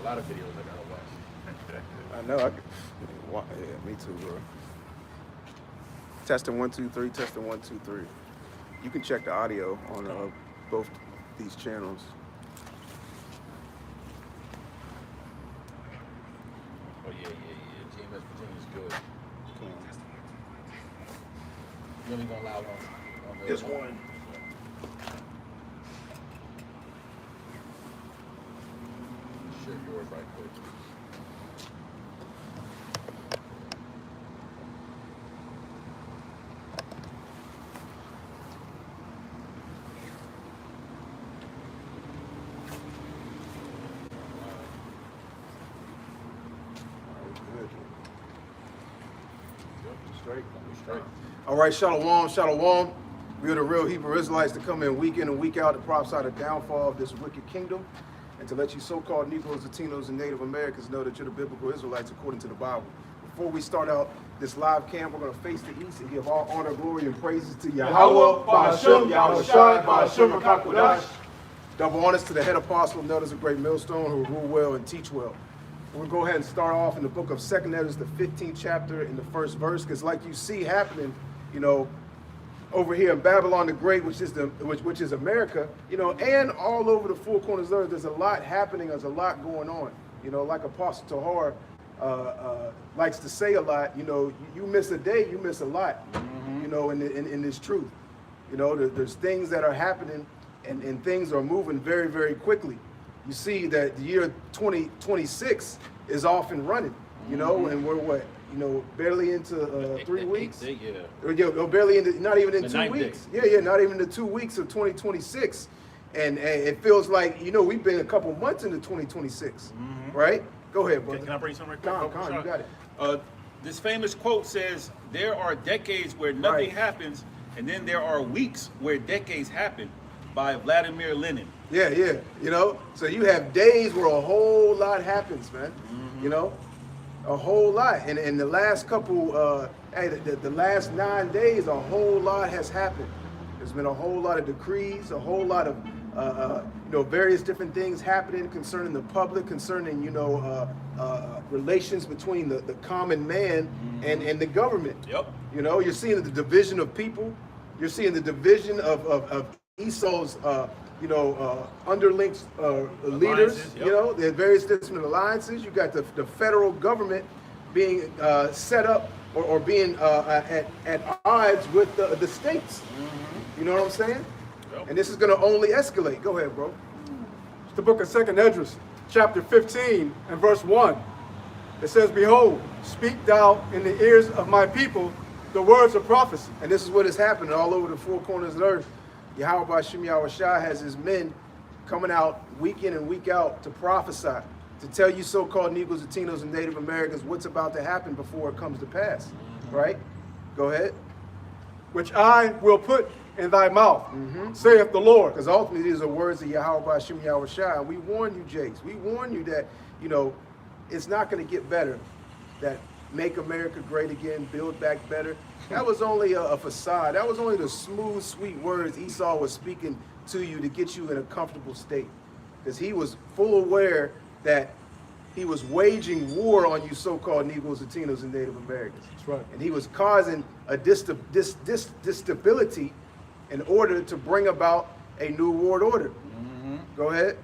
lot of videos I gotta watch. I know. Yeah, me too, bro. Testing 1 2 3. Testing 1 2 3. You can check the audio on both these channels. Oh yeah. GMS Virginia's good. You only gonna allow on the This one. Share yours right quick. Straight. All right, shalom. We are the real Hebrew Israelites to come in and week out to prophesy the downfall of this wicked kingdom and to let you so-called Negroes, Latinos, and Native Americans know that you're the biblical Israelites according to the Bible. Before we start out this live camp, we're going to face the east and give all honor, glory, and praises to Yahweh, Ba'ashem, Yahushai, Ba'ashem, HaKadosh. Double honors to the head apostle and elders of Great Millstone who rule well and teach well. We'll go ahead and start off in the book of 2 Ezra, the 15th chapter, in the first verse, because like you see happening, over here in Babylon the Great, which is America, and all over the four corners of the earth, there's a lot happening, there's a lot going on. Like Apostle Tahar likes to say a lot, you miss a day, you miss a lot, in this truth. There's things that are happening and things are moving very, very quickly. You see that the year 2026 is off and running, and we're barely into 3 weeks. Barely into, not even in 2 weeks. Yeah, not even the 2 weeks of 2026. And it feels like, we've been a couple months into 2026, right? Go ahead, brother. Can I bring something right quick? Con, you got it. This famous quote says, there are decades where nothing happens, and then there are weeks where decades happen, by Vladimir Lenin. Yeah. So you have days where a whole lot happens, man. A whole lot. And in the last couple, the last 9 days, a whole lot has happened. There's been a whole lot of decrees, a whole lot of, various different things happening concerning the public, concerning, relations between the common man and the government. Yep. You're seeing the division of people. You're seeing the division of Esau's, underlinked leaders, yep. The various different alliances. You got the federal government being set up or being at odds with the states. You know what I'm saying? Yep. And this is going to only escalate. Go ahead, bro. It's the book of 2 Ezra, chapter 15 and verse 1. It says, behold, speak thou in the ears of my people the words of prophecy. And this is what is happening all over the four corners of the earth. Yahweh Ba'ashem Yahushai has his men coming out week in and week out to prophesy, to tell you so-called Negroes, Latinos, and Native Americans what's about to happen before it comes to pass, right? Go ahead. Which I will put in thy mouth, saith the Lord. Because ultimately these are words of Yahweh Ba'ashem Yahushai. We warn you, Jakes. We warn you that, it's not going to get better. That make America great again, build back better. That was only a facade. That was only the smooth, sweet words Esau was speaking to you to get you in a comfortable state. Because he was full aware that he was waging war on you so-called Negroes, Latinos, and Native Americans. That's right. And he was causing a distability in order to bring about a new world order. Go ahead.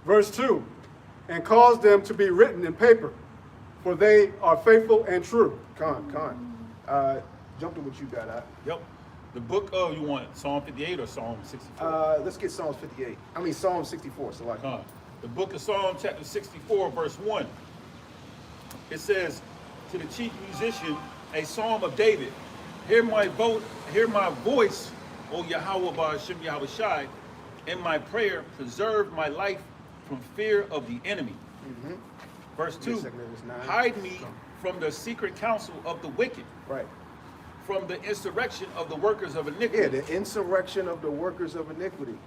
Verse 2, and cause them to be written in paper, for they are faithful and true. Jump to what you got. Yep. The book of, you want Psalm 58 or Psalm 64? Let's get Psalm 58. Psalm 64. So like, the book of Psalm chapter 64, verse 1. It says, to the chief musician, a psalm of David. Hear my voice, O Yahweh Ba'ashem Yahushai, in my prayer, preserve my life from fear of the enemy. Verse 2, hide me from the secret counsel of the wicked. Right. From the insurrection of the workers of iniquity. Yeah, the insurrection of the workers of iniquity.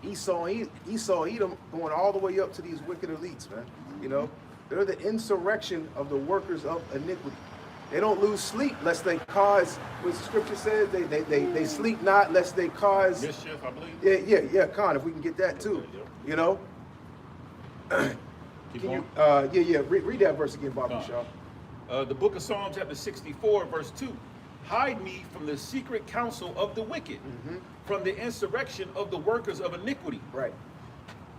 Esau, Edom, going all the way up to these wicked elites, man. They're the insurrection of the workers of iniquity. They don't lose sleep lest they cause, what the scripture says, they sleep not lest they cause mischief, I believe. Yeah, Con, if we can get that too. Keep Can you, going. read that verse again, Bobby Shaw. The book of Psalms, chapter 64, verse 2. Hide me from the secret counsel of the wicked, from the insurrection of the workers of iniquity. Right.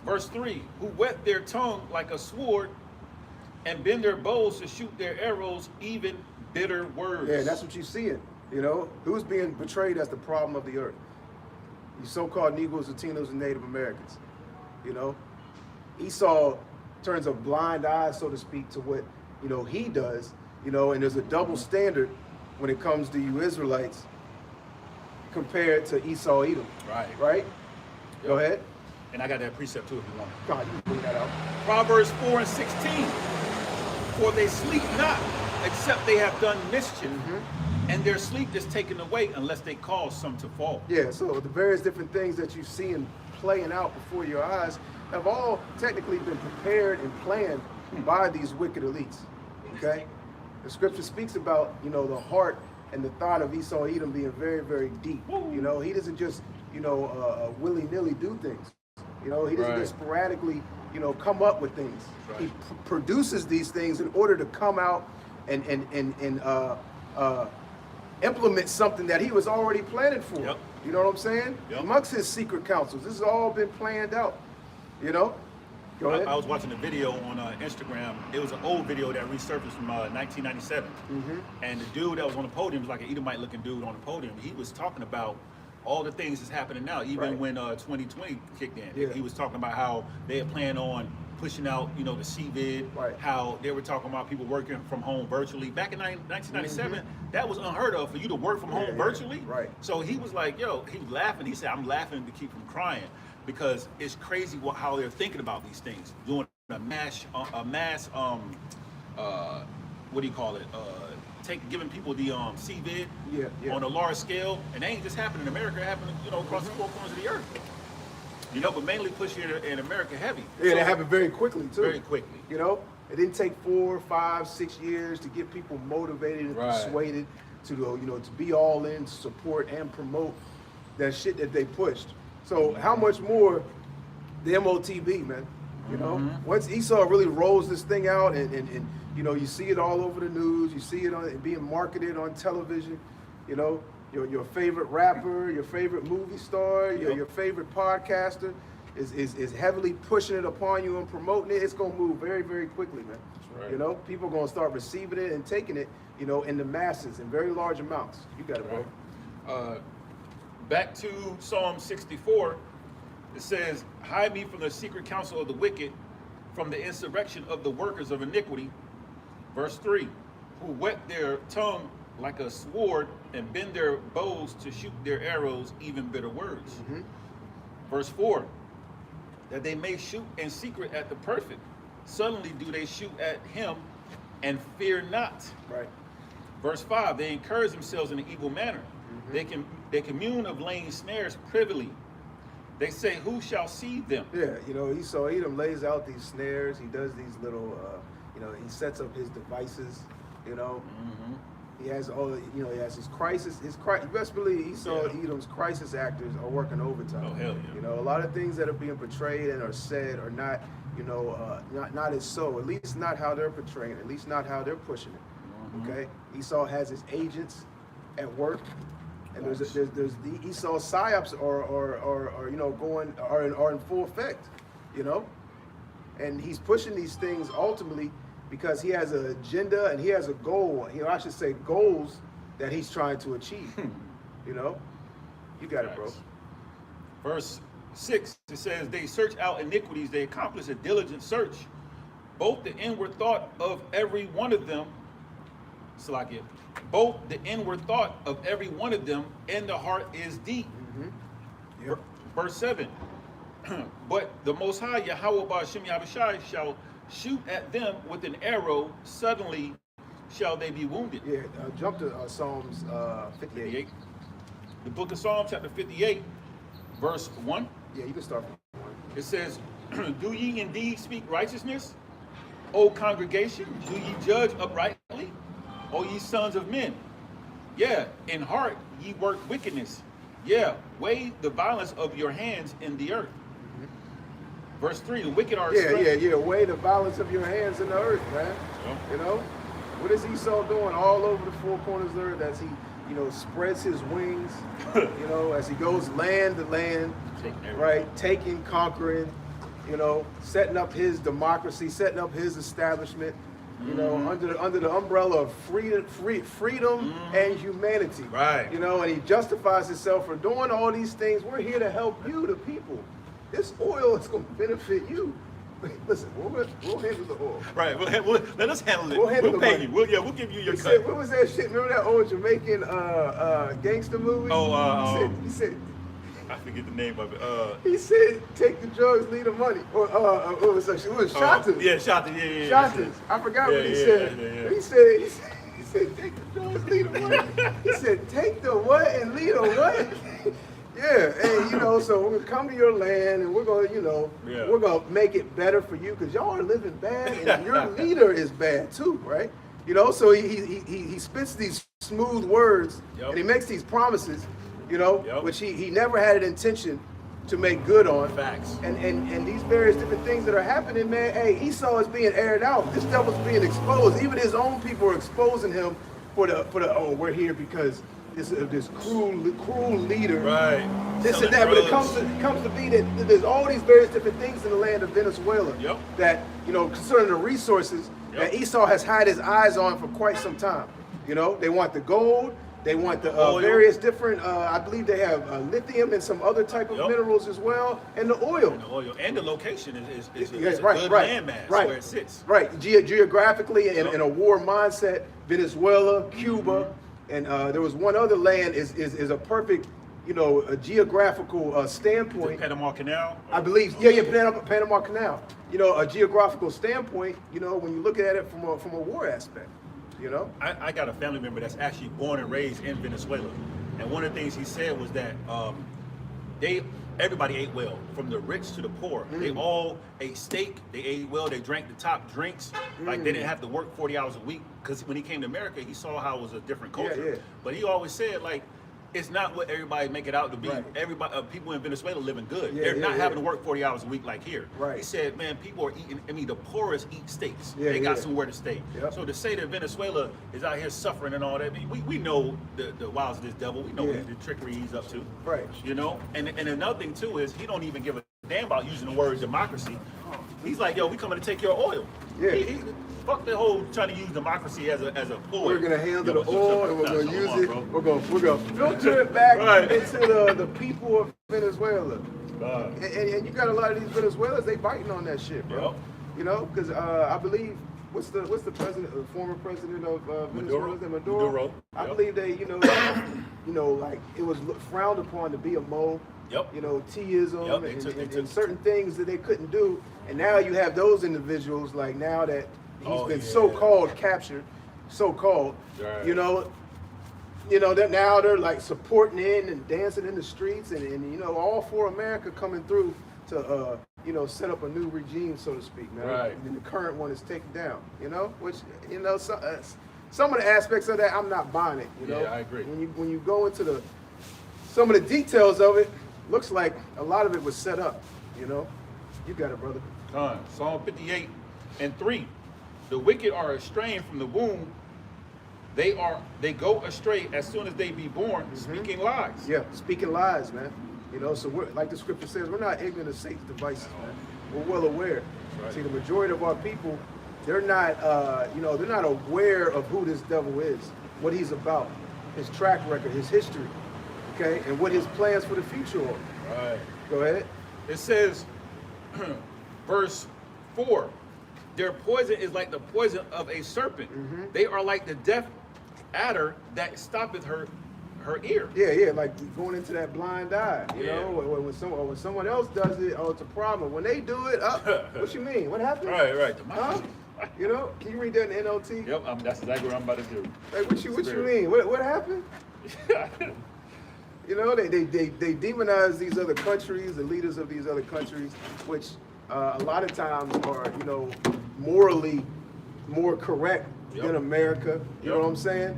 Verse 3. Who whet their tongue like a sword and bend their bows to shoot their arrows, even bitter words. Yeah, that's what you're seeing. You know, who's being betrayed as the problem of the earth? You so-called Negroes, Latinos, and Native Americans. You know, Esau turns a blind eye, so to speak, to what, you know, he does, you know, and there's a double standard when it comes to you Israelites compared to Esau Edom. Right. Right? Yep. Go ahead. And I got that precept too if you want it. God, you can bring that out. Proverbs 4 and 16. For they sleep not, except they have done mischief, and their sleep is taken away unless they cause some to fall. Yeah, so the various different things that you see and playing out before your eyes have all technically been prepared and planned by these wicked elites. Okay? The scripture speaks about, you know, the heart and the thought of Esau Edom being very, very deep. You know, he doesn't just, you know, willy-nilly do things. You know, he doesn't just sporadically, you know, come up with things. He produces these things in order to come out and implement something that he was already planning for. Yep. You know what I'm saying? Yep. Amongst his secret councils, this has all been planned out. You know? Go ahead. I was watching a video on Instagram. It was an old video that resurfaced from 1997. And the dude that was on the podium was like an Edomite-looking dude on the podium. He was talking about all the things that's happening now, even when 2020 kicked in. Yeah. He was talking about how they had planned on pushing out, you know, the CVID, how they were talking about people working from home virtually. Back in 1997, that was unheard of for you to work from home virtually. Right. So he was like, yo, he was laughing. He said, I'm laughing to keep from crying because it's crazy how they're thinking about these things, doing a mass, what do you call it? Giving people the CVID on a large scale, and they ain't just happening in America, it happened, you know, across the four corners of the earth. You know, but mainly push here in America heavy. Yeah, So, it happened very quickly too. Very quickly. You know, it didn't take 4, 5, 6 years to get people motivated and persuaded to, you know, to be all in, support and promote that shit that they pushed. So how much more the Motb, man? You know, once Esau really rolls this thing out and you know, you see it all over the news, you see it on being marketed on television, you know, your favorite rapper, your favorite movie star, your favorite podcaster is heavily pushing it upon you and promoting it. It's gonna move very, very quickly, man. You know, people are gonna start receiving it and taking it, you know, in the masses in very large amounts. You got it, bro. Back to Psalm 64, it says, hide me from the secret counsel of the wicked, from the insurrection of the workers of iniquity. Verse 3, who whet their tongue like a sword and bend their bows to shoot their arrows, even bitter words. Verse 4, that they may shoot in secret at the perfect. Suddenly do they shoot at him and fear not. Right. Verse 5, they encourage themselves in an evil manner. They commune of laying snares privily. They say, who shall see them? Yeah, you know, Esau Edom lays out these snares. He does these little, you know, he sets up his devices, you know. He has all, you know, he has his crisis. You best believe Esau Edom's crisis actors are working overtime. Oh, hell yeah. You know, a lot of things that are being portrayed and are said are not, you know, not as so. At least not how they're portraying it. At least not how they're pushing it. Okay. Esau has his agents at work, and there's the Esau psyops are you know are in full effect. You know, and he's pushing these things ultimately because he has an agenda and he has a goal. You know, I should say goals that he's trying to achieve. You know, you got it, bro. Verse 6, it says, they search out iniquities, they accomplish a diligent search. Both the inward thought of every one of them, Salakia, both the inward thought of every one of them in the heart is deep. Verse 7, but the Most High, Yahweh Ba'Shem Yahushai, shall shoot at them with an arrow, suddenly shall they be wounded. Yeah, jump to Psalms 58. The book of Psalms, chapter 58, verse 1. Yeah, you can start from 1. It says, do ye indeed speak righteousness, O congregation? Do ye judge uprightly, O ye sons of men? Yeah, in heart ye work wickedness. Yeah, weigh the violence of your hands in the earth. Verse 3, the wicked are Yeah, estranged. yeah, yeah. Weigh the balance of your hands in the earth, man. Yep. You know, what is Esau doing all over the four corners of the earth as he, spreads his wings, as he goes land to land, right? Taking, conquering, setting up his democracy, setting up his establishment, under the umbrella of freedom and humanity. Right. And he justifies himself for doing all these things. We're here to help you, the people. This oil is going to benefit you. Listen, we'll handle the oil. Right. Let us handle it. We'll handle the pay money. you. We'll give you your He cut. said, what was that shit? Remember that old Jamaican gangster movie? Oh, he said, I forget the name of it. he said, take the drugs, leave the money. Or it was Shotas. Yeah, Shotas. Yeah. Shotas. I forgot what he said. Yeah. He said, take the drugs, leave the money. He said, take the what and leave the what? Yeah, and so we're gonna come to your land and we're gonna, we're gonna make it better for you because y'all are living bad and your leader is bad too, right? So he spits these smooth words and he makes these promises, which he never had an intention to make good on. Facts. And these various different things that are happening, man. Hey, Esau is being aired out. This devil's being exposed. Even his own people are exposing him for the we're here because this cruel leader, right? This and that, but it comes to be that there's all these various different things in the land of Venezuela that concerning the resources that Esau has had his eyes on for quite some time. They want the gold, they want the various different. I believe they have lithium and some other type of minerals as well, and the oil. And the location is a good landmass where it sits. Right, geographically in a war mindset, Venezuela, Cuba. And there was one other land is a perfect, a geographical standpoint. The Panama Canal? I believe, Panama Canal. A geographical standpoint, when you look at it from a war aspect, I got a family member that's actually born and raised in Venezuela. And one of the things he said was that everybody ate well, from the rich to the poor. They all ate steak, they ate well, they drank the top drinks. Like they didn't have to work 40 hours a week. Because when he came to America, he saw how it was a different culture. But he always said, like, it's not what everybody make it out to be. Everybody, people in Venezuela living good. They're not having to work 40 hours a week like here. He said, man, people are eating, the poorest eat steaks. They got somewhere to stay. So to say that Venezuela is out here suffering and all that, we know the wiles of this devil. We know the trickery he's up to. And another thing too is he don't even give a damn about using the word democracy. He's like, yo, we coming to take your oil. He fuck the whole trying to use democracy as a ploy. We're gonna handle the oil and we're gonna use it. We're gonna filter it back into the people of Venezuela. And you got a lot of these Venezuelans, they biting on that shit, bro. Because I believe what's the president, the former president of Venezuela, Maduro. I believe they, like it was frowned upon to be a Mo. Teism and certain things that they couldn't do. And now you have those individuals, like now that he's been so-called captured, that now they're like supporting in and dancing in the streets and all for America coming through to, set up a new regime, so to speak, man. And the current one is taken down, which, some of the aspects of that, I'm not buying it, I agree. When you go into some of the details of it, looks like a lot of it was set up, You got it, brother. Psalm 58:3. The wicked are estranged from the womb. They go astray as soon as they be born, speaking lies. Yeah, speaking lies, man. So we're, like the scripture says, we're not ignorant of Satan's devices, man. We're well aware. See, the majority of our people, they're not, they're not aware of who this devil is, what he's about, his track record, his history, okay, and what his plans for the future are. Go ahead. It says, verse 4, their poison is like the poison of a serpent. They are like the deaf adder that stoppeth her ear. Yeah, like going into that blind eye. When someone else does it, it's a problem. When they do it, what you mean? What happened? Right. Huh? Can you read that in NLT? Yep, that's exactly what I'm about to do. Like, what you mean? What happened? They demonize these other countries, the leaders of these other countries, which a lot of times are, morally more correct than America. You know what I'm saying?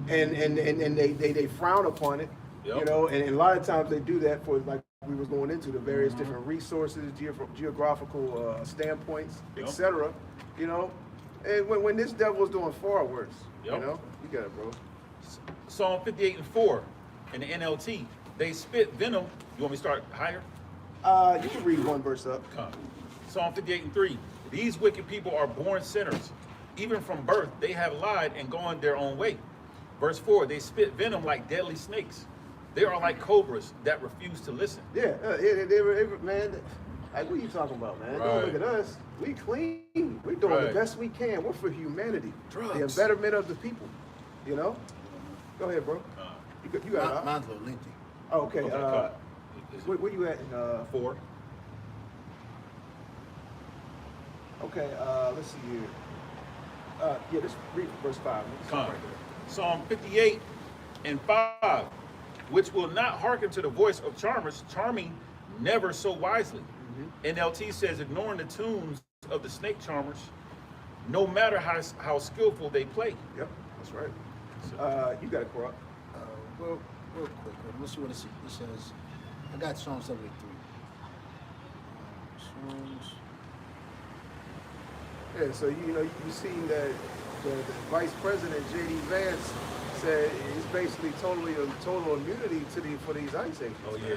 And they frown upon it. And a lot of times they do that for, like we was going into, the various different resources, geographical standpoints, etc. You know, and when this devil was doing far worse, you know, you got it, bro. Psalm 58:4 in the NLT. They spit venom. You want me to start higher? You can read one verse up. Come. Psalm 58:3. These wicked people are born sinners. Even from birth, they have lied and gone their own way. Verse 4. They spit venom like deadly snakes. They are like cobras that refuse to listen. Yeah, man. Like, what are you talking about, man? Don't look at us. We clean. We're doing the best we can. We're for humanity, the betterment of the people. You know. Go ahead, bro. You got mine's a little lengthy. Oh, okay. Where you at in 4? Okay. Let's see here. Yeah, let's read verse 5. Psalm 58:5. Which will not hearken to the voice of charmers, charming never so wisely. NLT says, ignoring the tunes of the snake charmers, no matter how skillful they play. Yep, that's right. You got it, Corrupt. Real quick. Let's see what it says. I got Psalm 73. Psalms. Yeah, so you seen that the Vice President J.D. Vance said it's basically total immunity for these ICE agents. Oh yeah.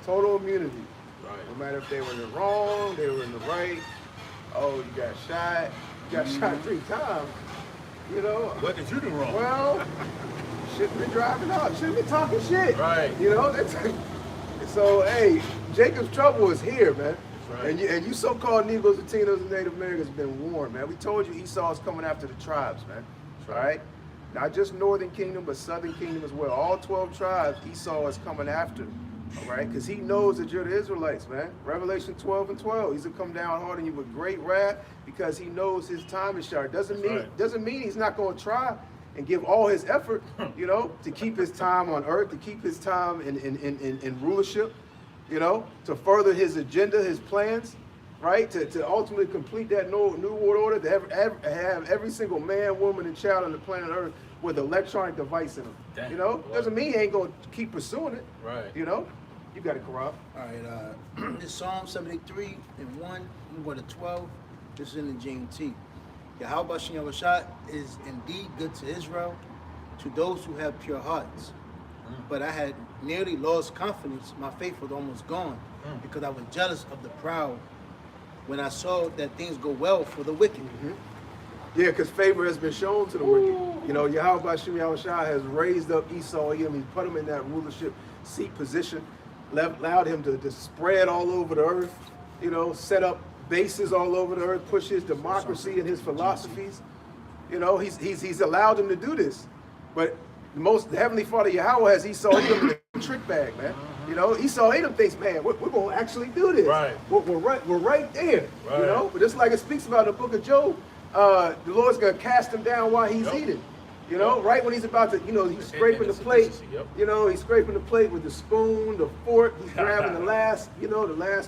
Total immunity. Right. No matter if they were in the wrong, they were in the right. Oh, you got shot. You got shot 3 times. You know. What did you do wrong? Well, shouldn't be driving out. Shouldn't be talking shit. Right. You know. So hey, Jacob's trouble is here, man. Right. And you so-called Negroes, Latinos, and Native Americans have been warned, man. We told you Esau's coming after the tribes, man. All right? Not just Northern Kingdom, but Southern Kingdom as well. All 12 tribes Esau is coming after, all right? Because he knows that you're the Israelites, man. Revelation 12:12. He's going to come down hard on you with great wrath because he knows his time is short. Doesn't mean he's not going to try and give all his effort, you know, to keep his time on earth, to keep his time in rulership, you know, to further his agenda, his plans, right? To ultimately complete that new world order, to have every single man, woman, and child on the planet Earth with an electronic device in them. Damn. You know, doesn't mean he ain't gonna keep pursuing it. Right. You know, you got it, Corrupt. All right. This Psalm 73:1. I'm going to 12. This is in the GMT. Yahweh Shem Yahushua is indeed good to Israel, to those who have pure hearts. But I had nearly lost confidence. My faith was almost gone because I was jealous of the proud when I saw that things go well for the wicked. Yeah, because favor has been shown to the wicked. You know, Yahweh Shem Yahushua has raised up Esau. He put him in that rulership seat position, allowed him to spread all over the earth, you know, set up bases all over the earth, push his democracy and his philosophies. You know, he's allowed him to do this. But the Heavenly Father Yahweh has Esau in the trick bag, man. You know, Esau Edom thinks, man, we're going to actually do this. Right. We're right there. Right. You know, but just like it speaks about in the book of Job, the Lord's going to cast him down while he's eating. You know, right when he's about to, you know, he's scraping the plate. You know, he's scraping the plate with the spoon, the fork. He's grabbing the last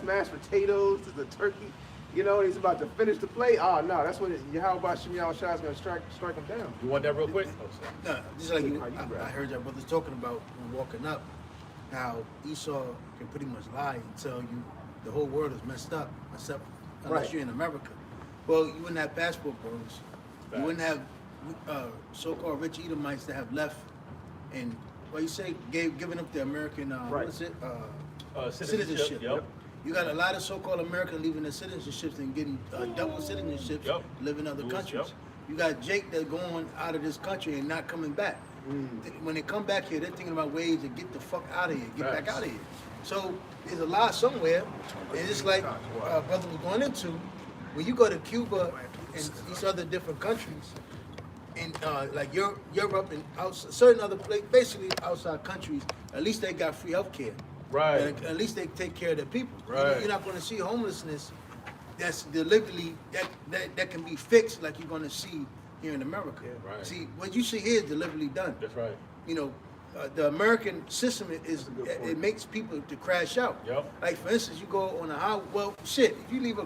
mashed potatoes, the turkey. You know, he's about to finish the plate. Oh, no, that's when Yahweh Shem Yahushua is going to strike him down. You want that real quick? No, just like I heard your brothers talking about when walking up, how Esau can pretty much lie and tell you the whole world is messed up, except unless you're in America. Well, you wouldn't have passport bros. You wouldn't have so-called rich Edomites that have left and, what you say, giving up their American, what is it? Citizenship. Yep. You got a lot of so-called Americans leaving their citizenships and getting double citizenships, living in other countries. You got Jake that's going out of this country and not coming back. When they come back here, they're thinking about ways to get the fuck out of here, get back out of here. So there's a lie somewhere, and it's like brother was going into, when you go to Cuba and these other different countries, and like Europe and certain other places, basically outside countries, at least they got free healthcare. Right. And at least they take care of their people. Right. You're not going to see homelessness that's deliberately that can be fixed like you're going to see here in America. Yeah. Right. See, what you see here is deliberately done. That's right. You know, the American system is it makes people to crash out. Yep. Like for instance, you go on a highway. Well, shit. If you leave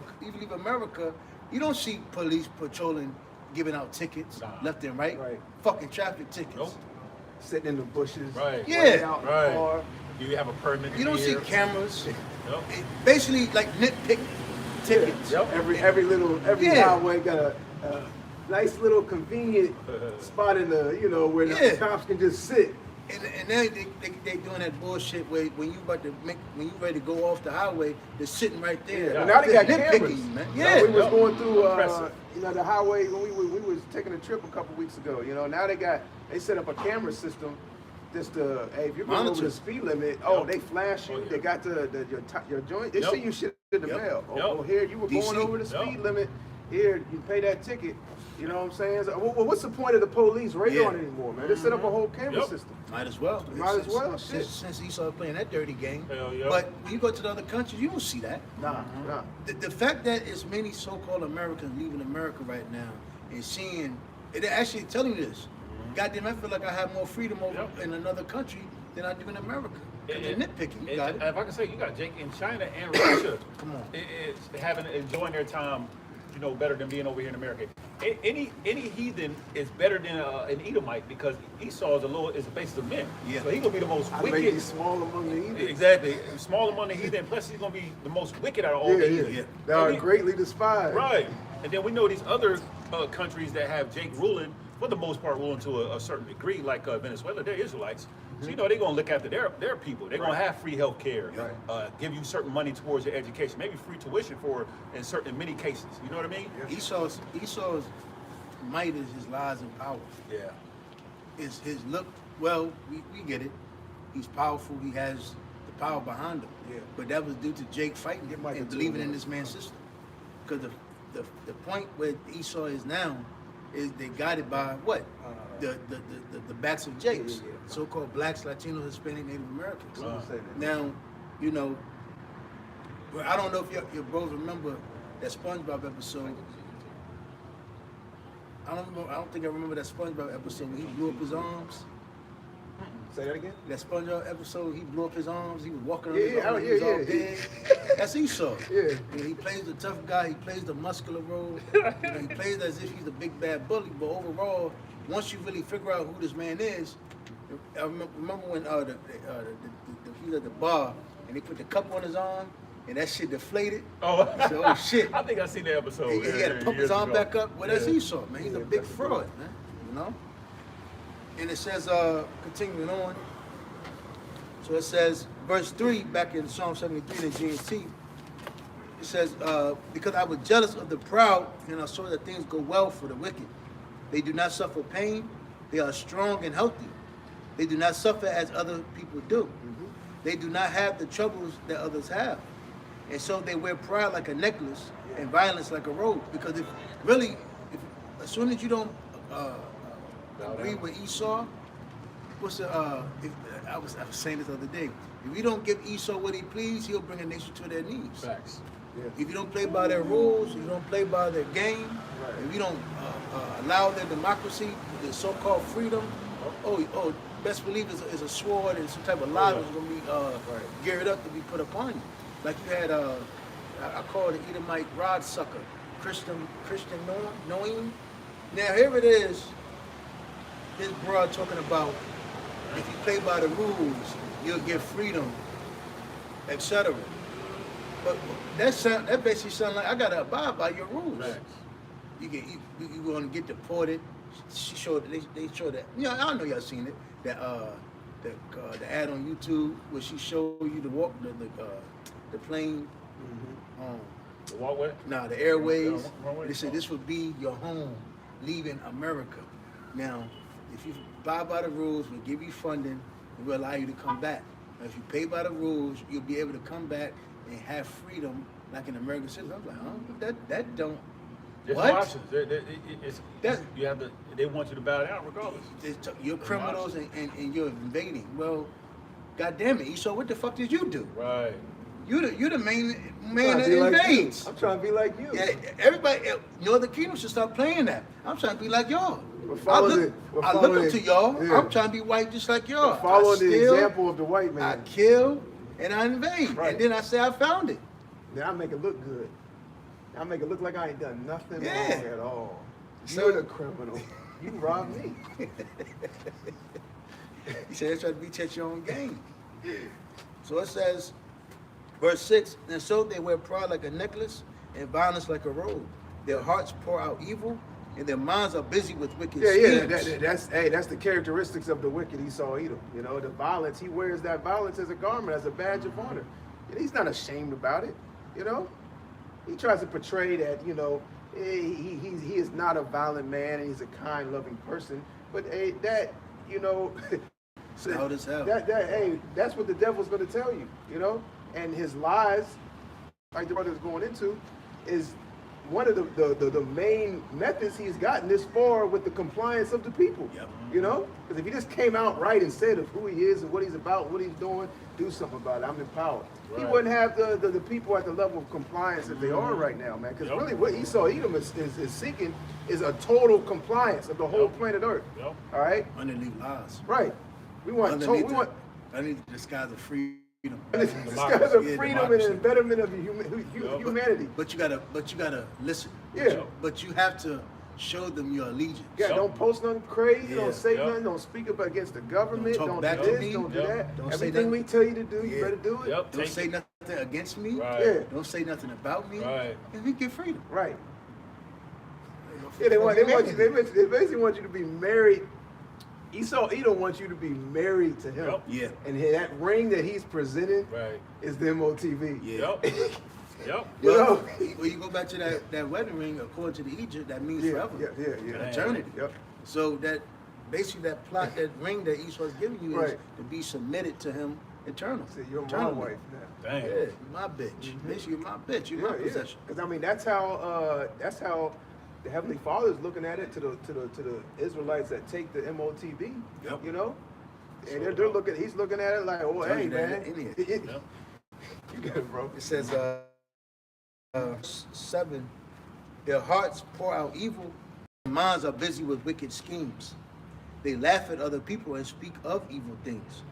America, you don't see police patrolling, giving out tickets left and right. Right. Fucking traffic tickets. Nope. Sitting in the bushes. Right. Yeah. Out in the car. Do you have a permit? You don't see here? cameras. Yep. Basically, like nitpick tickets. Yep. Every highway got a nice little convenient spot in the where the cops can just sit. And now they doing that bullshit where when you ready to go off the highway, they're sitting right there. Yeah. Now they got nitpicking cameras. you, man. Yeah. We was going through Impressive. the highway when we was taking a trip a couple weeks ago. Now they set up a camera system. Just hey, if you're going over the speed limit, they flash you. They got your joint. They see you shit in the mail. Oh, here you were going over the speed limit. Here you pay that ticket. You know what I'm saying? So, well, what's the point of the police radar anymore, man? They set up a whole camera system. Might as well. Since Esau playing that dirty game. But when you go to the other countries, you don't see that. Nah. The fact that as many so-called Americans leaving America right now and seeing, they're actually telling you this. Goddamn, I feel like I have more freedom over in another country than I do in America. Because they're nitpicking. You got it. If I can say, you got Jake in China and Russia. Come on. Enjoying their time, better than being over here in America. Any heathen is better than an Edomite because Esau is a base of men. Yeah. So he's gonna be the most wicked. Make small among the heathen. Exactly, small among the heathen. Plus, he's gonna be the most wicked out of all the heathen. Yeah. They are greatly despised. Right, and then we know these other countries that have Jake ruling, for the most part, ruling to a certain degree, like Venezuela. They're Israelites. So they're gonna look after their people. They're gonna have free health care, give you certain money towards your education, maybe free tuition in many cases. You know what I mean? Yeah. Esau's might is his lies and power. Yeah. His look. Well, we get it. He's powerful. He has the power behind him. Yeah. But that was due to Jake fighting and believing in this man's system. Because the point where Esau is now is they got it by what? The backs of Jakes, so-called blacks, Latinos, Hispanic, Native Americans. Now, I don't know if your bros remember that SpongeBob episode. I don't think I remember that SpongeBob episode when he blew up his arms. Say that again? That SpongeBob episode, he blew up his arms. He was walking on Yeah, his arms. He was all yeah. big. That's Esau. Yeah. He plays the tough guy. He plays the muscular role. He plays as if he's a big bad bully. But overall, once you really figure out who this man is, I remember when he was at the bar and they put the cup on his arm and that shit deflated. Oh, He said, oh shit. I think I seen that episode. He had to pump his arm back up. Well, that's Esau, man. He's a big fraud, man. And it says, continuing on. So it says, verse 3, back in Psalm 73 in GNT, it says, because I was jealous of the proud, and I saw that things go well for the wicked. They do not suffer pain. They are strong and healthy. They do not suffer as other people do. They do not have the troubles that others have. And so they wear pride like a necklace and violence like a robe. Because as soon as you don't agree with Esau, I was saying this the other day. If you don't give Esau what he please, he'll bring a nation to their knees. Facts. Yeah. If you don't play by their rules, if you don't play by their game, if you don't allow their democracy, their so-called freedom, best believe is a sword and some type of lie that's going to be geared up to be put upon you. Like you had, I call it an Edomite rod sucker, Christian knowing. Now here it is, this broad talking about if you play by the rules, you'll get freedom, etc. But that basically sounds like I gotta abide by your rules. Right. You gonna get deported. They showed that. I know y'all seen it. That the ad on YouTube where she showed you the plane. The walkway? Nah, the airways. They said this would be your home, leaving America. Now, if you abide by the rules, we'll give you funding and we'll allow you to come back. Now, if you pay by the rules, you'll be able to come back and have freedom like an American citizen. I'm like, that don't. There's what? No options. They want you to bow down regardless. You're criminals and you're invading. Well, God damn it, Esau, what the fuck did you do? Right. You're the main man that invades. I'm trying to be like you. Yeah, everybody, Northern Kingdom should stop playing that. I'm trying to be like y'all. I look up to y'all. Yeah. I'm trying to be white just like y'all. Follow the example of the white man. I kill and I invade. Right. And then I say I found it. Then I make it look good. I make it look like I ain't done nothing wrong at all. So, you're the criminal. You robbed me. You said they're trying to beat you at your own game. So it says, verse 6, and so they wear pride like a necklace and violence like a robe. Their hearts pour out evil, and their minds are busy with wicked schemes. That's the characteristics of the wicked Esau Edom. You know, the violence, he wears that violence as a garment, as a badge of honor. And he's not ashamed about it, you know? He tries to portray that, you know, he is not a violent man and he's a kind, loving person. But that, you know, How does hell? That's what the devil's going to tell you, you know? And his lies, like the brother's going into, is one of the main methods he's gotten this far with the compliance of the people. Yep. You know? Because if he just came out right and said of who he is and what he's about, what he's doing, do something about it. I'm in power. Right. He wouldn't have the people at the level of compliance that they are right now, man. Because really what Esau Edom is seeking is a total compliance of the whole planet Earth. All right? Underneath lies. Right. We want underneath the disguise of freedom. Disguise of freedom and the betterment of humanity. But you gotta listen. Yeah. But you have to show them your allegiance. Yeah, don't post nothing crazy, don't say nothing, don't speak up against the government, don't do this, don't do that. Don't Everything we tell you to do, you better do it. Don't say nothing against me. Right. Yeah. Don't say nothing about me. Right. And we get freedom. Right. Yeah, they basically want you to be married. Esau Edom wants you to be married to him. Yeah. And that ring that he's presenting is the Motb. Yeah. Yep. You know? When you go back to that wedding ring, according to the Egypt, that means forever. Yeah. Eternity. Yep. So that basically that plot, that ring that Esau's giving you is Right. to be submitted to him eternal. See, you're my Eternally. wife now. Dang. Yeah, you're my bitch. Basically, you're my bitch. You're my possession. Because I mean, that's how the Heavenly Father is looking at it to the Israelites that take the Motb. Yep. You know, and they're looking. He's looking at it like, oh, Tell hey you that man, idiot. you got it, bro. It says, 7, their hearts pour out evil, their minds are busy with wicked schemes. They laugh at other people and speak of evil things.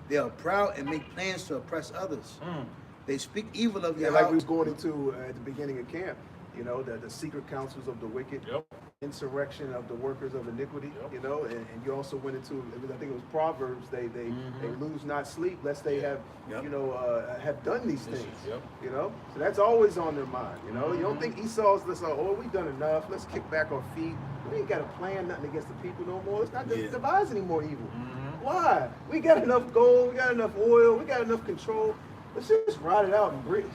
They are proud and make plans to oppress others. They speak evil of your like house. we was going into at the beginning of camp. You know, the secret counsels of the wicked, insurrection of the workers of iniquity. You know, and you also went into, I think it was Proverbs. They lose not sleep lest they have have done these things. You know, so that's always on their mind. You know, you don't think Esau's just like, oh, we've done enough. Let's kick back our feet. We ain't got to plan nothing against the people no more. Let's not devise any more evil. Why? We got enough gold. We got enough oil. We got enough control. Let's just ride it out and breathe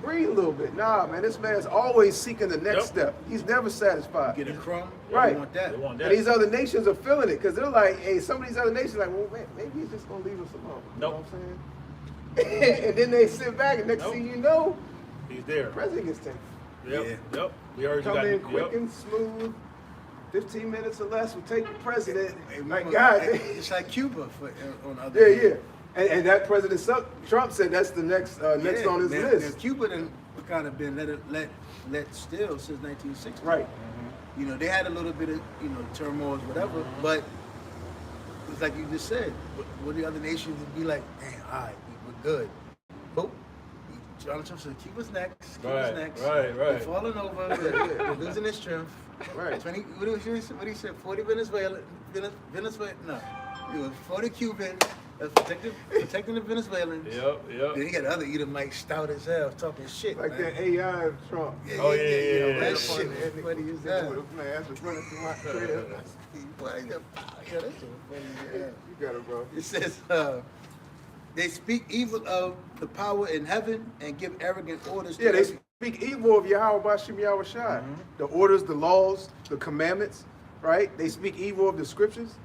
a little bit. Nah, man, this man's always seeking the next step. He's never satisfied. Get a crumb. Right. They want that. And these other nations are feeling it because they're like, hey, some of these other nations are like, well, man, maybe he's just going to leave us alone. You know what I'm saying? And then they sit back and next thing you know, he's there. The president gets taken. Yep. We already Come got in it. quick and smooth. 15 minutes or less will take the president. Remember, like, God. It's like Cuba on other Yeah. And that President Trump said that's the next on his list. Cuba done kind of been let still since 1960. Right. You know, they had a little bit of, turmoil, whatever, but it's like you just said, what the other nations would be like, damn, all right, we're good. Boop. Donald Trump said, Cuba's next. Right. They're falling over. They're losing their strength. Right. What he said, 40 Venezuela. No. It was 40 Cubans. Protecting the Venezuelans. Yep. Then he got other Edomites stout as hell talking shit. Like man. that AI of Trump. Yeah. That shit. Funny is that? Man, that's what's running through my crib. Yeah, that's so funny. Yeah. You got it, bro. It says, they speak evil of the power in heaven and give arrogant orders to they speak evil of Yahweh Bashim Yahweh Shai. The orders, the laws, the commandments, right? They speak evil of the scriptures.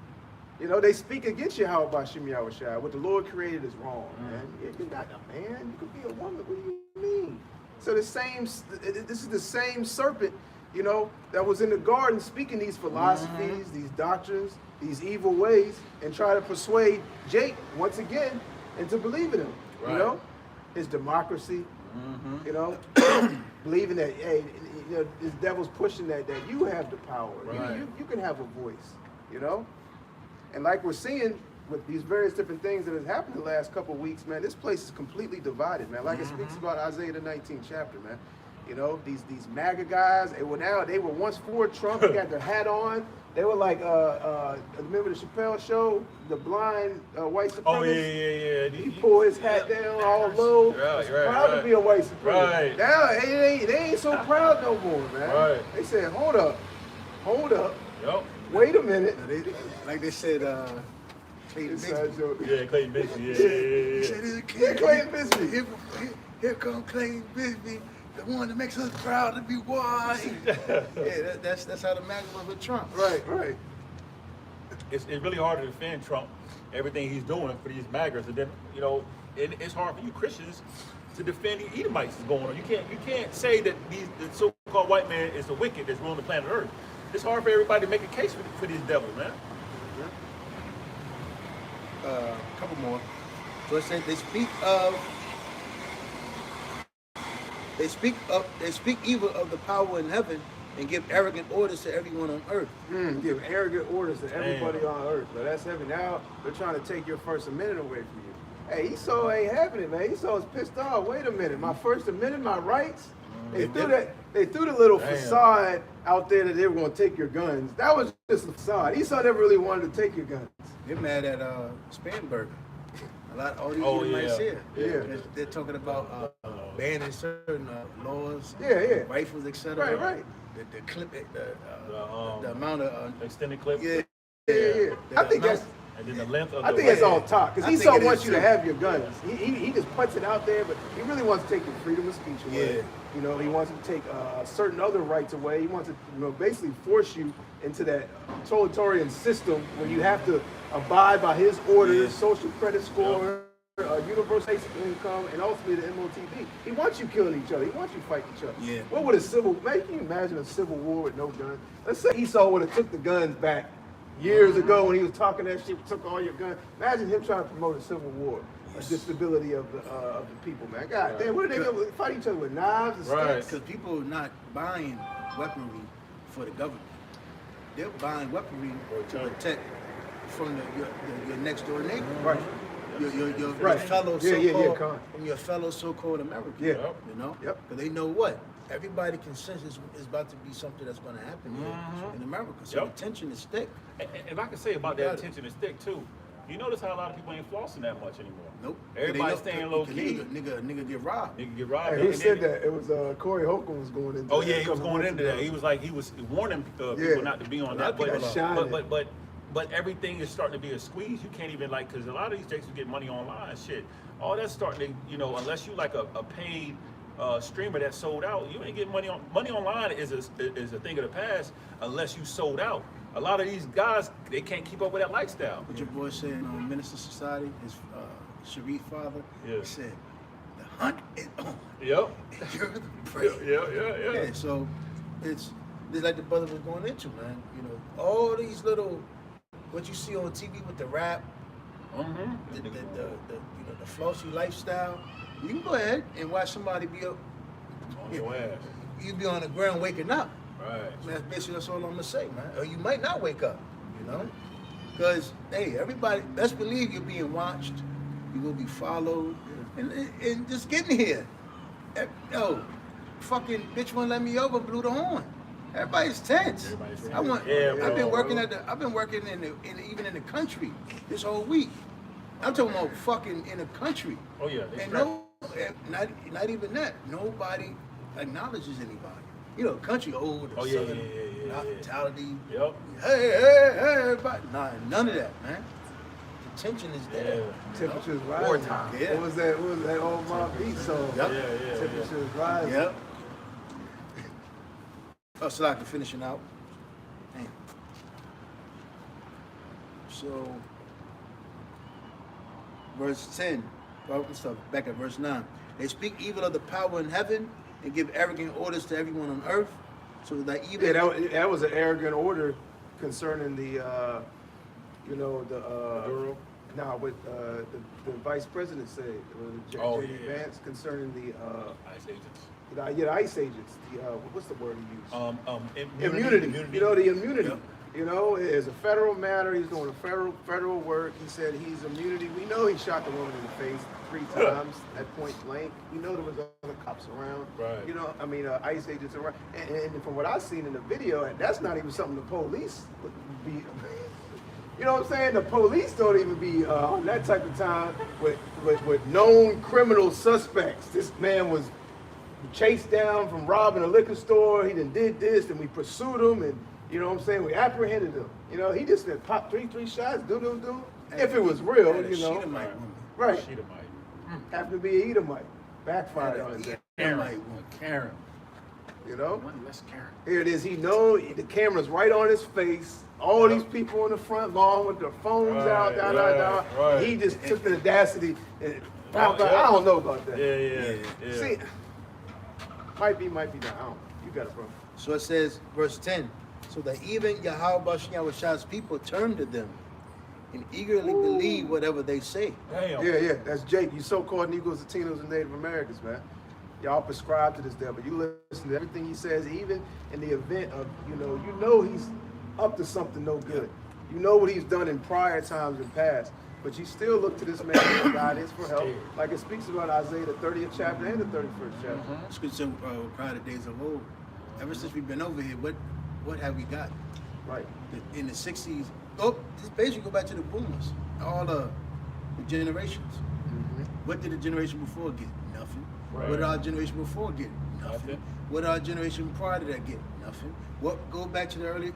You know, they speak against Yahweh Bashim Yahweh Shai. What the Lord created is wrong, man. You're not a man. You could be a woman. What do you mean? So this is the same serpent, that was in the garden speaking these philosophies, these doctrines, these evil ways, and try to persuade Jake once again into believing him. Right. You know, his democracy. Believing that this devil's pushing that you have the power. Right. You can have a voice. And like we're seeing with these various different things that have happened the last couple of weeks, man, this place is completely divided, man. Like it speaks about Isaiah the 19th chapter, man. These MAGA guys, they were once for Trump, they got their hat on, They were like, remember the Chappelle show, the blind white supremacist? Oh yeah. He pulled his hat down all low. Right, Proud to be a white supremacist. Right. Now they ain't so proud no more, man. Right. They said, hold up. Yep. Wait a minute. Like they said, Clayton Inside Bigsby. joke. Yeah, Clayton Bigsby. He Yeah. said, Yeah, Clayton Bigsby. Here come Clayton Bigsby, the one that makes us proud to be white. Yeah, that's how the MAGA was with Trump. Right. It's really hard to defend Trump, everything he's doing for these MAGAs, and then it's hard for you Christians to defend the Edomites that's going on. You can't say that the so-called white man is the wicked that's ruling the planet Earth. It's hard for everybody to make a case for these devils, man. A couple more. So it says they speak evil of the power in heaven and give arrogant orders to everyone on earth. Give arrogant orders to everybody on earth. But that's heaven. Now they're trying to take your First Amendment away from you. Hey, Esau ain't having it, man. Esau is pissed off. Wait a minute, my First Amendment, my rights. They threw the little facade out there that they were going to take your guns. That was just a facade. Esau never really wanted to take your guns. They're mad at Spanberger. All these Edomites here. Yeah. They're talking about banning certain laws, rifles, etc. Right. The clip, the amount of extended clip. Yeah. I think that's. And then the length of I think that's all talk, because Esau wants you to too. have your guns. He just puts it out there, but he really wants to take your freedom of speech away. Yeah. He wants to take certain other rights away. He wants to basically force you into that totalitarian system where you have to abide by his orders, social credit score, universal basic income, and ultimately the Motb. He wants you killing each other. He wants you fighting each other. Yeah. What would can you imagine a civil war with no guns? Let's say Esau would have took the guns back years ago when he was talking that shit, took all your guns. Imagine him trying to promote a civil war, a disability of the people, man. God damn, what are they going to fight each other with, knives and sticks? Because people are not buying weaponry for the government. They're buying weaponry to protect from your next door neighbor. Right. Your fellow so-called from your fellow so-called Americans. Yeah. Because they know what? Everybody can sense is about to be something that's going to happen here in America. So the tension is thick. And if I can say about that tension is thick too, you notice how a lot of people ain't flossing that much anymore. Nope. Everybody's staying low key. Nigga get robbed. Hey, who said that? It was Corey Holcomb was going into. Oh yeah, he was going into that. He was warning people not to be on that. But everything is starting to be a squeeze. You can't even because a lot of these jakes get money online. Shit, all that's starting to unless you like a paid streamer that sold out, you ain't getting money on. Money online is a thing of the past unless you sold out. A lot of these guys, they can't keep up with that lifestyle. What your boy said on Minister Society, his Sharif father, he said, "The hunt is on. Yep. You're the prey." Yeah. So it's like the brother was going into, man. All these little what you see on TV with the rap, the flossy lifestyle. You can go ahead and watch somebody be up on your ass. You be on the ground waking up. Right. That's all I'm gonna say, man. Or you might not wake up, because hey, everybody, best believe you're being watched. You will be followed, and just getting here. Fucking bitch won't let me over. Blew the horn. Everybody's tense. I've been working even in the country this whole week. I'm talking about fucking in the country. Oh yeah. Not even that. Nobody acknowledges anybody. Country old. Hospitality. Yep. Hey, everybody. Nah, none of that, man. The tension is there. Yeah. Temperatures rising. Wartime. Yeah. What was that old Motb song? Yep. Temperatures rising. Yep. Oh, so I can finish it out. Damn. So, verse 10. Back at verse 9. They speak evil of the power in heaven and give arrogant orders to everyone on earth. So that even that was an arrogant order concerning the Maduro. Nah, what the vice president said, J.D. Vance, concerning the ICE agents. The ICE agents. What's the word he used? Immunity. The immunity. You know, it's a federal matter. He's doing a federal work. He said he's immunity. We know he shot the woman in the face 3 times at point blank. We know there was other cops around. Right. You know, I mean, ICE agents around. And from what I've seen in the video, and that's not even something the police would be. You know what I'm saying? The police don't even be on that type of time with known criminal suspects. This man was chased down from robbing a liquor store. He done did this, and we pursued him, and you know what I'm saying? We apprehended him. You know, he just said pop three shots, do. If it was real, you know. Right. Happened to be an Edomite. Backfired on his Karen. You know? One less Karen. Here it is. He know the camera's right on his face. All these people in the front lawn with their phones out, Right. He just took the audacity and I don't know about that. Yeah. See, might be not. I don't know. You got it, bro. So it says, verse 10, so that even Yahweh's people turn to them and eagerly believe whatever they say. Damn. Yeah. That's Jake. You so-called Negroes, Latinos, and Native Americans, man. Y'all prescribe to this devil. You listen to everything he says, even in the event of, you know he's up to something no good. You know what he's done in prior times and past. But you still look to this man for guidance, for help. Like it speaks about Isaiah, the 30th chapter and the 31st chapter. Scripture prior to days of old. Ever since we've been over here, what have we got? Right. In the 60s, this basically go back to the boomers, all the generations. What did the generation before get? Nothing. Right. What did our generation before get? Nothing. What did our generation prior to that get? Nothing. What go back to the early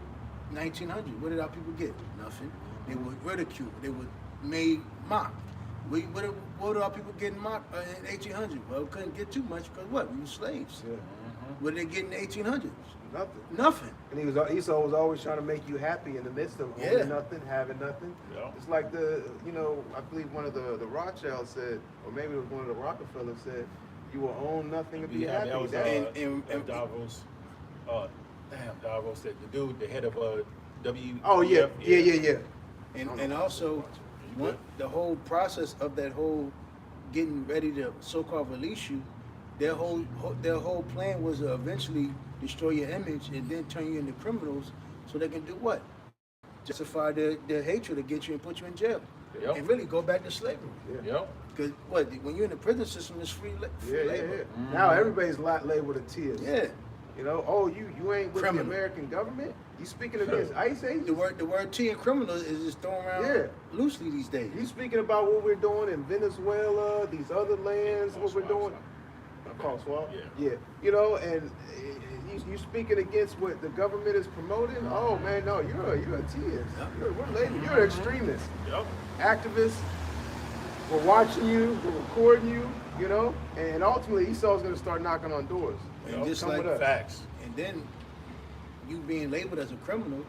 1900s? What did our people get? Nothing. They were ridiculed. They were made mocked. What did our people get mocked in 1800s? Well, we couldn't get too much because what? We were slaves. Yeah. What did they get in the 1800s? Nothing. And Esau was always trying to make you happy in the midst of owning nothing, having nothing. Yeah. It's like I believe one of the Rothschilds said, or maybe it was one of the Rockefellers said, you will own nothing and be happy. That was and Davos. Davos, the dude, the head of W. Oh yeah. And also, the whole process of that whole getting ready to so-called release you, their whole plan was to eventually destroy your image and then turn you into criminals so they can do what? Justify their hatred to get you and put you in jail. Yep. And really go back to slavery. Yep. Because when you're in the prison system, it's free labor. Yeah. Now everybody's labeled a tears. Yeah. You know, you ain't with the American government? You speaking against ICE agents? The word T in criminal is just thrown around loosely these days. You speaking about what we're doing in Venezuela, these other lands, what we're doing? Crosswalk? Yeah. You know, and you speaking against what the government is promoting? Oh man, no, you're a tears. You're an extremist. Yep. Activists. We're watching you, we're recording you, you know, and ultimately Esau's gonna start knocking on doors. And just Come like with us. Facts. And then you being labeled as a criminal,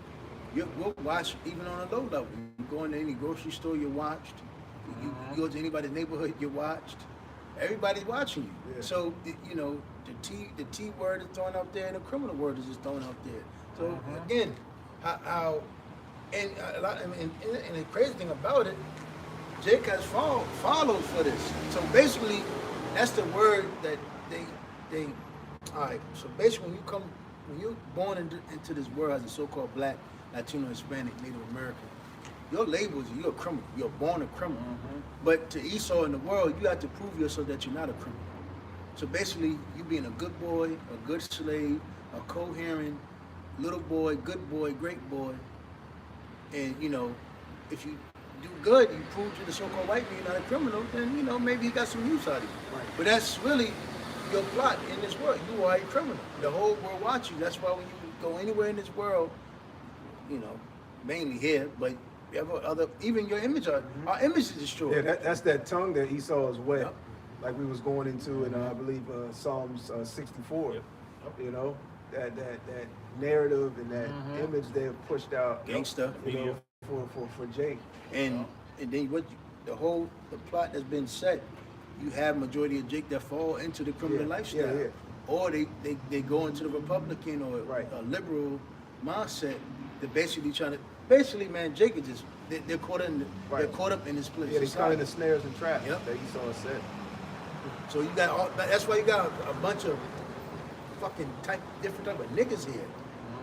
we'll watch even on a low level. You go into any grocery store, you're watched. You go to anybody's neighborhood, you're watched. Everybody's watching you. Yeah. So the T word is thrown out there, and the criminal word is just thrown out there. So again, and the crazy thing about it, Jake has followed for this. So basically, that's the word that they. All right. So basically, when you're born into this world as a so-called Black, Latino, Hispanic, Native American, your label is you're a criminal. You're born a criminal. But to Esau in the world, you have to prove yourself that you're not a criminal. So basically, you being a good boy, a good slave, a coherent little boy, good boy, great boy, and if you do good, you prove to the so-called white man you're not a criminal, then maybe he got some use out of you. Right. But that's really your plot in this world. You are a criminal. The whole world watches you. That's why when you go anywhere in this world, mainly here, but even your image, our image is destroyed. Yeah, that's that tongue that Esau is wet, like we was going into in I believe Psalms 64. Yep. You know, that narrative and that image they have pushed out. Gangsta. For Jake. And then the plot that's been set, you have majority of Jake that fall into the criminal lifestyle. Yeah. Or they go into the Republican or a liberal mindset. They're basically man, Jake is just they're caught up in this place. Yeah, they're caught in the snares and traps that Esau has set. So that's why you got a bunch of fucking different type of niggas here.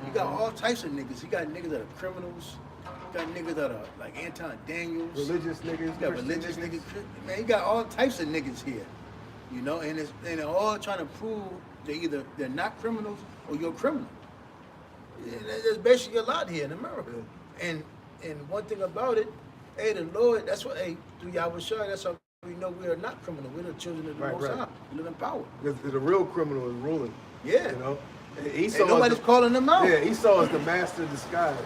You got all types of niggas. You got niggas that are criminals. You got niggas that are like Anton Daniels. Religious niggas. You got religious niggas. Man, you got all types of niggas here. You know, and they're all trying to prove they're not criminals or you're a criminal. Yeah, there's basically a lot here in America. And one thing about it, hey, the Lord, that's what, hey, through Yahweh Shai, that's how we know we are not criminal. We're the children of the Most High. We live in power. Because the real criminal is ruling. Yeah. You know? And nobody's calling them out. Yeah, Esau is the master of disguise.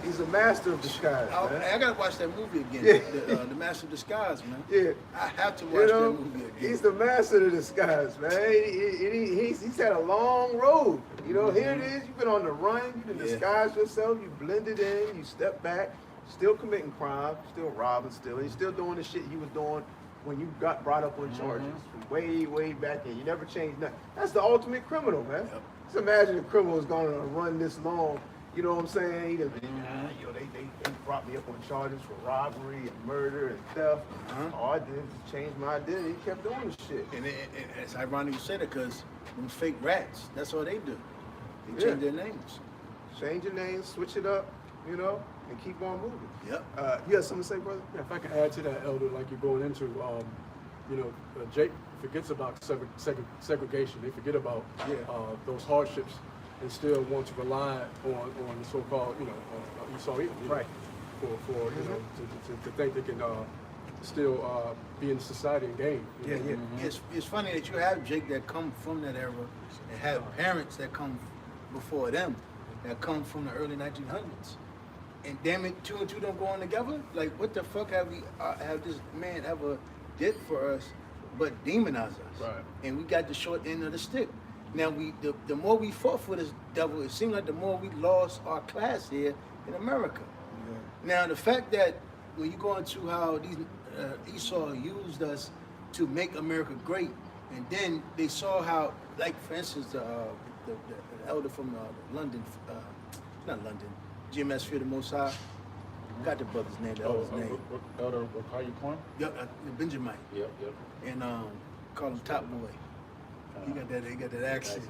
He's a master of disguise. I gotta watch that movie again. Yeah. The Master of Disguise, man. Yeah. I have to watch that movie again. He's the master of disguise, man. He's had a long road. You know, here it is. You've been on the run. You can disguise yourself. You blended in. You step back. Still committing crime. Still robbing. Still. And you're still doing the shit you was doing when you got brought up on charges from way, way back then. You never changed nothing. That's the ultimate criminal, man. Yep. Just imagine a criminal is going on a run this long. You know what I'm saying? They brought me up on charges for robbery and murder and theft. All I did was change my identity. Kept doing this shit. And it's ironic you say that because them fake rats, that's all they do. They change their names. Change your name, switch it up, you know, and keep on moving. Yep. You have something to say, brother? Yeah, if I can add to that, Elder, like you're going into, Jake forgets about segregation. They forget about those hardships and still want to rely on the so-called, Esau, right? For to think they can still be in society and gain. It's funny that you have Jake that come from that era and have parents that come before them that come from the early 1900s. And damn it, 2 and 2 don't go on together. Like, what the fuck have this man ever did for us but demonize us? Right. And we got the short end of the stick. Now the more we fought for this devil, it seemed like the more we lost our class here in America. Yeah. Now the fact that when you go into how these Esau used us to make America great, and then they saw how, like for instance, the elder from London, not London, GMS Fear the Most High, got the brother's name, the elder's name. Elder Wakayukorn? Yep, Benjamin. Yep. And call him Top Boy. He got that accent.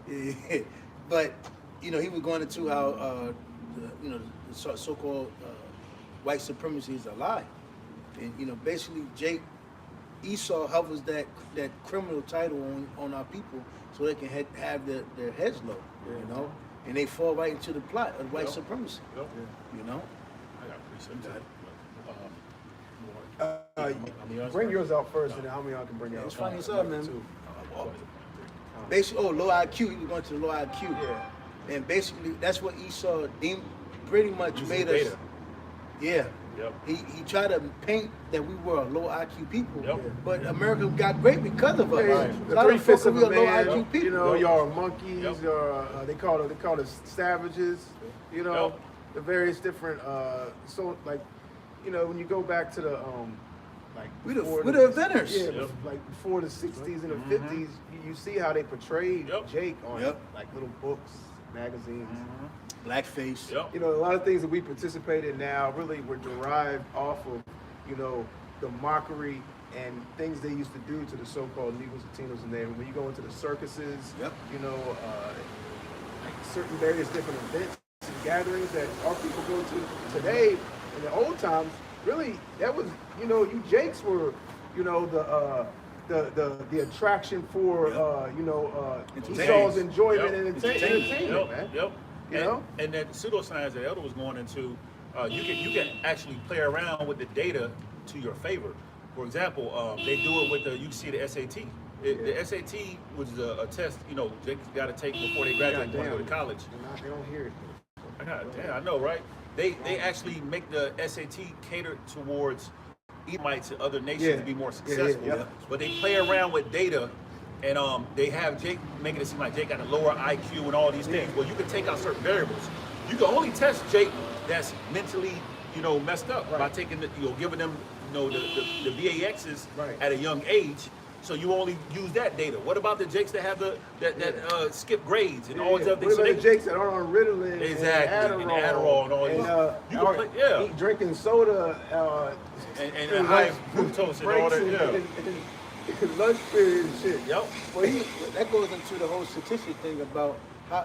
Yeah. But he was going into how the so-called white supremacy is a lie, and basically Esau hovers that criminal title on our people so they can have their heads low, and they fall right into the plot of white supremacy. Yep. I got that. Bring yours out first, and then how many y'all can bring out? It's funny as hell, man. Basically, low IQ. He was going to the low IQ. Yeah. And basically, that's what Esau pretty much made us. Data. Yeah. Yep. He tried to paint that we were a low IQ people. Yep. But America got great because of us. Right. A lot of folks are low IQ people. Y'all are monkeys. Yep. They call us savages. Yep. The various different. When you go back to the we the inventors. Yeah, like before the 60s and the 50s, you see how they portrayed Jake on like little books, magazines. Blackface. Yep. A lot of things that we participate in now really were derived off of, the mockery and things they used to do to the so-called Negroes, Latinos, and Natives. When you go into the circuses, like certain various different events and gatherings that our people go to today, in the old times, really, that was, you Jakes were, the attraction for, Esau's enjoyment and entertainment, man. Yep. And that pseudoscience that Elder was going into, you can actually play around with the data to your favor. For example, they do it with you can see the SAT. The SAT was a test, Jake's got to take before they graduate and go to college. They don't hear it. God damn, I know, right? They actually make the SAT cater towards Edomites and other nations to be more successful. But they play around with data, and they have Jake making it seem like Jake got a lower IQ and all these things. Well, you can take out certain variables. You can only test Jake that's mentally, messed up by taking giving them, the VAXs at a young age. So you only use that data. What about the Jakes that have that skip grades and all these other things? What about the Jakes that are on Ritalin and Adderall and all these? You can play, drinking soda and high fructose and all that. Lunch period and shit. Yep. Well, that goes into the whole statistic thing about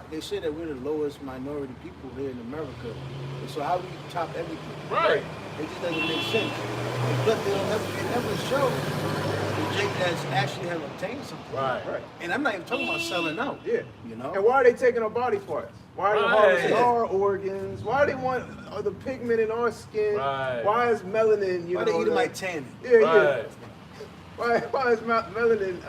they say that we're the lowest minority people here in America. And so how do we top everything? Right. It just doesn't make sense. And plus, they never show the Jake that's actually have obtained something. Right. And I'm not even talking about selling out. Yeah. You know? And why are they taking our body parts? Why are they Right. harvesting our organs? Why do they want the pigment in our skin? Right. Why is melanin, Why they eat my tanning? Yeah, Right. yeah. Why is melanin,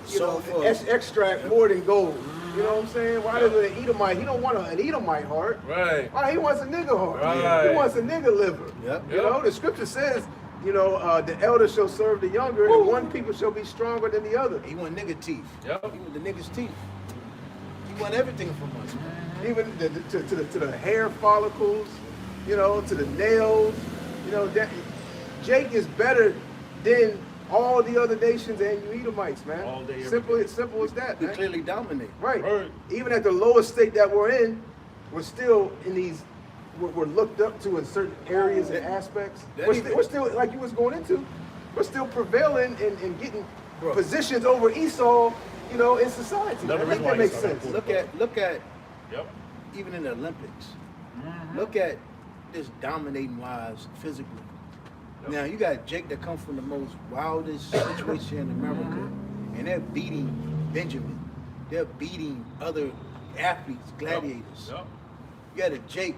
So full. extract more than gold? You know what I'm saying? Why does an Edomite, he don't want an Edomite heart. Right. Why he wants a nigga heart? Right. He wants a nigga liver. Yep. You know, the scripture says, you know, the elder shall serve the younger, and one people shall be stronger than the other. He want nigga teeth. Yep. He want the nigga's teeth. He want everything from us, man. Even to the hair follicles, you know, to the nails. You know, that Jake is better than all the other nations and you Edomites, man. All day, every simple, day. simple as that, We man. clearly dominate. Right. Right. Even at the lowest state that we're in, we're still in these. We're looked up to in certain areas and aspects. We're still, like you was going into, we're still prevailing and getting Bro. positions over Esau, you know, in society. Another I think reason why that makes Esau got sense. pulled. Look at Yep. even in the Olympics. Look at this dominating wise physically. Now you got Jake that comes from the most wildest situation in America, and they're beating Benjamin. They're beating other athletes, gladiators. Yep. You got a Jake.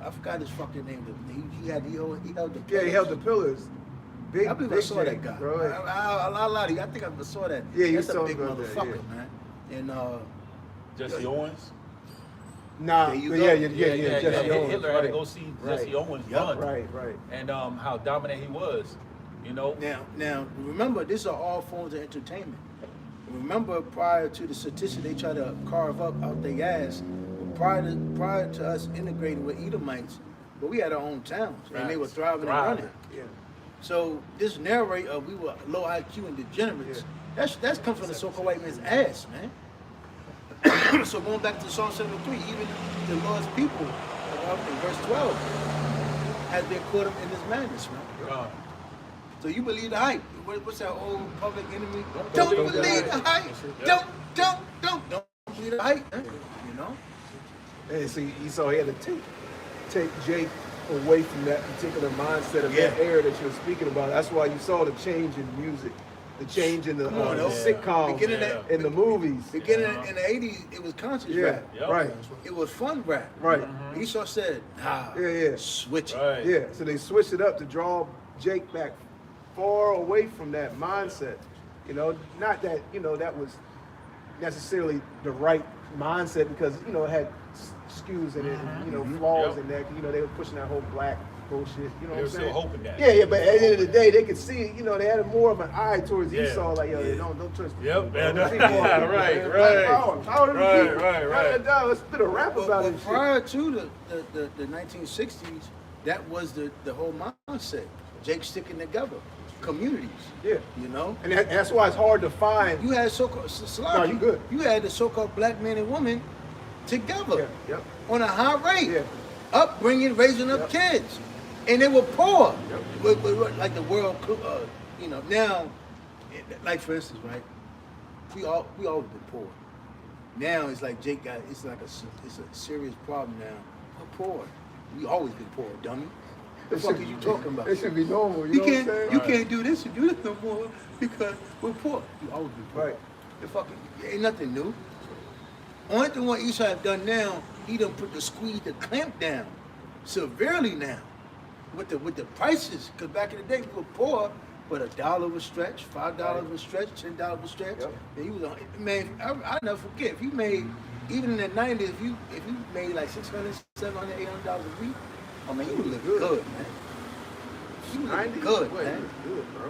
I forgot his fucking name. He held the. Yeah, he held the pillars. Big, I believe I big saw that Jake, guy. bro. I lied to you. I think I saw that. Yeah, you That's saw a big him out there, motherfucker, yeah. man. And Jesse Owens. Nah, There you but go. yeah, Jesse Owens, Hitler had to right. go see Right. Jesse Owens Yep. run. Right. And how dominant he was. You know? Now, remember, these are all forms of entertainment. Remember, prior to the statistics they try to carve up out their ass, prior to us integrating with Edomites, but we had our own towns, and they were thriving and running. Yeah. So this narrate of we were low IQ and degenerates, that's come from the so-called white man's ass, man. So going back to Psalm 73, even the Lord's people, in verse 12, has been caught up in this madness, man. So you believe the hype. What's that old public enemy? Don't believe the hype. Don't believe the hype, man. You know? And see, Esau had to take Jake away from that particular mindset of that era that you were speaking about. That's why you saw the change in music, the change in the sitcoms, in the movies. Beginning in the 80s, it was conscious rap. Yep. Right. It was fun rap. Right. Esau said, nah, switch it. Right. Yeah, so they switched it up to draw Jake back far away from that mindset. You know, not that, you know, that was necessarily the right mindset because, you know, it had skews in it and, you know, flaws in that. You know, they were pushing that whole black bullshit. You know what I'm saying? They were still hoping that. Yeah, but at the end of the day, they could see, you know, they had more of an eye towards Esau, like, yo, don't trust me. Yep. Don't Yeah, see more people, right, man. right. Power to the Right, people. right. Let's spit a rap about But it. prior to the 1960s, that was the whole mindset. Jake sticking together, communities. Yeah. You know? And that's why it's hard to find. You had so-called you good. You had the so-called black man and woman together on a high rate, upbringing, raising up kids, and they were poor. Like the world, you know. Now, like for instance, right? We always been poor. Now it's like Jake got. It's like it's a serious problem now. We're poor. We always been poor, dummy. The fuck are you talking about? It should be normal. You know what I'm saying? You can't do this and do this no more because we're poor. You always been poor. Right. The fucking ain't nothing new. Only thing what Esau have done now, he done put the clamp down severely now with the prices. Because back in the day we were poor, but $1 was stretch, $5 was stretch, $10 was stretch. And you was on, man. I never forget if you made even in the 90s, if you made like $600, $700, $800 a week. Oh man, you would look good, man. You would look good, man. Good, bro.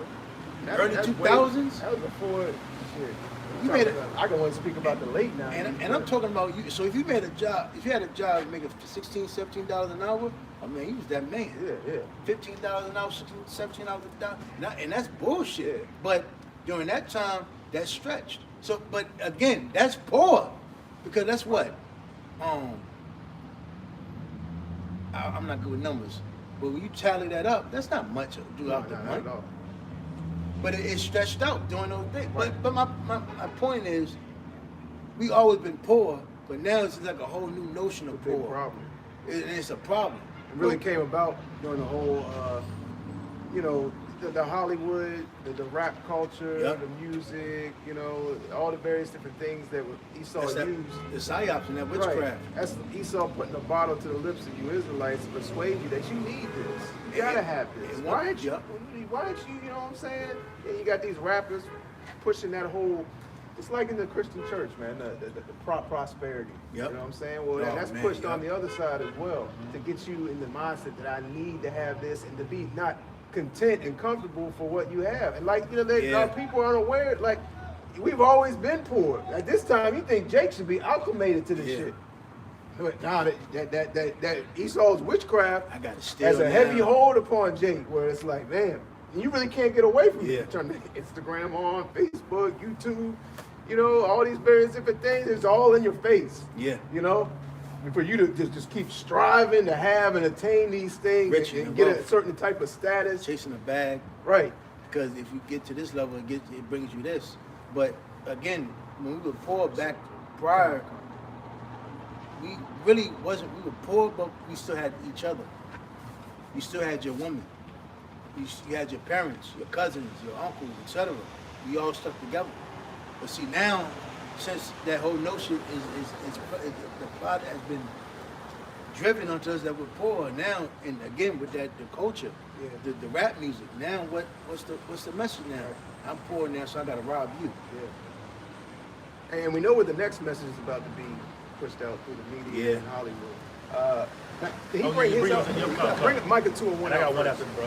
Early 2000s. That was before shit. You made it. I can only speak about the late 90s. And I'm talking about you. So if you made a job, if you had a job making $16, $17 an hour, I mean, you was that man. Yeah. $15 an hour, $16, $17 an hour, and that's bullshit. Yeah. But during that time, that's stretched. So, but again, that's poor, because that's what. I'm not good with numbers, but when you tally that up, that's not much throughout the month. But it's stretched out during those days. Right. But my point is, we always been poor, but now it's like a whole new notion of It's a big poor. problem. It's a problem. It really came about during the whole, you know, the Hollywood, the rap culture, Yep. the music, you know, all the various different things that Esau That's that, used. the psyops and that witchcraft. Right. That's Esau putting a bottle to the lips of you Israelites to persuade you that you need this. You gotta have this. And Why aren't you? Yep. Why aren't you? You know what I'm saying? And you got these rappers pushing that whole. It's like in the Christian church, man. The prosperity. Yep. You know what I'm saying? Well, Oh, that's man, pushed yep. on the other side as well to get you in the mindset that I need to have this and to be not content and comfortable for what you have. And like, you know, our people aren't aware. Like, we've always been poor. At this time, you think Jake should be acclimated to this shit. But now that Esau's witchcraft I gotta steal has a now. heavy hold upon Jake, where it's like, man, you really can't get away from it. Turn Instagram on, Facebook, YouTube, you know, all these various different things. It's all in your face. Yeah. You know, for you to just keep striving to have and attain these things Rich and and get a wealth. certain type of status. Chasing a bag. Right. Because if you get to this level, it brings you this. But again, when we were poor back prior, we really wasn't. We were poor, but we still had each other. You still had your woman. You had your parents, your cousins, your uncles, etc. We all stuck together. But see now, since that whole notion is the plot has been driven onto us that we're poor now, and again with that the culture, the rap music. Now what's the message now? I'm poor now, so I gotta rob you. Yeah. And we know where the next message is about to be pushed out through the media and Hollywood. Did he bring his up? Bring Micah 2 and 1 I got out one first. after, bro.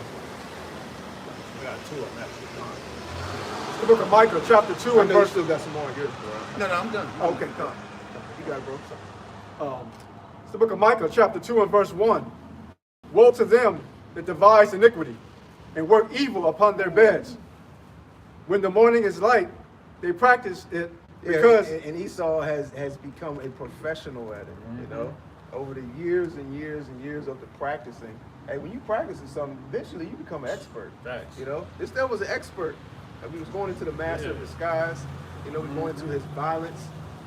I got two of them actually. The book of Micah, chapter 2 I and know you verse. still got some more here, bro. No, I'm done. Okay, come. You got it, bro. It's the book of Micah, chapter 2 and verse 1. Woe to them that devise iniquity and work evil upon their beds. When the morning is light, they practice it because and Esau has become a professional at it, you know, over the years and years and years of the practicing. Hey, when you practice something, eventually you become an expert. Thanks. You know, this devil was an expert. He was going into the master of disguise. You know, going into his violence,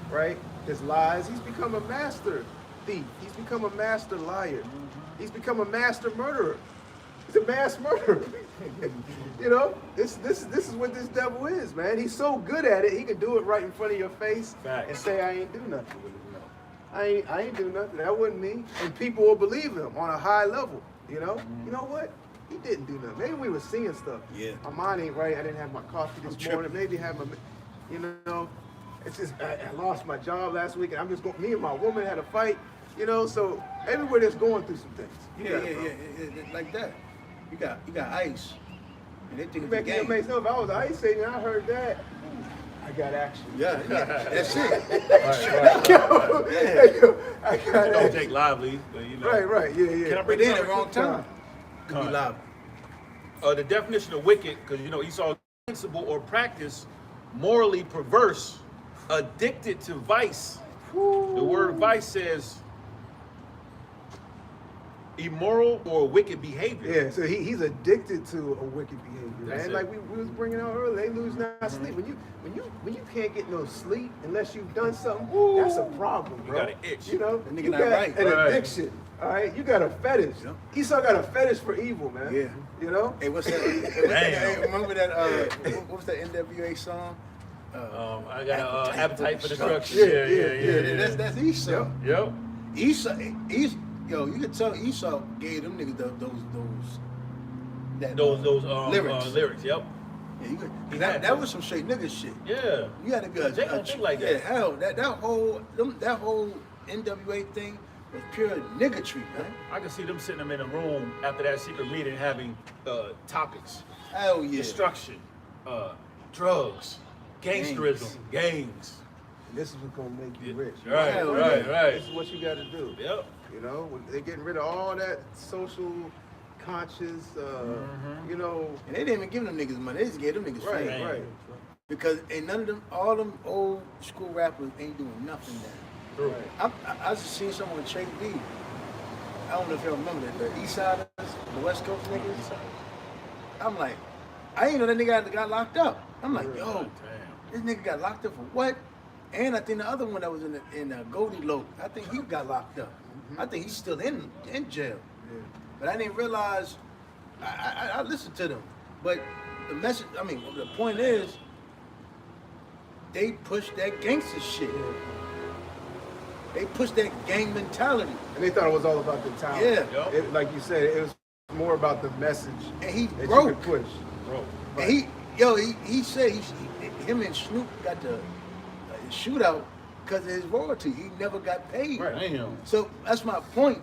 right? His lies. He's become a master thief. He's become a master liar. He's become a master murderer. He's a mass murderer. You know, this is what this devil is, man. He's so good at it, he can do it right in front of your face and say, I ain't do nothing with it. I ain't do nothing. That wasn't me. And people will believe him on a high level. You know? You know what? He didn't do nothing. Maybe we were seeing stuff. Yeah. My mind ain't right. I didn't have my coffee this morning. Maybe have my, you know, it's just I lost my job last week, and I'm just going. Me and my woman had a fight. You know, so everywhere that's going through some things. Yeah, like that. You got ice, and they think You it's a making your game. mates know if I was ice skating, I heard that. I got action. Yeah, that's it. I got Don't action. take lively, but you know. Right, yeah. Can I But bring they this in the up? wrong time. Con. Be live. The definition of wicked, because you know Esau principle or practice, morally perverse, addicted to vice. The word vice says immoral or wicked behavior. Yeah, so he's addicted to a wicked behavior, That's man. it. Like we was bringing out earlier, they lose not sleep. When you can't get no sleep unless you've done something, that's a problem, bro. You got an itch. You know, That nigga you not got right. an Right. addiction. All right, you got a fetish. Yep. Esau got a fetish for evil, man. Yeah. You know. Hey, what's that? Remember that? What was that NWA song? I got an appetite for destruction. Yeah. That's Esau. Yep. Esau, yo, you could tell Esau gave them niggas those Lyrics. Yep. Yeah, you could, He that had that to. was some straight nigga shit. Yeah. You had to be a Jake don't think like that. Yeah, hell, that whole NWA thing was pure niggatry, man. I can see them sitting them in a room after that secret meeting having topics: Hell yeah. destruction, drugs, gangsterism, gangs. And this is what's gonna make you rich. Right, Hell right, yeah. right. This is what you got to do. Yep. You know, when they're getting rid of all that social conscious, you know. And they didn't even give them niggas money. They just gave them niggas Right, fame. right. Because ain't none of them, all them old school rappers ain't doing nothing now. I just seen someone with Chase B. I don't know if y'all remember that, the East Siders, the West Coast niggas. I'm like, I ain't know that nigga got locked up. I'm like, yo, this nigga got locked up for what? And I think the other one that was in Goldie Lope, I think he got locked up. I think he's still in jail. Yeah. But I didn't realize. I listened to them, but the message. I mean, the point is, they push that gangster shit. They push that gang mentality. And they thought it was all about the talent. Yeah. It, like you said, it was more about the message And he that broke. you could push. Bro. Right. And he said him and Snoop got the shootout because of his royalty. He never got paid. Right. Damn. So that's my point.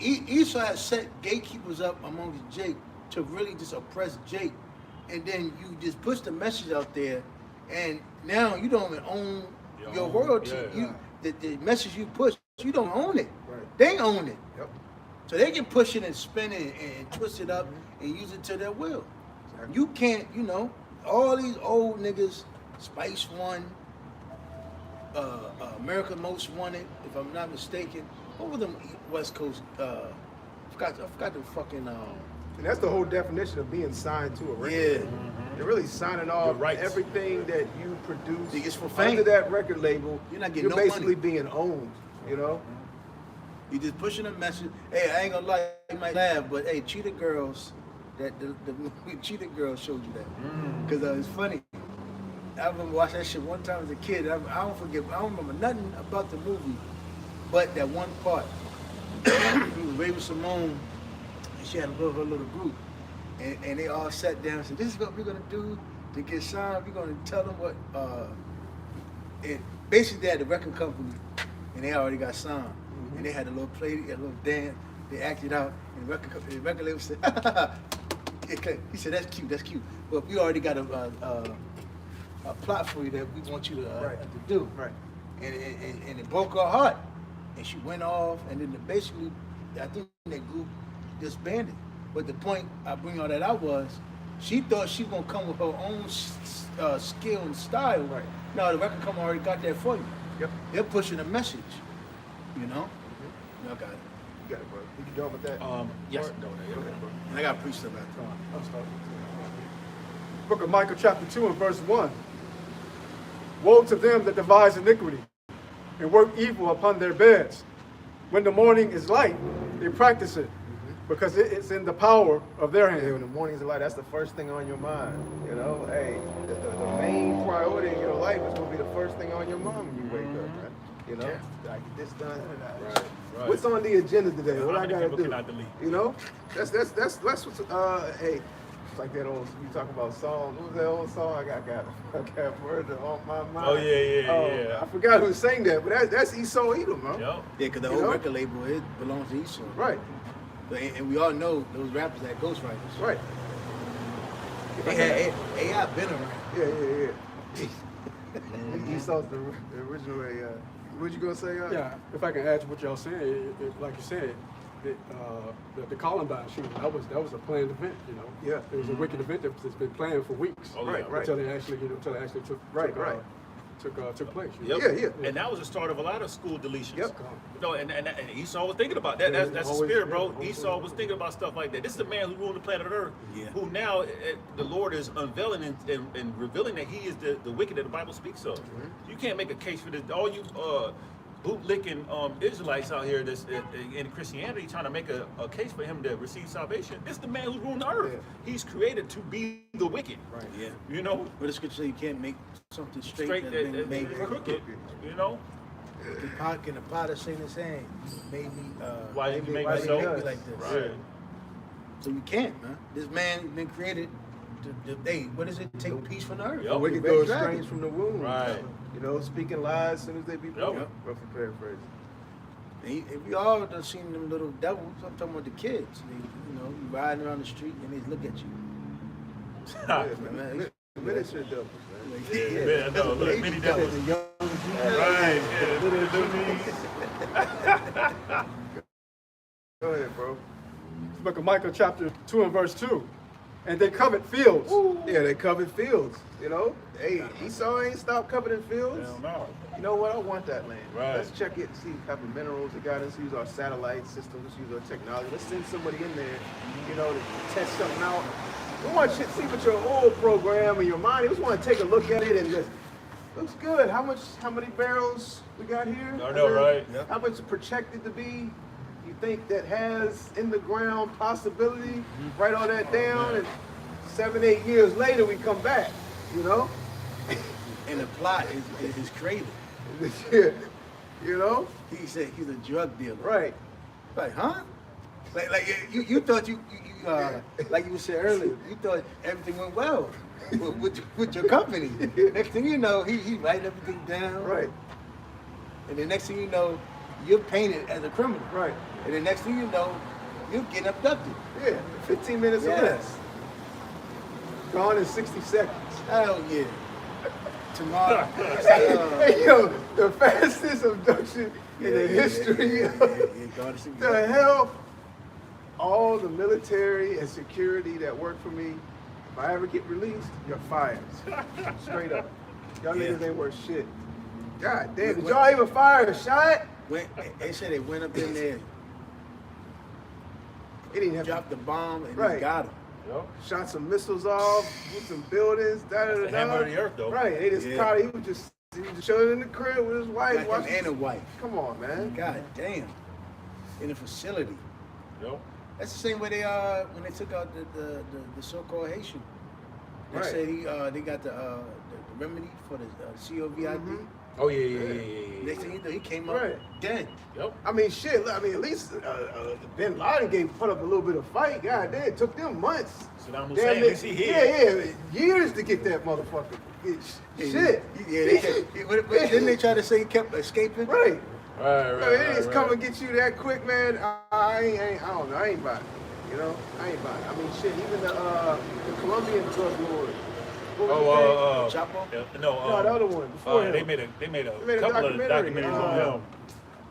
Esau has set gatekeepers up amongst Jake to really just oppress Jake, and then you just push the message out there, and now you don't even own your royalty. Yeah. The message you push, you don't own it. Right. They own it. Yep. So they can push it and spin it and twist it up and use it to their will. Exactly. You can't, all these old niggas, Spice One, America Most Wanted, if I'm not mistaken. What were them West Coast? I forgot the fucking. And that's the whole definition of being signed to a record. Yeah. label. You're really signing off rights. everything that you produce It's for fame. under that record label. You're not getting no basically money. being owned, you know? You just pushing a message. Hey, I ain't gonna lie, you might laugh, but hey, Cheetah Girls, the movie Cheetah Girls showed you that. Because it's funny. I remember watching that shit one time as a kid. I don't remember nothing about the movie, but that one part. It was Raven Simone, and she had her little group. And they all sat down and said, this is what we're gonna do to get signed. We're gonna tell them what, basically they had the record company, and they already got signed. And they had a little play, a little dance. They acted out, and the record label said, he said, that's cute. But we already got a plot for you that we want you to do. Right. And it broke her heart. And she went off, and then basically, I think that group disbanded. But the point I bring all that out was, she thought she was gonna come with her own skill and style. Right. No, the record company already got that for you. Yep. They're pushing a message, you know? Y'all got it. You got it, bro. You done with that? Yes. Go ahead, bro. And I got to preach stuff after. I'll start. Book of Micah chapter 2 and verse 1. Woe to them that devise iniquity and work evil upon their beds. When the morning is light, they practice it because it's in the power of their Hey, when hand. the morning's light, that's the first thing on your mind. You know, hey, the main priority in your life is gonna be the first thing on your mind when you wake up, man. You know, I get this done. Right. What's on the agenda today? What How I many gotta people do? can I delete? You know, that's what's hey. It's like that old, you talk about songs. What was that old song? I got murder on my mind. Oh, yeah. I forgot who sang that, but that's Esau Edom, huh? Yep. Yeah, because the You whole know? record label, it belongs to Esau. Right, And we all know those rappers had ghostwriters. right. They had AI been around. Yeah. Esau's the original. What you gonna say? Yeah, if I can add to what y'all saying, like you said, the Columbine shooting, that was a planned event, you know. Yeah. It was a wicked event that's been planned for weeks. Oh, yeah. Right. Until it actually took place. you know. Yep. Yeah. And that was the start of a lot of school deletions. Yep. No, and Esau was thinking about that. Yeah, That's the always, spirit, bro. yeah, Esau was thinking about stuff like that. This is the man who ruled the planet Earth, who now the Lord is unveiling and revealing that he is the wicked that the Bible speaks of. You can't make a case for this. All you bootlicking Israelites out here that's in Christianity trying to make a case for him to receive salvation. This is the man who's ruling the earth. Yeah. He's created to be the wicked. Right. Yeah. You know? But the scripture say you can't make something straight, Straight that's that been made crooked. crooked. You know? Can the potter sing his hand? Made me, Why did you make why me did so? he make me like this? Right. So you can't, man. This man been created to what is it? Take peace from the earth. Yep. The wicked Red goes dragon. strange from the womb. Right. You know, speaking lies as soon as they be born. Yep. Roughly paraphrased. And we all done seen them little devils. I'm talking about the kids. You riding around the street and they look at you. Yeah, man. Miniature devils, man. Man, no, look, Baby many devils. devils. Right. Yeah. Go ahead, bro. Book of Micah chapter 2 and verse 2. And they covet fields. Yeah, they covered fields. You know, hey, Esau ain't stopped coveting fields. Hell no. You know what? I want that land. Right. Let's check it, see what type of minerals it got. Let's use our satellite system. Let's use our technology. Let's send somebody in there, you know, to test something out. We want you to see what your old program and your mind. We just want to take a look at it and just Looks good. How many barrels we got here? I know, right? How much projected to be? You think that has in the ground possibility? Write all that down, and 7, 8 years later we come back. You know? And the plot is crazy. You know? He said he's a drug dealer. Right. Like, huh? Like you thought you like you said earlier, you thought everything went well with your company. Next thing you know, he writing everything down. Right. And the next thing you know, you're painted as a criminal. Right. And the next thing you know, you're getting abducted. Yeah. 15 minutes or less. Gone in 60 seconds. Hell yeah. Tomorrow. Hey, yo, the fastest abduction in the history of the hell. All the military and security that work for me, if I ever get released, you're fired. Straight up. Y'all niggas ain't worth shit. God damn, did y'all even fire a shot? They said they went up in there, They didn't have dropped the bomb, and Right. they got him. Yep. shot some missiles off, blew some buildings, That's the hammer of the earth, though. Right, they just caught, he was just chilling in the crib with his wife. Got him and a wife. Come on, man. God damn. In a facility. Yep. That's the same way they when they took out the so-called Haitian. They Right. said they got the remedy for the COVID. Oh yeah. Next thing you know, he came up Right. dead. Yep. I mean, shit. I mean, at least Bin Laden put up a little bit of fight. God damn, it took them months. Saddam Damn, Hussein, they- is he here? Yeah, years to get that motherfucker. Shit. Didn't they try to say he kept escaping? Right. Right. It just come and get you that quick, man. I don't know. I ain't about it. You know, I ain't about it. I mean, shit. Even the Colombian drug lord. What was his name? Chapo? No, the other one. Before him. They made a made a couple of documentary. documentaries on him.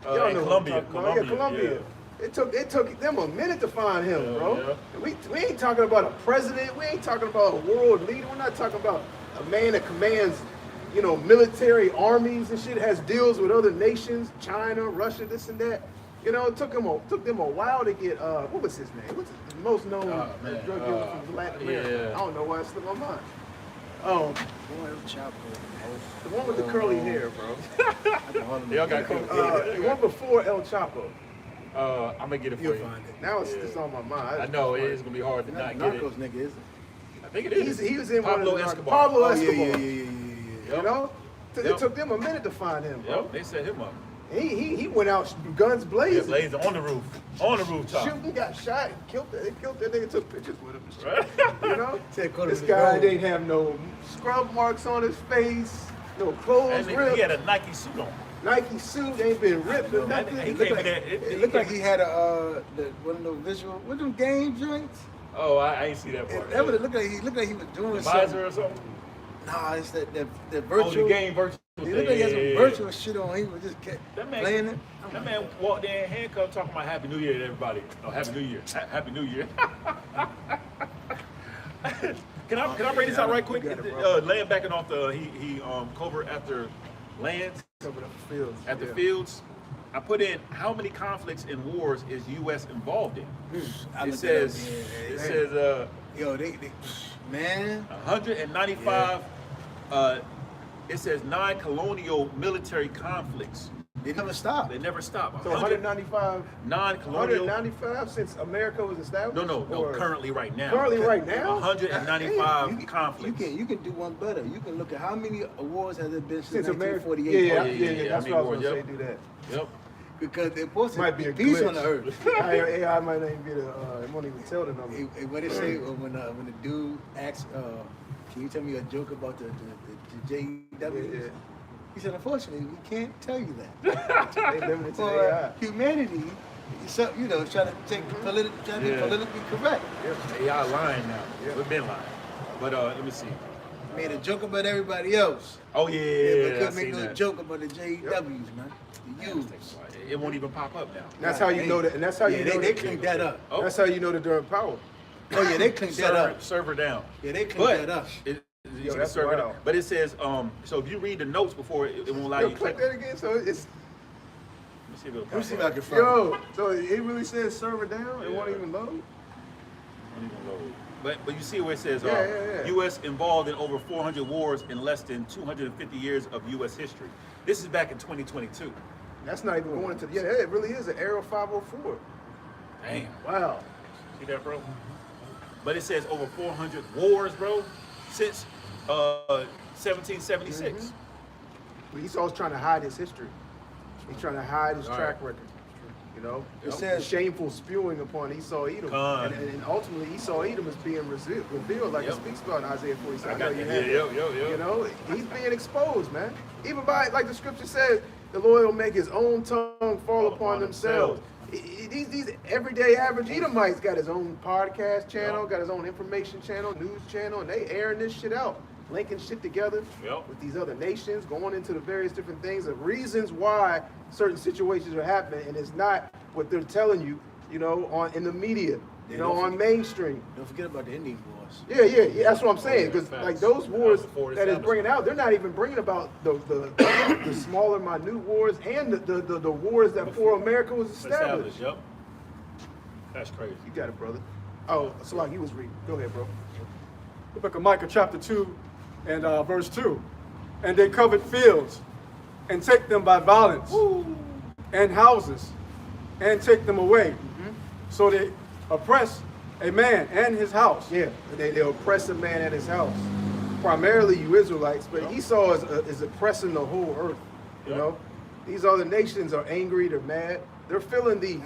Y'all In know Colombia. what I'm talking about. Colombia. Yeah. It took them a minute to find him, Yeah, bro. yeah. We ain't talking about a president. We ain't talking about a world leader. We're not talking about a man that commands, military armies and shit. Has deals with other nations, China, Russia, this and that. It took them a while to get what was his name? What's the most known drug dealer from Latin America? yeah. I don't know why it slipped my mind. Boy, Chapo. The one with the curly hair, bro. They all got cool. The one before El Chapo. I'm gonna get it for You'll you. find it. Now it's on my mind. I know it is gonna be hard to not get Narcos it. nigga, is it? I think it is. He was in Pablo one of the Escobar. Pablo Oh, Escobar. yeah. Yep. It Yep. took them a minute to find him, bro. Yep. They set him up. He went out guns Yeah, blazing, Blaze on the roof. On the rooftop. shooting, got shot, killed that. They killed that nigga. Took pictures with him. And shit. Right? Said call This him guy the didn't have no scrub marks on his face, no clothes And ripped, he had a Nike suit on. Nike suit ain't been ripped or That- nothing. he Look came like- in there. It looked like he had one of those visual, what them game joints? Oh, I ain't see that part. That would look like he looked like he was doing The something. visor or something? Nah, it's the Oh, virtual. the game virtual. He looked like he had some Yeah. virtual shit on. He was just kept That man, playing it. That man walked in handcuffed talking about Happy New Year to everybody. Oh, Happy New Year. Happy New Year. Can I bring this out right quick? Land backing off he covert after lands, Covered up the fields. at the Yeah. fields. I put in how many conflicts and wars is U.S. involved in? I It looked says it up. it says Yo, they man. 195. It says 9 colonial military conflicts. They never stop. They never stop. So 195, 9 colonial. 195 since America was established? No. Or- Currently, right now. Currently right now? 195 You conflicts. can do one better. You can look at how many awards has there been since Since America. 1948. Yeah, that's I what I mean, was going to yep. say, do that. Yep. Because they're supposed to Might be a peace glitch. on the earth. AI might not even be it won't even tell the number. And what they say when the dude asks, can you tell me a joke about the JW? Yeah. He said, unfortunately, we can't tell you that. They limited to For AI. humanity, so, trying to be politically correct. AI lying now. Yeah. We've been lying. But let me see. Made a joke about everybody else. Oh But yeah, I couldn't seen make no that. joke about the JWs, man. The U's. It won't even pop up now. That's how you know that, and that's how you know they that. cleaned that up. Oh. That's how you know that they're in power. Oh yeah, they cleaned that up. Server down. Yeah, they cleaned But that up. you can that's serve it wild. up. But it says so if you read the notes before it won't allow Yo, you to click click. that again. So it's Let me see if it'll Let me see if pop I up. can find it. so it really says server down. It won't Yeah. even load. But you see where it says Yeah. U.S. involved in over 400 wars in less than 250 years of U.S. history. This is back in 2022. That's not even going into the, it really is an Aero 504. Damn. Wow. See that, bro? But it says over 400 wars, bro, since 1776. But he's always trying to hide his history. He's trying to hide his track record. You know, It the says- shameful spewing upon Esau Edom, and ultimately Esau Edom is being revealed, like it speaks about in Isaiah 47. I know you have it. You know, he's being exposed, man. Even by, like the scripture says, the Lord will make his own tongue fall upon themselves. These everyday average Edomites got his own podcast channel, got his own information channel, news channel, and they airing this shit out, linking shit together with these other nations, going into the various different things, the reasons why certain situations are happening, and it's not what they're telling you, you know, in the media, you know, on mainstream. Don't forget about the Indian wars. Yeah, that's what I'm saying. Because like those wars that is bringing out, they're not even bringing about the smaller, minute wars and the wars that before America was established. Yep. That's crazy. You got it, brother. Oh, so like you was reading. Go ahead, bro. The book of Micah chapter 2 and verse 2. And they covered fields and take them by violence, and houses and take them away. So they oppress a man and his house. Yeah, they oppress a man at his house. Primarily you Israelites, but Esau is oppressing the whole earth. You know, these other nations are angry, they're mad. They're feeling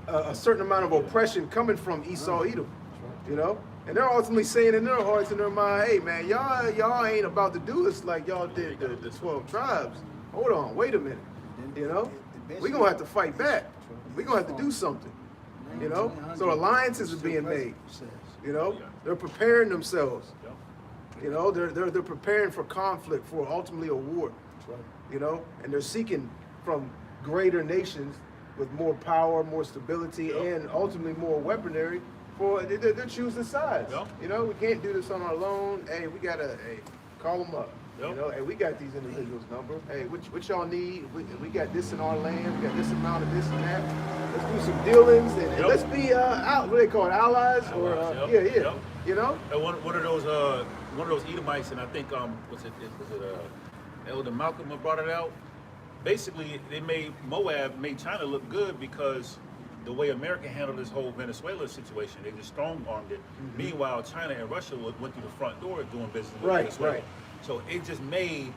a certain amount of oppression coming from Esau Edom. You know, and they're ultimately saying in their hearts and their mind, hey man, y'all ain't about to do this like y'all did the 12 tribes. Hold on, wait a minute. You know, we're gonna have to fight back. We're gonna have to do something. You know, so alliances are being made. You know, they're preparing themselves. You know, they're preparing for conflict, for ultimately a war. You know, and they're seeking from greater nations with more power, more stability, and ultimately more weaponry. For they're choosing sides. You know, we can't do this on our own. Hey, we gotta call them up. You know, hey, we got these individuals' number. Hey, what y'all need? We got this in our land. We got this amount of this and that. Let's do some dealings and let's be what do they call it, allies? You know. And one of those Edomites, and I think was it Elder Malcolm brought it out. Basically, Moab made China look good because the way America handled this whole Venezuela situation, they just strong-armed it. Meanwhile, China and Russia went through the front door doing business with Venezuela. Right. So it just made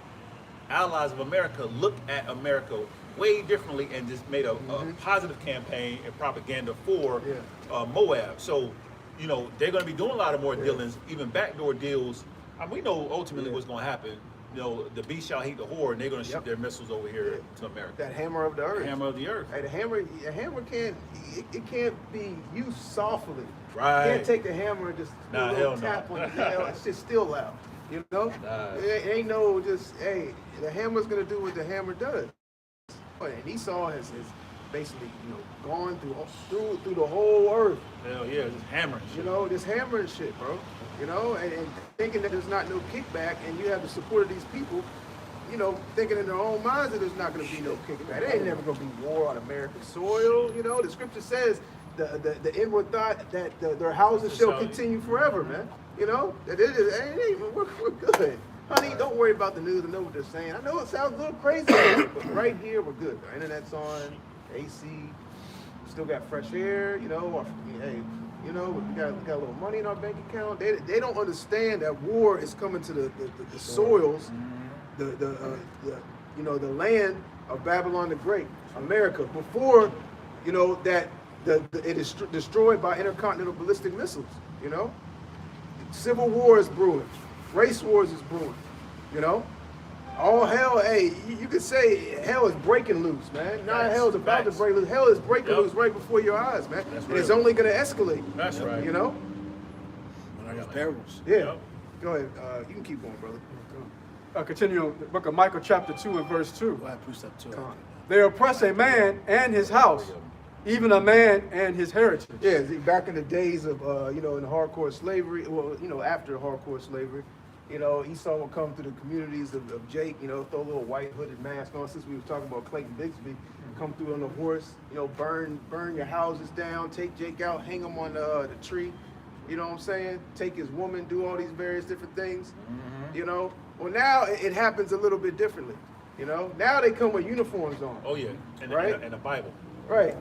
allies of America look at America way differently and just made a positive campaign and propaganda for Moab. So, you know, they're going to be doing a lot of more dealings, even backdoor deals. I mean, we know ultimately what's going to happen. You know, the beast shall heat the whore, and they're going to shoot their missiles over here to America. That hammer of the earth. The hammer of the earth. Hey, the hammer can't be used softly. Right. You can't take the hammer and just do a little tap on the nail. It's just still loud. You know? It ain't no just, hey, the hammer's going to do what the hammer does. And Esau has basically, you know, gone through the whole earth. Hell yeah, just hammering shit. You know, just hammering shit, bro. You know, and thinking that there's not no kickback, and you have the support of these people, you know, thinking in their own minds that there's not going to be no kickback. There ain't never going to be war on American soil. You know, the scripture says the inward thought that their houses shall continue forever, man. You know, that we're good. Honey, don't worry about the news and know what they're saying. I know it sounds a little crazy, but right here we're good. Our internet's on, AC, still got fresh air, you know. Hey, you know, we got a little money in our bank account. They don't understand that war is coming to the soils, the land of Babylon the Great, America, before, you know, that it is destroyed by intercontinental ballistic missiles. You know, civil war is brewing, race wars is brewing. You know, all hell. Hey, you could say hell is breaking loose, man. Not hell is about to break loose. Hell is breaking loose right before your eyes, man. And it's only going to escalate. That's right. You know. Those parables. Yeah. Go ahead. You can keep going, brother. Continue the book of Micah chapter 2 and verse 2. Go ahead, precept 2. They oppress a man and his house, even a man and his heritage. Yeah, back in the days of, you know, in hardcore slavery, well, you know, after hardcore slavery, you know, Esau would come to the communities of Jake, you know, throw a little white hooded mask on, since we were talking about Clayton Bigsby, come through on the horse, you know, burn your houses down, take Jake out, hang him on the tree, you know what I'm saying? Take his woman, do all these various different things, you know? Well, now it happens a little bit differently, you know? Now they come with uniforms on. Oh yeah, and right? and the Bible. Right.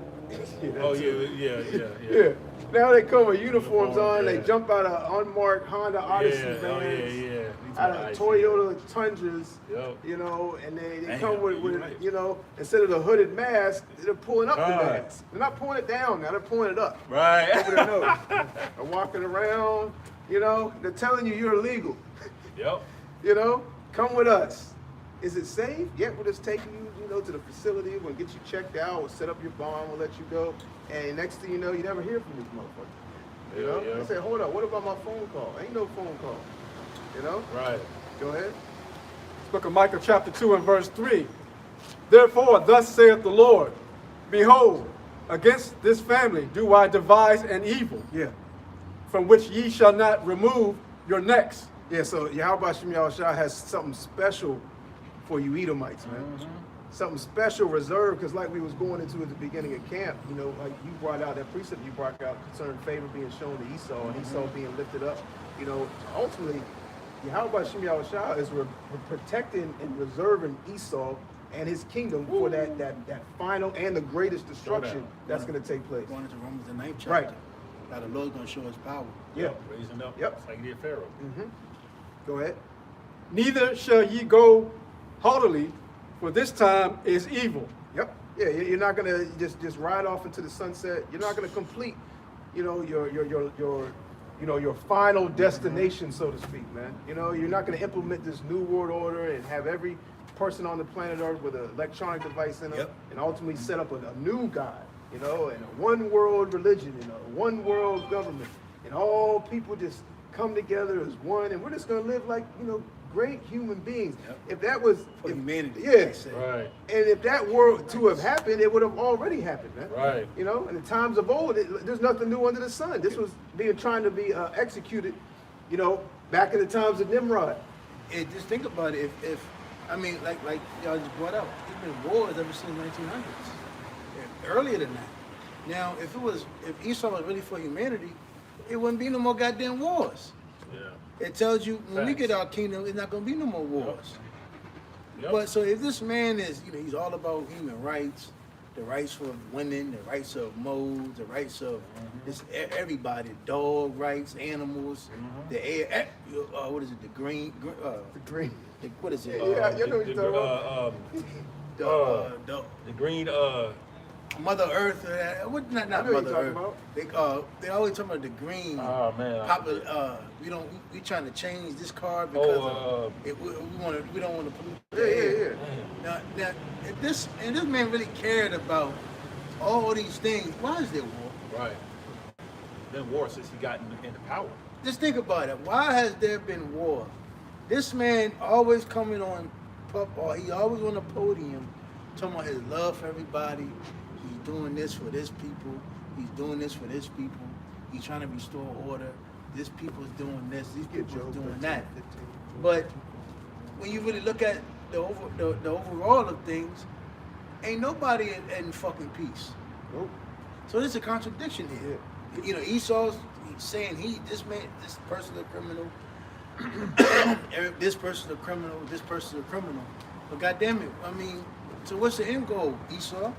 Oh yeah. Yeah. Now they come with uniforms on. Yeah. They jump out of unmarked Honda Odyssey vans, out of Toyota Tundras, you know, and they come with right. you know, instead of the hooded mask, they're pulling up the mask. They're not pulling it down now. They're pulling it up. Right. Over their nose. They're walking around. You know, they're telling you you're illegal. Yep. You know, come with us. Is it safe? Yeah, we'll just take you, you know, to the facility. We'll get you checked out. We'll set up your bond. We'll let you go. And next thing you know, you never hear from these motherfuckers. You know? They say, hold up, what about my phone call? Ain't no phone call. You know? Right. Go ahead. Book of Micah chapter 2 and verse 3. Therefore, thus saith the Lord, behold, against this family do I devise an evil, Yeah. from which ye shall not remove your necks. Yeah, so Yahweh Shem Yahushua has something special for you Edomites, man. Something special reserved, because like we was going into at the beginning of camp, you know, like you brought out that precept you brought out concerning favor being shown to Esau and Esau being lifted up. You know, ultimately, Yahweh Shem Yahushua is protecting and reserving Esau and his kingdom for that final and the greatest destruction that's going to take place. Going into Romans the 9th chapter. Right. Now the Lord's going to show his power. Yeah. Raising up. Yep. It's like he did Pharaoh. Go ahead. Neither shall ye go haughtily, for this time is evil. Yep. Yeah, you're not gonna just ride off into the sunset. You're not gonna complete, you know, your final destination, so to speak, man. You know, you're not gonna implement this new world order and have every person on the planet Earth with an electronic device in them, and ultimately set up a new God, you know, and a one world religion and a one world government, and all people just come together as one, and we're just gonna live like, you know, great human beings. If that was For humanity. Right. and if that were to have happened, it would have already happened, man. Right. You know, in the times of old, there's nothing new under the sun. This was trying to be executed, you know, back in the times of Nimrod. And just think about it. If I mean, like y'all just brought up, there's been wars ever since 1900s. Earlier than that. Now, if Esau was really for humanity, it wouldn't be no more goddamn wars. Yeah. It tells you when we get our kingdom, it's not going to be no more wars. But so if this man is, you know, he's all about human rights, the rights for women, the rights of modes, the rights of just everybody, dog rights, animals, the air, what is it, the green, The green. what is it? Yeah, you know what you're talking about. The green Mother Earth, not I know what Mother you're Earth. talking They always talk about the green. Oh man. We trying to change this car because we don't want to pollute. Yeah. Now, if this man really cared about all these things, why is there war? Right. Been war since he got into power. Just think about it. Why has there been war? This man always coming on, he always on the podium, talking about his love for everybody. He's doing this for this people. He's doing this for this people. He's trying to restore order. This people's doing this. These people's doing that. But when you really look at the overall of things, ain't nobody in fucking peace. Nope. So there's a contradiction here. You know, Esau's saying this person's a criminal. This person's a criminal. This person's a criminal. But goddamn it, I mean, so what's the end goal, Esau?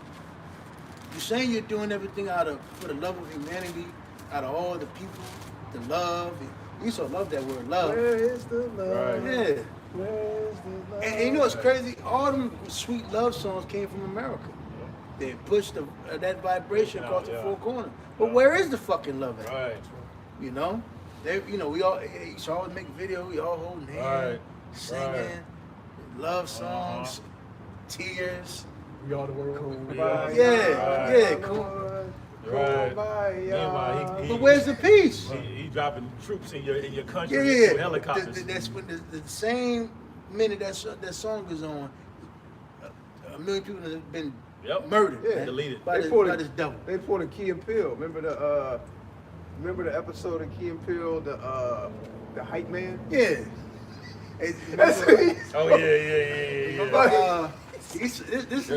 You're saying you're doing everything for the love of humanity, out of all the people, the love. Esau loved that word, love. Where is the love? Yeah. Where's the love? And you know what's crazy? All them sweet love songs came from America. They pushed that vibration across the four corners. But where is the fucking love at? Right. You know? We all used to always make videos, we all holding hands, singing, love songs, tears. We are the world. Cool. Right. Meanwhile, He- But where's the peace? He dropping troops in your country Yeah. with helicopters. That's when the same minute that song is on, a million people have been murdered. Yeah. Man, Deleted. by They this devil. pulled a Key and Peele. Remember the episode of Key and Peele, the hype man? Yeah. Oh yeah. This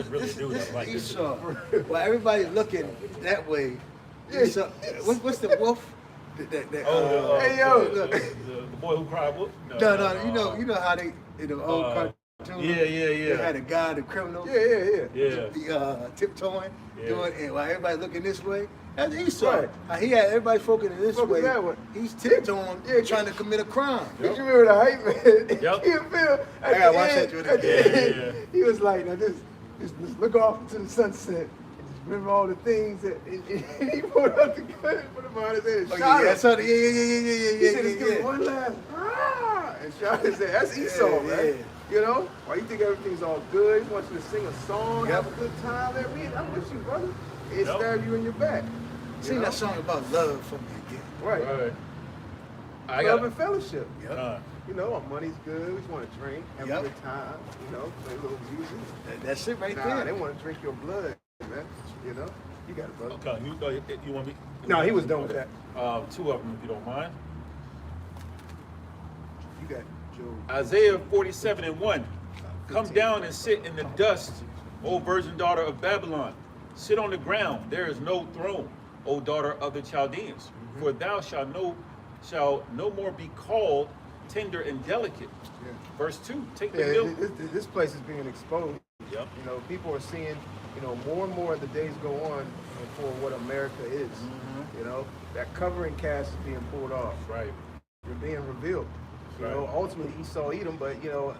really dudes like this. Esau. While everybody's looking that way, Esau, what's the wolf? Hey, yo. The boy who cried wolf? No, you know how they in the old cartoon. Yeah. They had a guy, the criminal. Yeah. The tiptoeing, doing, and while everybody looking this way. That's Esau. Right. How he had everybody focusing this Focus way. that way. He's tiptoeing, trying to commit a crime. Did you remember the hype man? Yep. Kid Phil. I gotta watch that dude again. He was like, now just look off into the sunset. And just remember all the things that and he pulled out the gun, put him on his head, and shot him. So, yeah. He said, "Let's give him one last rah," and shot his head. That's Esau, man. Yeah. You know? Why you think everything's all good? He wants you to sing a song, Yep. have a good time. I'm with you, brother. It Yep. stab you in your back. Sing that song about love for me again. Right. I Love got and fellowship. Yep. You know, our money's good. We just want to drink, have Yep. a good time. You know, play a little music. That's it right Nah, there. they want to drink your blood, man. You know, you got it, brother. Okay, you want me? No, he was done with that. Two of them, if you don't mind. You got Joe. Isaiah 47:1. Come down and sit in the dust, O virgin daughter of Babylon. Sit on the ground. There is no throne, O daughter of the Chaldeans. For thou shalt no more be called tender and delicate. Yeah. Verse 2. Take the Yeah, milk. this place is being exposed. Yep. You know, people are seeing, you know, more and more as the days go on for what America is. You know, that covering cast is being pulled off. Right. You're being revealed. You Right. know, ultimately Esau Edom, but you know,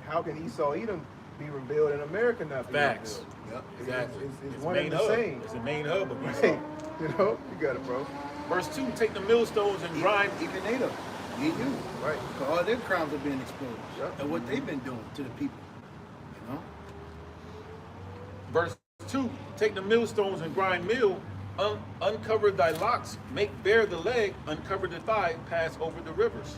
how can Esau Edom be revealed in America not be Facts. revealed? Yep. Exactly. It's It's one main and the hub. same. It's the main hub of Esau. Right. You know, you got it, bro. Verse 2. Take the millstones and grind. Even they don't. You. Right. Because all their crimes are being exposed. Yep. And what they've been doing to the people. You know? Verse 2. Take the millstones and grind meal. Uncover thy locks. Make bare the leg. Uncover the thigh. Pass over the rivers.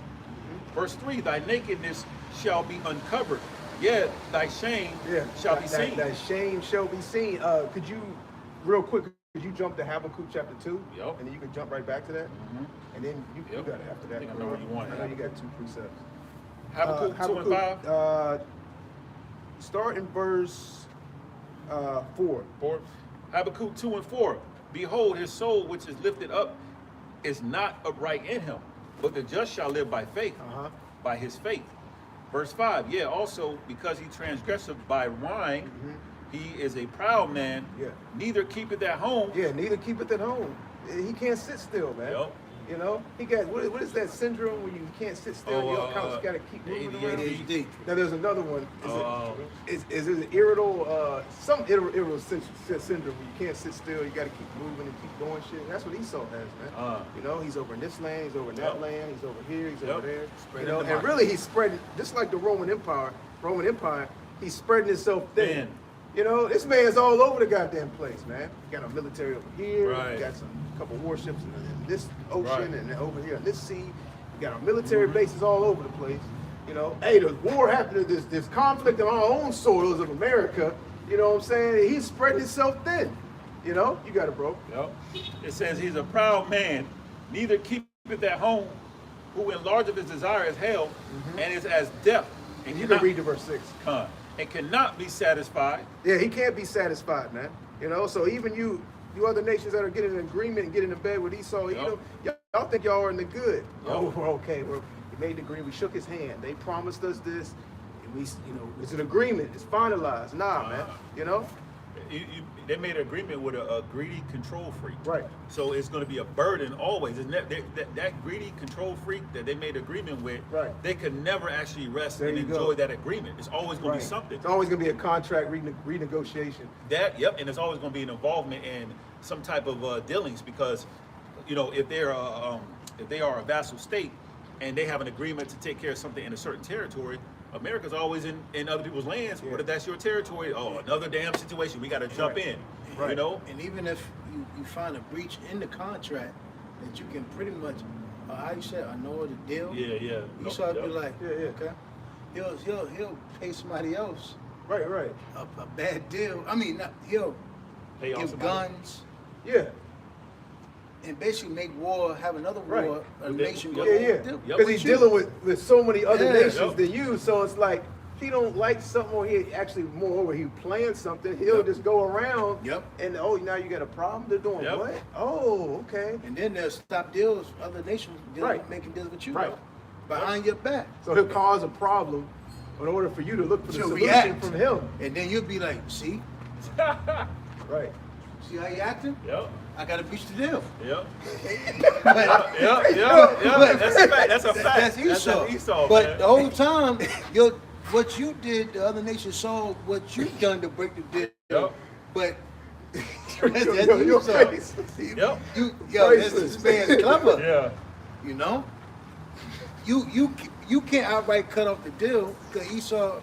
Verse 3. Thy nakedness shall be uncovered. Yet thy shame shall be seen. That shame shall be seen. Could you, real quick, could you jump to Habakkuk chapter 2? Yep. And then you can jump right back to that? And then you Yep. got it after that. I think I know where you want it. I know you got two precepts. Habakkuk 2 and 5. Start in verse 4. 4. Habakkuk 2 and 4. Behold, his soul which is lifted up is not upright in him, but the just shall live by faith, by his faith. Verse 5. Yeah, also because he transgresseth by wine, he is a proud man, neither keepeth at home. Yeah, neither keepeth at home. He can't sit still, man. Yep. You know, he got, what is that syndrome where you can't sit still? Your accounts got to keep moving around. ADHD. Now there's another one. Is it an irritable, some irritable syndrome where you can't sit still, you got to keep moving and keep doing shit. That's what Esau has, man. You know, he's over in this land, he's over in that land, he's over here, he's over there. Spreading You know, the and market. really he's spreading, just like the Roman Empire, he's spreading himself thin. You know, this man's all over the goddamn place, man. You got a military over here, Right. you got a couple warships in this ocean, Right. and then over here in this sea. You got our military bases all over the place. You know, hey, there's war happening, there's conflict on our own soils of America. You know what I'm saying? He's spreading himself thin. You know, you got it, bro. Yep. It says he's a proud man, neither keepeth at home, who enlargeth his desire as hell, and is as deaf. And You can read the verse 6. and cannot be satisfied. Yeah, he can't be satisfied, man. You know, so even you other nations that are getting an agreement and getting in bed with Esau, you know, y'all think y'all are in the good. Oh, we're okay. We made the agreement. We shook his hand. They promised us this. And we, you know, it's an agreement. It's finalized. Nah, man. You know? They made an agreement with a greedy control freak. Right. So it's going to be a burden always. That greedy control freak that they made agreement with, they could never actually rest and enjoy that agreement. It's always going to be something. It's always going to be a contract renegotiation. And it's always going to be an involvement in some type of dealings because, you know, if they are a vassal state and they have an agreement to take care of something in a certain territory, America's always in other people's lands. What if that's your territory? Oh, another damn situation. We got to jump in. Right. You know? And even if you find a breach in the contract that you can pretty much, how you say, annul the deal. Yeah. Esau be like, okay, he'll pay somebody else. Right. A bad deal. I mean, he'll Pay off give somebody. guns. Yeah. And basically make war, have another war, a nation go Yeah. deal Because he's with you. dealing with so many other Yeah. nations than you, so it's like he don't like something, or he actually moreover he plans something, he'll just go around. Yep. And oh, now you got a problem. They're doing Yep. what? Oh, okay. And then they'll stop deals, other nations making deals with you, Right. behind your back. So he'll cause a problem in order for you to look for the To solution react. from him. And then you'll be like, see Right. how you acting? Yep. I gotta breach the deal. Yep. But- Yep. That's a fact. That's a fact. That's Esau. Esau, But man. the whole time, what you did, the other nation saw what you done to break the deal. Yep. But that's Your Esau. face. Yep. This man's clever. Yeah. You know, you can't outright cut off the deal because Esau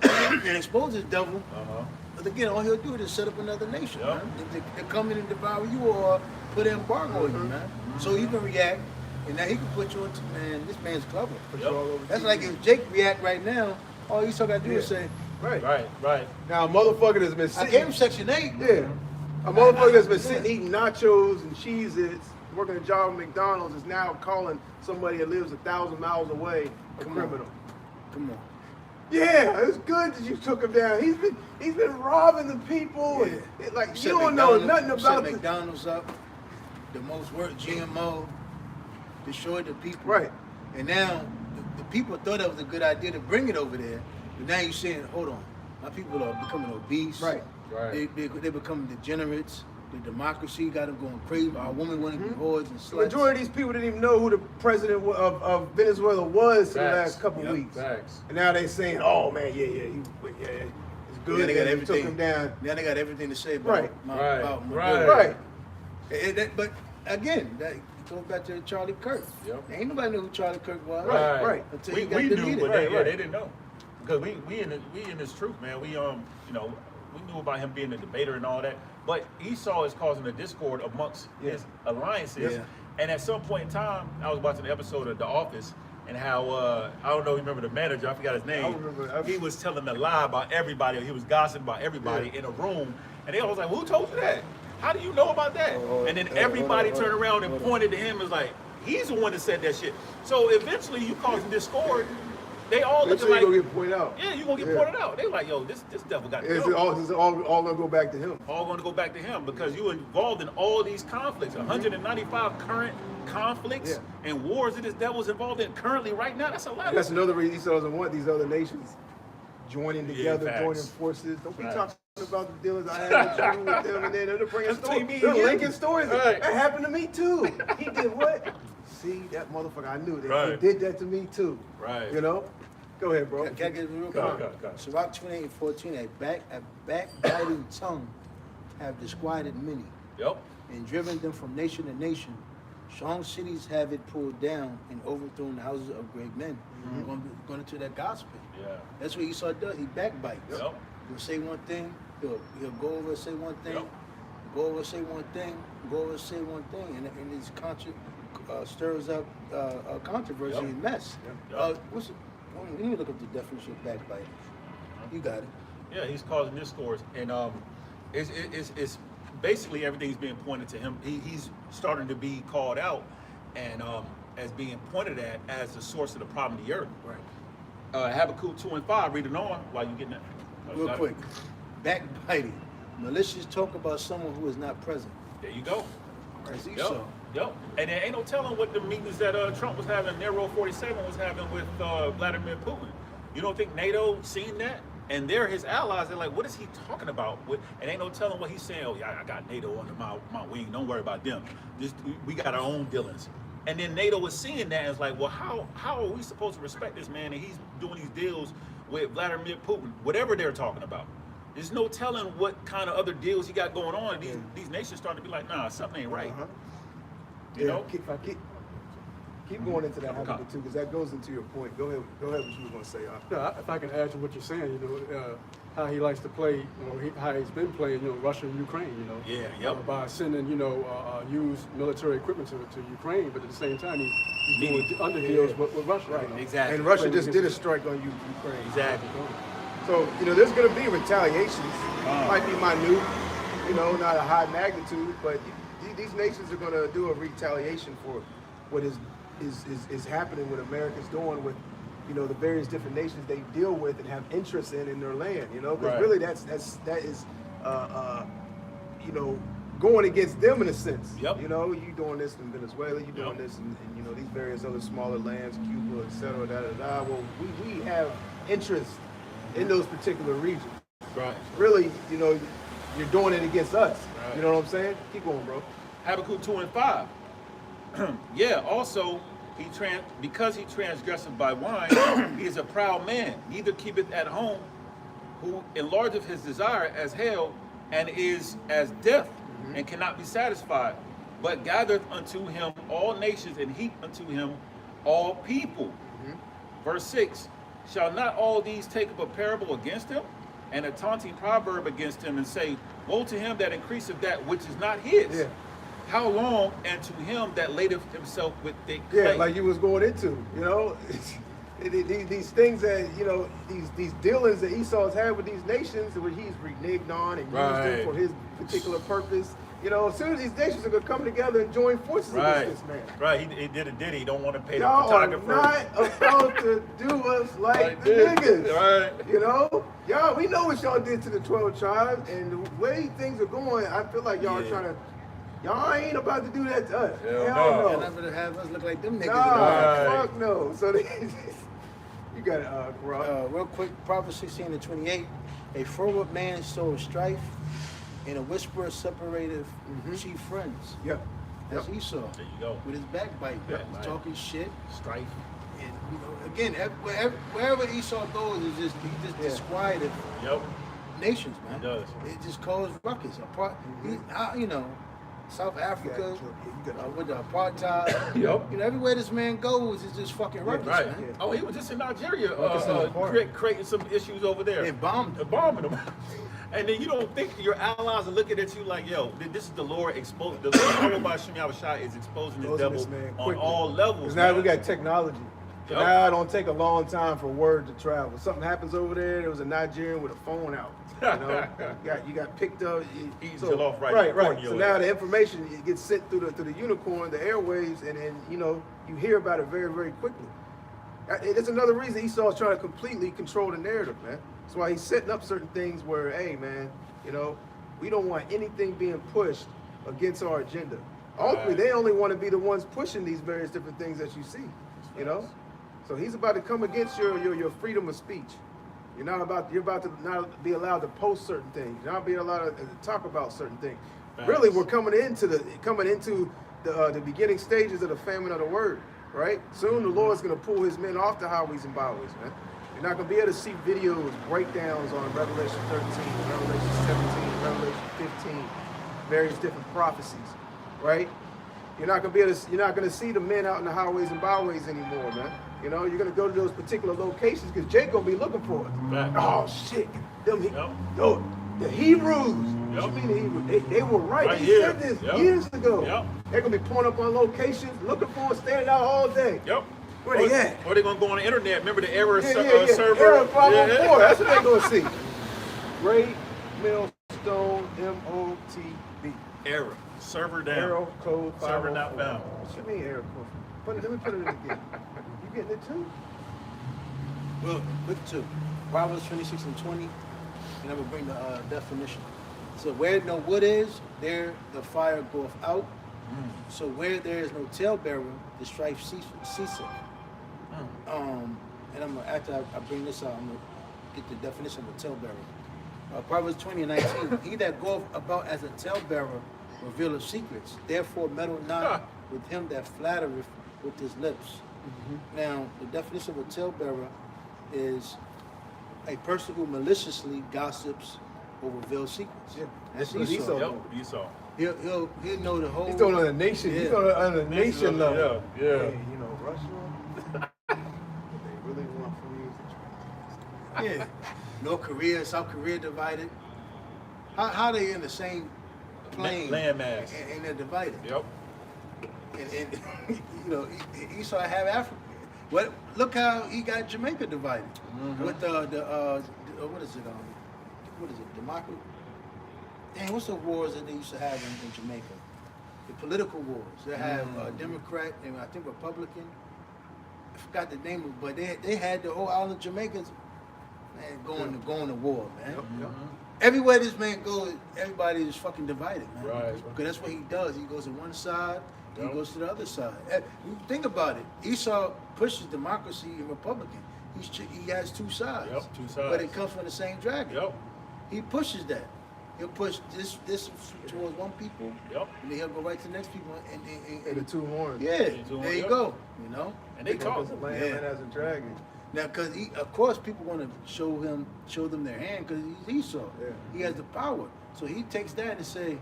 and expose the devil. Uh-huh. But again, all he'll do is set up another nation, Yep. man. They come in and devour you or put an embargo on you, man. So you can react, and now he can put you into, man, this man's clever. Put you all over That's TV. like if Jake react right now, all Esau got to do is say, Right. Right. Now a motherfucker that's been I sitting. gave him Section 8. Yeah. A motherfucker that's been sitting eating nachos and Cheez-Its, working a job at McDonald's, is now calling somebody that lives 1,000 miles away a Come on. criminal. Come on. Yeah, it's good that you took him down. He's been robbing the people. Yeah. And like you Set don't know McDonald's- nothing set about the McDonald's up, the most worked GMO, destroyed the people. Right. And now the people thought that was a good idea to bring it over there, but now you're saying, hold on, my people are becoming obese. Right. They becoming degenerates. The democracy got them going crazy. Our women want to be whores and The sluts. majority of these people didn't even know who the president of Venezuela was for the Facts. last couple Yep, weeks. facts. And now they saying, oh man, yeah, it's Now good they got that you took everything. him down. Now they got everything to say about Right. about my Right. boy. Right. But again, that goes back to Charlie Kirk. Yep. Ain't nobody knew who Charlie Kirk was. Right. Until We he got knew, deleted. but Right. they didn't know. Because we in this truth, man. We we knew about him being a debater and all that. But Esau is causing a discord amongst his alliances. Yeah. And at some point in time, I was watching an episode of The Office, and how I don't know, you remember the manager? I forgot his name. I remember. He was telling a lie about everybody. He was gossiping about everybody in a room, and they all was like, "Who told you that? How do you know about that?" And then everybody turned around and pointed to him and was like, "He's the one that said that shit." So eventually, you causing discord. They all looking Eventually like, you gonna get pointed out. yeah, you gonna get pointed out. They like, yo, this devil got It's killed. all gonna go back to him. All going to go back to him because you involved in all these conflicts, 195 current conflicts and wars that this devil's involved in currently right now. That's a lot. That's another reason Esau doesn't want these other nations joining together, facts. joining forces. Don't be Facts. talking about the dealings I had with them, and then they're bringing That's between me stories. They're and you. linking stories. Right. That happened to me too. He did what? See, that motherfucker, I knew that. Right. He did that to me too. Right. You know? Go ahead, bro. Can I get it real Go, quick? go. Sirach 28:14, a backbiting tongue have disquieted many Yep. and driven them from nation to nation. Strong cities have it pulled down and overthrown the houses of great men. Going into that gospel. Yeah. That's what Esau does. He backbites. Yep. He'll say one thing, he'll go over and say one thing, Yep. go over and say one thing, go over and say one thing, and it's stirs up controversy Yep. and mess. Yep. We need to look up the definition of backbiting. You got it. Yeah, he's causing discourse, and it's basically everything's being pointed to him. He's starting to be called out, and as being pointed at as the source of the problem of the earth. Right. Habakkuk 2:5. Read it on while you getting that. Real quick. Backbiting. Malicious talk about someone who is not present. There you go. That's Esau. Yep. And there ain't no telling what the meetings that Trump was having, Nero 47 was having with Vladimir Putin. You don't think NATO seen that? And they're his allies. They're like, what is he talking about? And ain't no telling what he's saying. Oh, yeah, I got NATO under my wing. Don't worry about them. We got our own dealings. And then NATO was seeing that and was like, well, how are we supposed to respect this man? And he's doing these deals with Vladimir Putin, whatever they're talking about. There's no telling what kind of other deals he got going on. These nations starting to be like, nah, something ain't right. You know? Keep going into that Habakkuk too, because that goes into your point. Go ahead what you were going to say. Yeah, if I can add to what you're saying, how he likes to play, how he's been playing, Russia and Ukraine, Yeah, yep. by sending, used military equipment to Ukraine, but at the same time he's doing underdeals with Russia. Right. Exactly. And Russia just did a strike on Ukraine. Exactly. So, there's going to be retaliations. Might be minute, not a high magnitude, but these nations are going to do a retaliation for what is happening, what America's doing with, you know, the various different nations they deal with and have interest in their land. You know, because Right. really that is you know, going against them in a sense. Yep. You know, you doing this in Venezuela, you doing Yep. this in you know, these various other smaller lands, Cuba, et cetera, Well, we have interest in those particular regions. Right. Really, you know, you're doing it against us. Right. You know what I'm saying? Keep going, bro. Habakkuk 2:5. Yeah, also, because he transgresseth by wine, he is a proud man, neither keepeth at home, who enlargeth his desire as hell, and is as death, and cannot be satisfied, but gathereth unto him all nations, and heap unto him all people. Verse 6, shall not all these take up a parable against him, and a taunting proverb against him, and say, woe to him that increaseth that which is not his? Yeah. How long, and to him that ladeth himself with thick clay? Yeah, like you was going into, you know, these things that, you know, these dealings that Esau's had with these nations, which he's reneged on and used them for his particular purpose. You know, as soon as these nations are gonna come together and join forces against this man. Right, he did a ditty. He don't want to pay the Y'all are photographer. not about to do us like the this. niggas. Right. You know? Y'all, we know what y'all did to the 12 tribes, and the way things are going, I feel like y'all are trying to, y'all ain't about to do that to us. Hell Hell no. no. Never to have us look like them niggas. Nah, fuck no. So you got it, Rob. Real quick, Proverbs 16:28. A forward man sows strife, and a whisperer separateth chief friends. Yep. That's Esau. There you go. With his backbite. Backbite. He's talking shit. Strife. And, you know, again, wherever Esau goes, he just disquieted Yep. nations, man. He does. It just caused ruckus. You know, South Africa, with the apartheid. Yep. You know, everywhere this man goes, it's just fucking ruckus, Right. man. Oh, he was just in Nigeria Ruckus in the park. creating some issues over there. They bombed him. Bombing them. And then you don't think your allies are looking at you like, yo, this is the Lord exposed. The Lord by Shemi Abishai is exposing this devil on all levels. Because now man. we got technology. So Yep. now it don't take a long time for word to travel. Something happens over there was a Nigerian with a phone out. You know, you got picked up. Eating jollof rice right. before So you now were. the information it gets sent through the unicorn, the airwaves, and then you know you hear about it very, very quickly. It's another reason Esau's trying to completely control the narrative, man. That's why he's setting up certain things where, hey, man, you know, we don't want anything being pushed against our agenda. Ultimately, they only want to be the ones pushing these various different things that you see, you know. So he's about to come against your freedom of speech. You're about to not be allowed to post certain things. You're not being allowed to talk about certain things. Facts. Really, we're coming into the beginning stages of the famine of the word, right? Soon the Lord's going to pull his men off the highways and byways, man. You're not going to be able to see videos, breakdowns on Revelation 13, Revelation 17, Revelation 15, various different prophecies, right? You're not going to see the men out in the highways and byways anymore, man. You know, you're going to go to those particular locations because Jake going to be looking for it. Right. Oh, shit. The Hebrews. Yep. What you mean the Hebrews? They were right. Right They here. said this Yep. years ago. Yep. They're going to be pulling up on locations, looking for it, standing out all day. Yep. Where they at? Or they're going to go on the internet. Remember the error server? Error 504. Yeah. That's what they're going to see. Great Millstone MOTB. Error. Server down. Arrow code 504. Server not found. What you mean arrow code? Let me put it in again. You getting it too? Well, look to Proverbs 26:20, and I'm gonna bring the definition. So where no wood is, there the fire goeth out. So where there is no talebearer, the strife ceaseth. And I'm gonna, after I bring this out, I'm gonna get the definition of a talebearer. Proverbs 20:19. He that goeth about as a talebearer revealeth secrets. Therefore meddle not with him that flattereth with his lips. Now, the definition of a talebearer is a person who maliciously gossips or reveals secrets. Yeah. That's That's what Esau. Esau. Yep. Esau. He'll know the whole. He's doing it on a nation. He's doing it on a nation level. Yeah. Hey, you know, Russia. What they really want from you is Yeah. North Korea, South Korea divided. How they in the same plane? Landmass. And they're divided. Yep. And you know, Esau have Africa. What? Look how he got Jamaica divided with the what is it? What is it? Democracy. Dang, what's the wars that they used to have in Jamaica? The political wars. They have Democrat and I think Republican. I forgot the name of it, but they had the whole island of Jamaicans, man, going to war, man. Yep. Everywhere this man goes, everybody is fucking divided, man. Right. Because that's what he does. He goes to one side, Yep. he goes to the other side. Think about it. Esau pushes democracy and Republican. He has two sides. Yep, two sides. But it comes from the same dragon. Yep. He pushes that. He'll push this towards one people, Yep. and then he'll go right to the next people. And the two horns. Yeah, two horns, there you yep. go. You know? And they talk. As a lamb and as a dragon. Now, because of course, people want to show them their hand because he's Esau. Yeah. He has the power, so he takes that and say,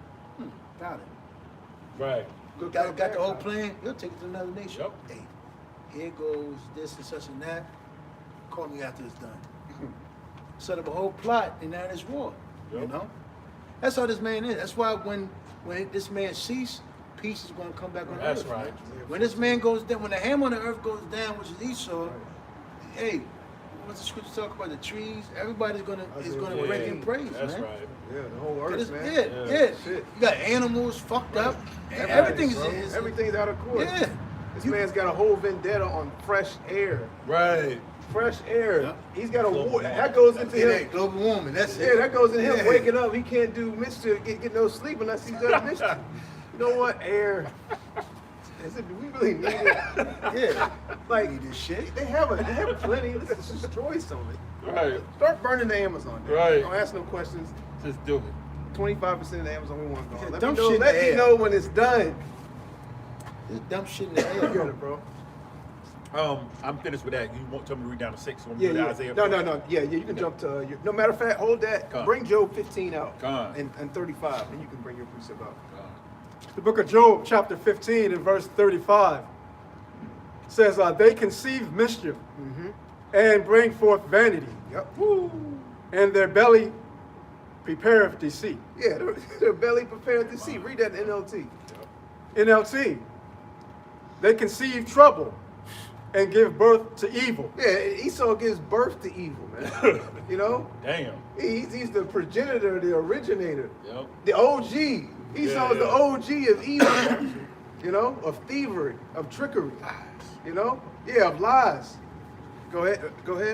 got it. Right. Got the whole plan. He'll take it to another nation. Yep. Hey, here goes this and such and that. Call me after it's done. Set up a whole plot, and now there's war. Yep. You know, that's how this man is. That's why when this man ceases, peace is going to come back on That's earth. right. Man. When this man goes down, when the hammer on the earth goes down, which is Esau. Hey, what's the scripture talk about? The trees. Everybody's gonna Yeah, break in praise, That's man. right. Yeah, the whole earth, man. Yeah. Shit. You got animals fucked up. Everything's Everything's out of course. Yeah. This man's got a whole vendetta on fresh air. Right. Fresh air. Yeah. He's got a Global war. warming. That goes into Yeah, him. global warming. That's it. Yeah, that goes into him Yeah. waking up. He can't do mischief, get no sleep unless he's done mischief. You know what? Air. I said, do we really need it? Yeah. Like Need this shit. They have plenty. Let's destroy something. Right. Start burning the Amazon. Dude. Right. Don't ask no questions. Just do it. 25% of the Amazon we want gone. Yeah, Let dump me know. shit in Let the me air. know when it's done. This dumb shit in the You got air. it, bro. I'm finished with that. You want tell me to read down to 6? So I'm Yeah, gonna do yeah. Isaiah. No. Yeah, you can jump to. No matter of fact, hold that. Come on. Bring Job 15 out. Come on. And 35, and you can bring your precept out. The book of Job, chapter 15 and verse 35 says, they conceive mischief and bring forth vanity, Yep. and their belly prepareth deceit. Yeah, their belly prepared to see. Read that in NLT. NLT, they conceive trouble and give birth to evil. Yeah, Esau gives birth to evil, man. You know, Damn. he's the progenitor, the originator, Yep. the OG. Esau is the OG of evil. You know, of thievery, of trickery. You know, yeah, of lies. Go ahead.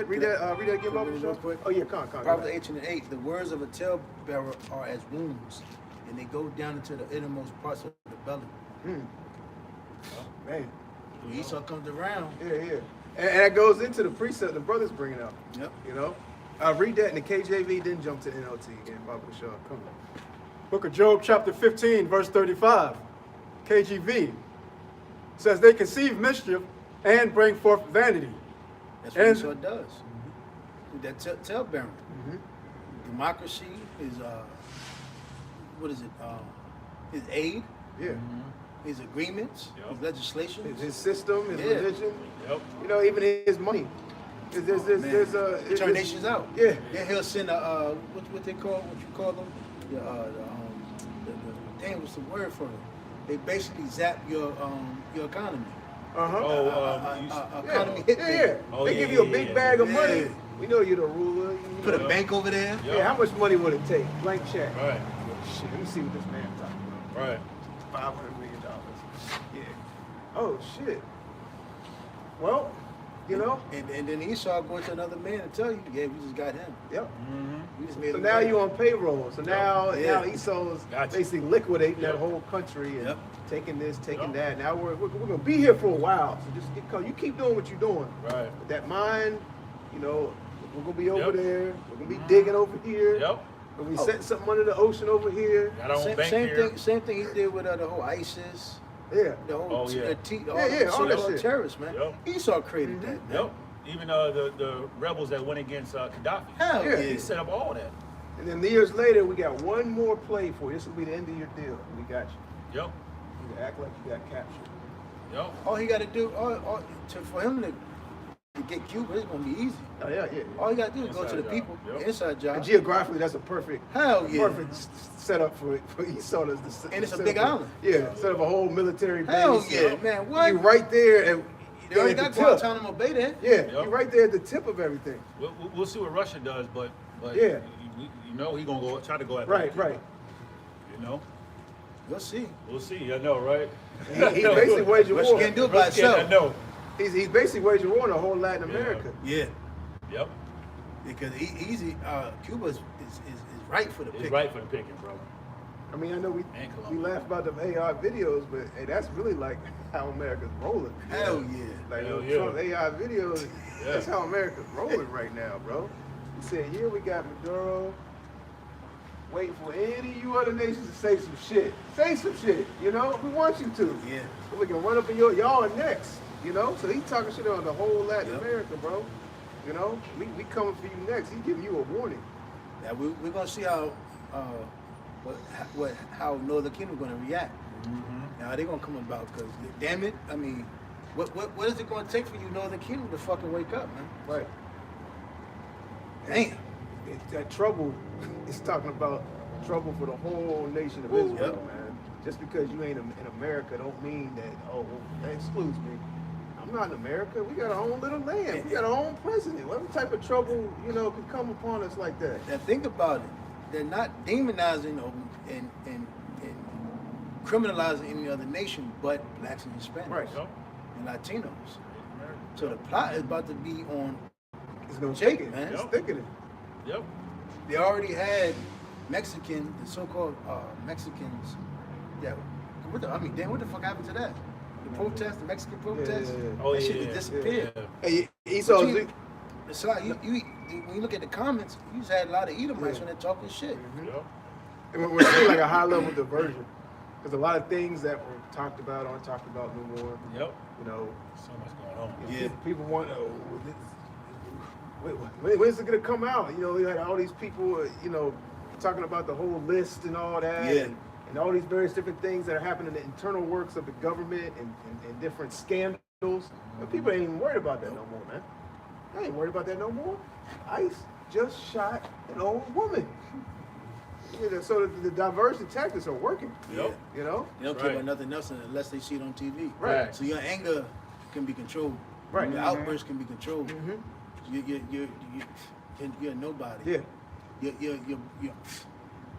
Read that. Read that again, Bubba. Real quick. Oh yeah, come on. Proverbs 18:8. The words of a talebearer are as wounds, and they go down into the innermost parts of the belly. Man, When Esau comes around. yeah. And that goes into the precept the brother's bringing up. Yep. You know, read that in the KJV, then jump to NLT again, Baba Shaw. Come on. Book of Job, chapter 15, verse 35, KJV, says they conceive mischief and bring forth vanity. That's what And- Esau does. With that talebearing. Democracy is what is it? His aid, Yeah. his agreements, Yep. his legislation. His system, his Yeah. religion. Yep. You know, even his money. Turn nations out. Yeah. Then he'll send a what they call what you call them? Damn, what's the word for it? They basically zap your economy. Economy hit Yeah. there. Oh, They yeah, give you a yeah, big yeah. bag of Yeah. money. We know you're the ruler. You Put know. a bank over there. Yep. Yeah, how much money would it take? Blank check. Right. Shit, let me see what this man's talking about. Right. $500 million. Yeah. Oh shit. Well, you know. And then Esau going to another man and tell you, yeah, we just got him. Yep. We just made So him now right. you on payroll. So now Yeah. Esau's Gotcha. basically liquidating that Yep. whole country and Yep. taking this, taking Yep. that. Now we're gonna be here for a while. So just you keep doing what you're doing. Right. With that mine, you know, we're gonna be over Yep. there. We're gonna be digging over here. Yep. And we setting something under the ocean over here. Got our own Same, bank same here. thing. Same thing he did with the whole ISIS, Yeah. the whole Oh, yeah. all that shit. terrorists, man. Yep. Esau created that. Man. Yep. Even the rebels that went against Gaddafi. Hell Yeah. yeah. He set up all that. And then years later, we got one more play for you. This will be the end of your deal. We got you. Yep. You act like you got captured. Yep. All he got to do, for him to get Cuba, it's gonna be easy. Oh yeah. All you got to do is go to Inside the job. people, Yep. the inside job. And geographically, that's a perfect, Hell yeah. setup for Esau. And it's a big island. Yeah, set up a whole military base. Hell yeah, man. What? You right there, and They already at the got tip. Guantanamo Bay there. Yeah, Yep. you're right there at the tip of everything. We'll see what Russia does, but Yeah. you know he gonna try to go after Right, it. right. You know, You'll see. we'll see. I know, right? He basically waged a Russia war. can't do it by Russia can't- itself. I know. He's basically waging war on the whole Latin America. Yeah. Yep. Because Cuba is right for the picking. It's right for the picking, bro. I mean, I know we Colombia. laugh about them AI videos, but hey, that's really like how America's rolling. Hell yeah. Like Hell Trump AI videos, Yeah. that's how America's rolling right now, bro. He said, here we got Maduro waiting for any of you other nations to say some shit. Say some shit, you know? We want you to. Yeah. So we can run up in y'all are next, you know? So he's talking shit on the whole Latin Yep. America, bro. You know? We coming for you next. He's giving you a warning. Now we're gonna see how how Northern Kingdom gonna react. Mm-hmm. Now they're gonna come about because damn it, I mean, what is it gonna take for you Northern Kingdom to fucking wake up, man? Right. Damn. That trouble is talking about trouble for the whole nation of Israel, Yep. man. Just because you ain't in America don't mean that, oh, well, that excludes me. I'm not in America. We got our own little land. We got our own president. What type of trouble, you know, could come upon us like that? Now think about it. They're not demonizing and criminalizing any other nation but blacks and Hispanics Right. Yep. and Latinos. So the plot is about to be on. It's gonna Jake, take it, man. It's Yep. thickening. Yep. They already had the so-called Mexicans. Yeah. What the fuck happened to that? The protest, the Mexican protest. Yeah. Oh, that yeah, shit yeah, just disappeared. yeah. Hey, Esau, But it's like when you look at the comments, you just had a lot of Edomites when they're talking shit. Yep. and we're seeing like a high level diversion. Because a lot of things that were talked about aren't talked about no more. Yep. You know, So much going on. Yeah. people want to. When's it gonna come out? You know, we had all these people, you know, talking about the whole list and all that, Yeah. and all these various different things that are happening in the internal works of the government and different scandals. And people ain't even worried about that no more, man. They ain't worried about that no more. ICE just shot an old woman. You know, so the diversion tactics are working. Yep. You know, They don't That's care right. about nothing else unless they see it on TV. Right. So your anger can be controlled. Right. Your outbursts can be controlled. Mhm. You're nobody. Yeah. You're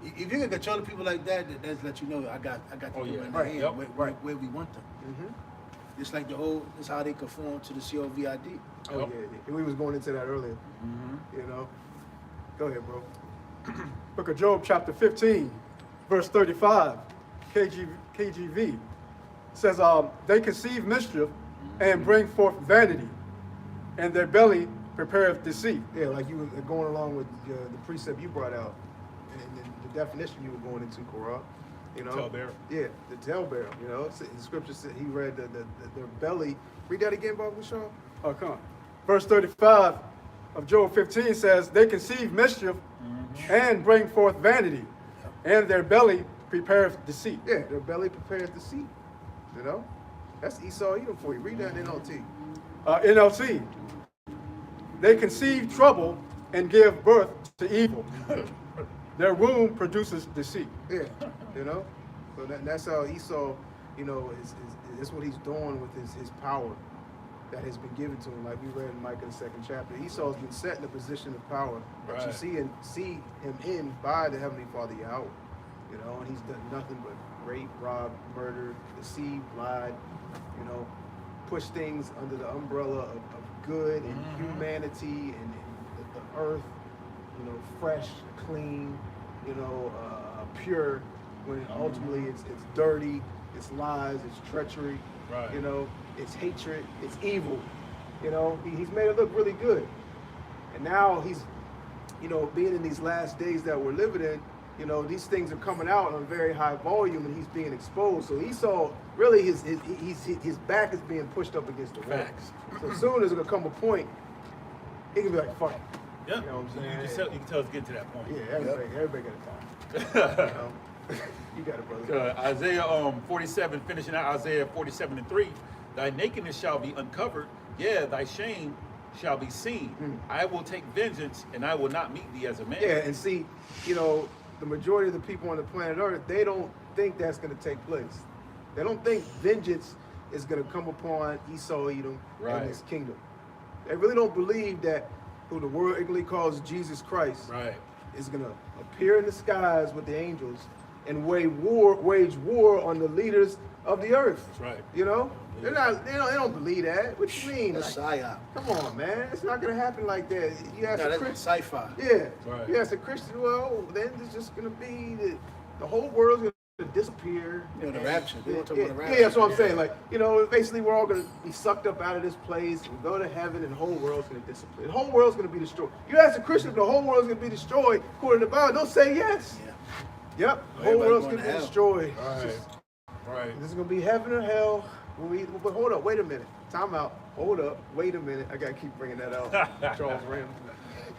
if you can control the people like that, that's let you know I got the Oh, people yeah. in the Right. hand Yep. where we want them. Mm-hmm. It's like it's how they conform to the COVID. Oh Yep. yeah. We was going into that earlier. Mm-hmm. You know. Go ahead, bro. Book of Job, chapter 15, verse 35, KGV, says, they conceive mischief and bring forth vanity, and their belly prepareth deceit. Yeah, like you were going along with the precept you brought out, and the definition you were going into, Korah. You know, Talebearer. Yeah, the talebearer. You know, the scripture said he read their belly. Read that again, Bob Shaw. Oh, come on. Verse 35 of Job 15 says, they conceive mischief and bring forth vanity, and their belly prepareth deceit. Yeah, their belly prepares deceit. You know, that's Esau Edom for you. Read that in NLT. NLT, they conceive trouble and give birth to evil. Their womb produces deceit. Yeah, you know, so that's how Esau, you know, is what he's doing with his power that has been given to him. Like we read in Micah the 2nd chapter, Esau's been set in a position of power that you Right. see him in by the Heavenly Father Yahweh. You know, and he's done nothing but rape, rob, murder, deceive, lied. You know, push things under the umbrella of good and humanity and the earth. You know, fresh, clean. You know, pure. When ultimately it's dirty, it's lies, it's treachery. Right. You know, it's hatred, it's evil. You know, he's made it look really good. And now he's, you know, being in these last days that we're living in, you know, these things are coming out on very high volume and he's being exposed. So Esau, really his back is being pushed up against the wall. Facts. So soon as it'll come a point, he can be like, fuck it. Yeah. You know what I'm saying? You can tell it's getting to that point. Yeah, everybody got a time. You know? You got it, brother. Isaiah 47, finishing out Isaiah 47:3. Thy nakedness shall be uncovered, yeah, thy shame shall be seen. I will take vengeance, and I will not meet thee as a man. Yeah, and see, you know, the majority of the people on the planet Earth, they don't think that's going to take place. They don't think vengeance is going to come upon Esau, Edom, Right. and his kingdom. They really don't believe that who the world ignorantly calls Jesus Christ Right. is going to appear in the skies with the angels and wage war on the leaders of the earth. That's right. You know, they don't believe that. What you mean? That's Like, psyop. come on, man. It's not gonna happen like that. You ask No, a that's Christian. sci-fi. Yeah. Right. You ask a Christian. Well, then it's just gonna be the whole world's gonna disappear. You know, the rapture. They want to talk about the Yeah, rapture. that's what I'm saying. Like, you know, basically we're all gonna be sucked up out of this place and go to heaven, and the whole world's gonna disappear. The whole world's gonna be destroyed. You ask a Christian if the whole world's gonna be destroyed according to the Bible, they'll say yes. Yeah. Yep. The whole Everybody world's going gonna to be hell. destroyed. Right. Right. This is gonna be heaven or hell. But hold up, wait a minute. Time out. Hold up, wait a minute. I gotta keep bringing that out. Charles Randall.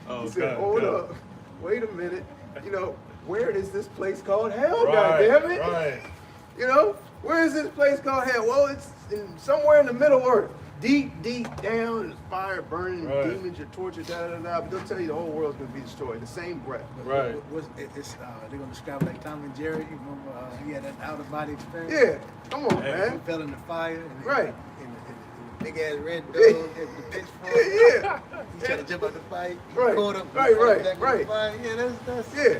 Oh, He said, God, hold God. up, wait a minute. You know, where is this place called hell? Right, God damn it! right. You know, where is this place called hell? Well, it's somewhere in the middle earth, deep down, and fire burning, Right. and demons are tortured, But they'll tell you the whole world's gonna be destroyed in the same breath. Right. They're gonna describe it like Tom and Jerry. You remember he had an out of body experience. Yeah, come on, Hey. He man. fell in the fire. And Right. And the big ass red dog had the pitchfork. Yeah, He tried to jump out the fight. He Right. caught him. Right, He fell right, back in the right. fire. Yeah, that's. yeah.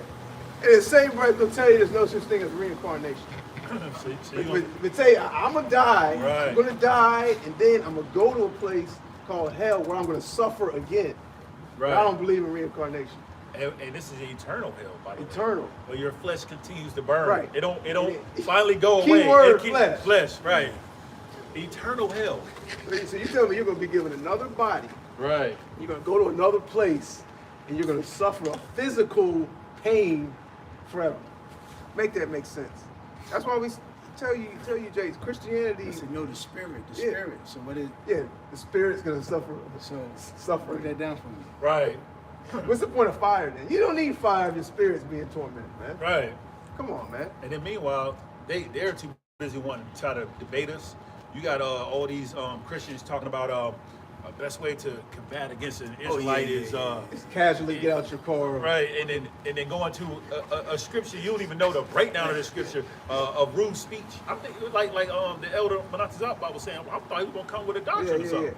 In the same breath, they'll tell you there's no such thing as reincarnation. So you But tell you, I'm gonna die. Right. I'm gonna die, and then I'm gonna go to a place called hell where I'm gonna suffer again. right. I don't believe in reincarnation. And this is eternal hell, by the way. Eternal. Where your flesh continues to burn. Right. It don't It- finally go Key away. word, It keep- flesh. Flesh, right. Eternal hell. So you tell me you're gonna be given another body, Right. you're gonna go to another place, and you're gonna suffer a physical pain forever. Make that make sense. That's why we tell you, Jay, Christianity. I said, no, the spirit. The Yeah. spirit. So what is? Yeah, the spirit's gonna suffer. So Suffer. break that down for me. Right. What's the point of fire then? You don't need fire if your spirit's being tormented, man. Right. Come on, man. And then meanwhile, they're too busy wanting to try to debate us. You got all these Christians talking about a best way to combat against an Israelite is It's casually get out your car. right, and then go into a scripture you don't even know the breakdown of the scripture of rude speech. I think it was like the elder Motb was saying. I thought he was gonna come with a doctrine or Yeah, something.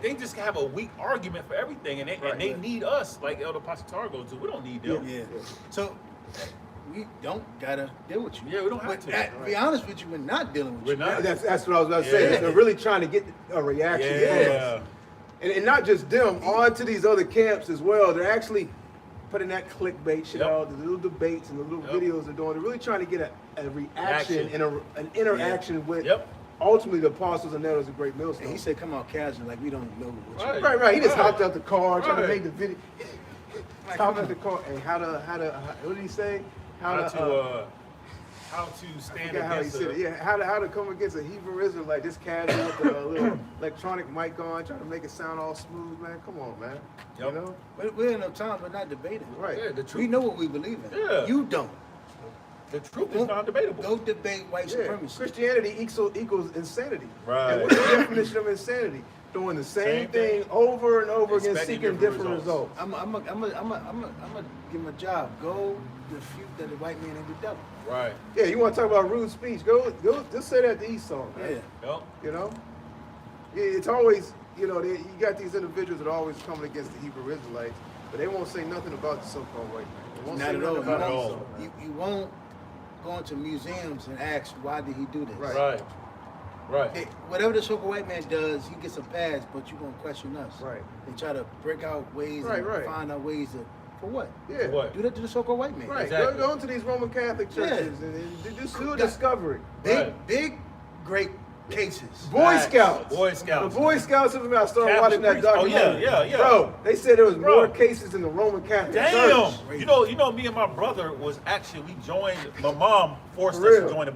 They just have a weak argument for everything, and they need us like Elder Pastor goes to. We don't need them. Yeah. So we don't gotta deal with you. Yeah, we don't have But to. be honest with you, we're not dealing with We're you. not. That's what I was about to say. Yeah. They're really trying to get a reaction. Yeah. And not just them, on to these other camps as well. They're actually putting that clickbait shit Yep. out, the little debates and the little Yep. videos they're doing. They're really trying to get a reaction Action. and an interaction with Yep. ultimately the apostles and elders of Great Millstone. And he said, "Come out casual, like we don't know what you." Right. Right. He just Right. hopped out the car, trying to Right. make the video. Hopped out the car. And what did he say? How to stand forgot how he against said it. Yeah, how to come against a Hebrew Israelite this casual with a little electronic mic on, trying to make it sound all smooth, man. Come on, man. Yep. You know? We're in no time. We're not debating. Right. Yeah, the truth. We know what we believe in. Yeah. You don't. The truth is non-debatable. Go debate white Yeah. supremacy. Christianity equals insanity. Right. And what's the definition of insanity? Doing the same thing over and over again, Expecting seeking different different results. I'm gonna give him a job. Go refute that the white man ain't the devil. Right. Yeah, you want to talk about rude speech? Go, just say that to Esau, man. Yeah. Yep. You know, it's always, you you got these individuals that are always coming against the Hebrew Israelites, but they won't say nothing about the so-called white man. They won't Not say at nothing all. about Not at Esau. all. You won't go into museums and ask why did he do this. Right. Right. Right. Hey, whatever the so-called white man does, he gets a pass, but you're gonna question us. Right. And try to break out ways Right, and right. find out ways to, for what? Yeah. What? Do that to the so-called white man. Right. Exactly. Go into these Roman Catholic churches and just do a discovery. Big, great cases. Boy Facts. Scouts. Boy Scouts. The Boy Scouts. I started Catholic watching that priests. Oh, documentary. yeah. Bro, they said there was Bro. more cases in the Roman Catholic Damn. Church. You know, me and my brother was actually we joined. My mom forced For us real? to join the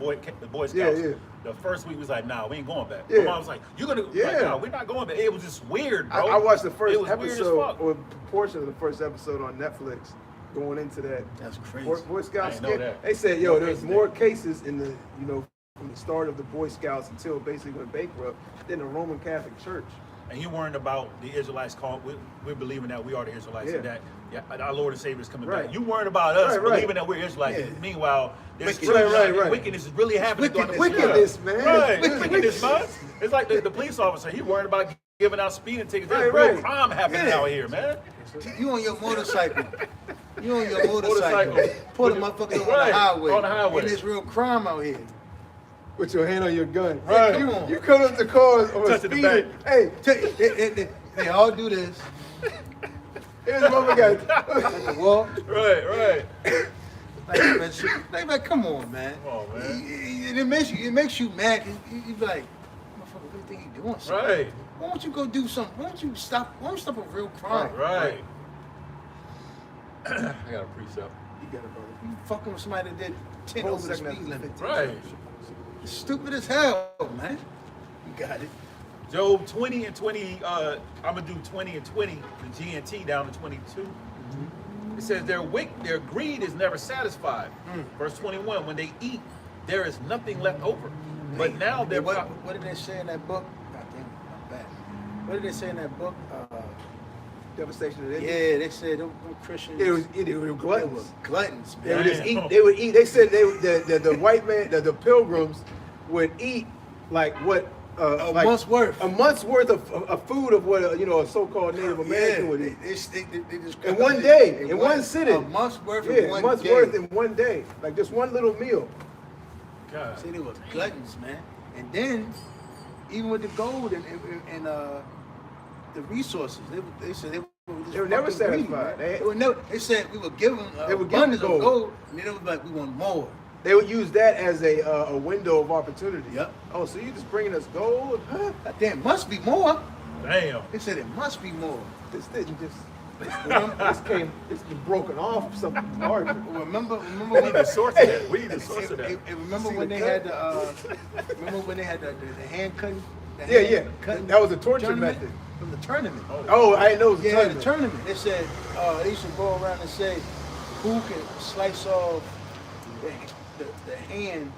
Boy Scouts. Yeah. The first week was like, nah, we ain't going back. Yeah. My mom was like, you're gonna. Yeah. Like, nah, we're not going back. It was just weird, bro. I watched the first It was weird as episode fuck. or portion of the first episode on Netflix going into that. That's crazy. Boy Scouts. I didn't know that. They said, yo, More there's cases more there. cases in the, from the start of the Boy Scouts until basically went bankrupt than the Roman Catholic Church. And you worrying about the Israelites called. We're believing that we are the Israelites and that our Lord and Savior is coming Right. back. You worrying about us Right, right. believing that we're Israelites. Yeah. Meanwhile, there's Wickedness. Right. wickedness is really happening. throughout the Wickedness, world. man. Right. Wickedness. Wickedness, man. It's like the police officer. He worried about giving out speeding tickets. There's Right, real right. crime happening Yeah. out here, man. You on your motorcycle, You on your motorcycle. Pull the motherfuckers on the highway. On the highway. And there's real crime out here. With your hand on your gun. Right. You, you come up to cars or Touching the speeding. Hey, They all do this. here's the motherfucker. At the wall. Right. Like, come on, man. Come on, man. It makes you mad. You be like, motherfucker, what do you think you doing? Something? Right. Why don't you go do something? Why don't you stop a real crime? Right. I got a precept. You got it, brother. You fucking with somebody that did 10 Whole over the second speed after limit. 15 Right. seconds. Stupid as hell, man. You got it. Job 20 and 20, I'm gonna do 20 and 20, the GNT down to 22. It says their greed is never satisfied. Verse 21, when they eat, there is nothing left over. But now they're what did they say in that book? God damn it, I'm bad. What did they say in that book? Devastation of the Indians. Yeah, they said them Christians. They were They were gluttons. gluttons, They man. would just eat. They would eat. They said the white man, the pilgrims, would eat like what A like month's worth. a month's worth of food of what a so-called Native American would eat They just in one day, in one sitting. A month's worth Yeah, in a one month's day. worth in one day, like just one little meal. God. See, they were gluttons, man. And then, even with the gold and the resources, they said they were just They were never fucking greedy, satisfied. man. They were never. They said we were given They were given abundance of gold. gold, and then it was like we want more. They would use that as a window of opportunity. Yep. Oh, so you just bringing us gold? Huh? God damn, must be more. Damn. They said it must be more. This didn't just. This came. It's been broken off something hard. Remember We when need the source of that. We need the source of that. remember See when the they cut? had the the hand cutting? The Yeah, hand yeah. cutting That was a torture tournament? method. From the tournament. Oh, I didn't know it was a Yeah, tournament. the tournament. They said they used to go around and say who can slice off the hand,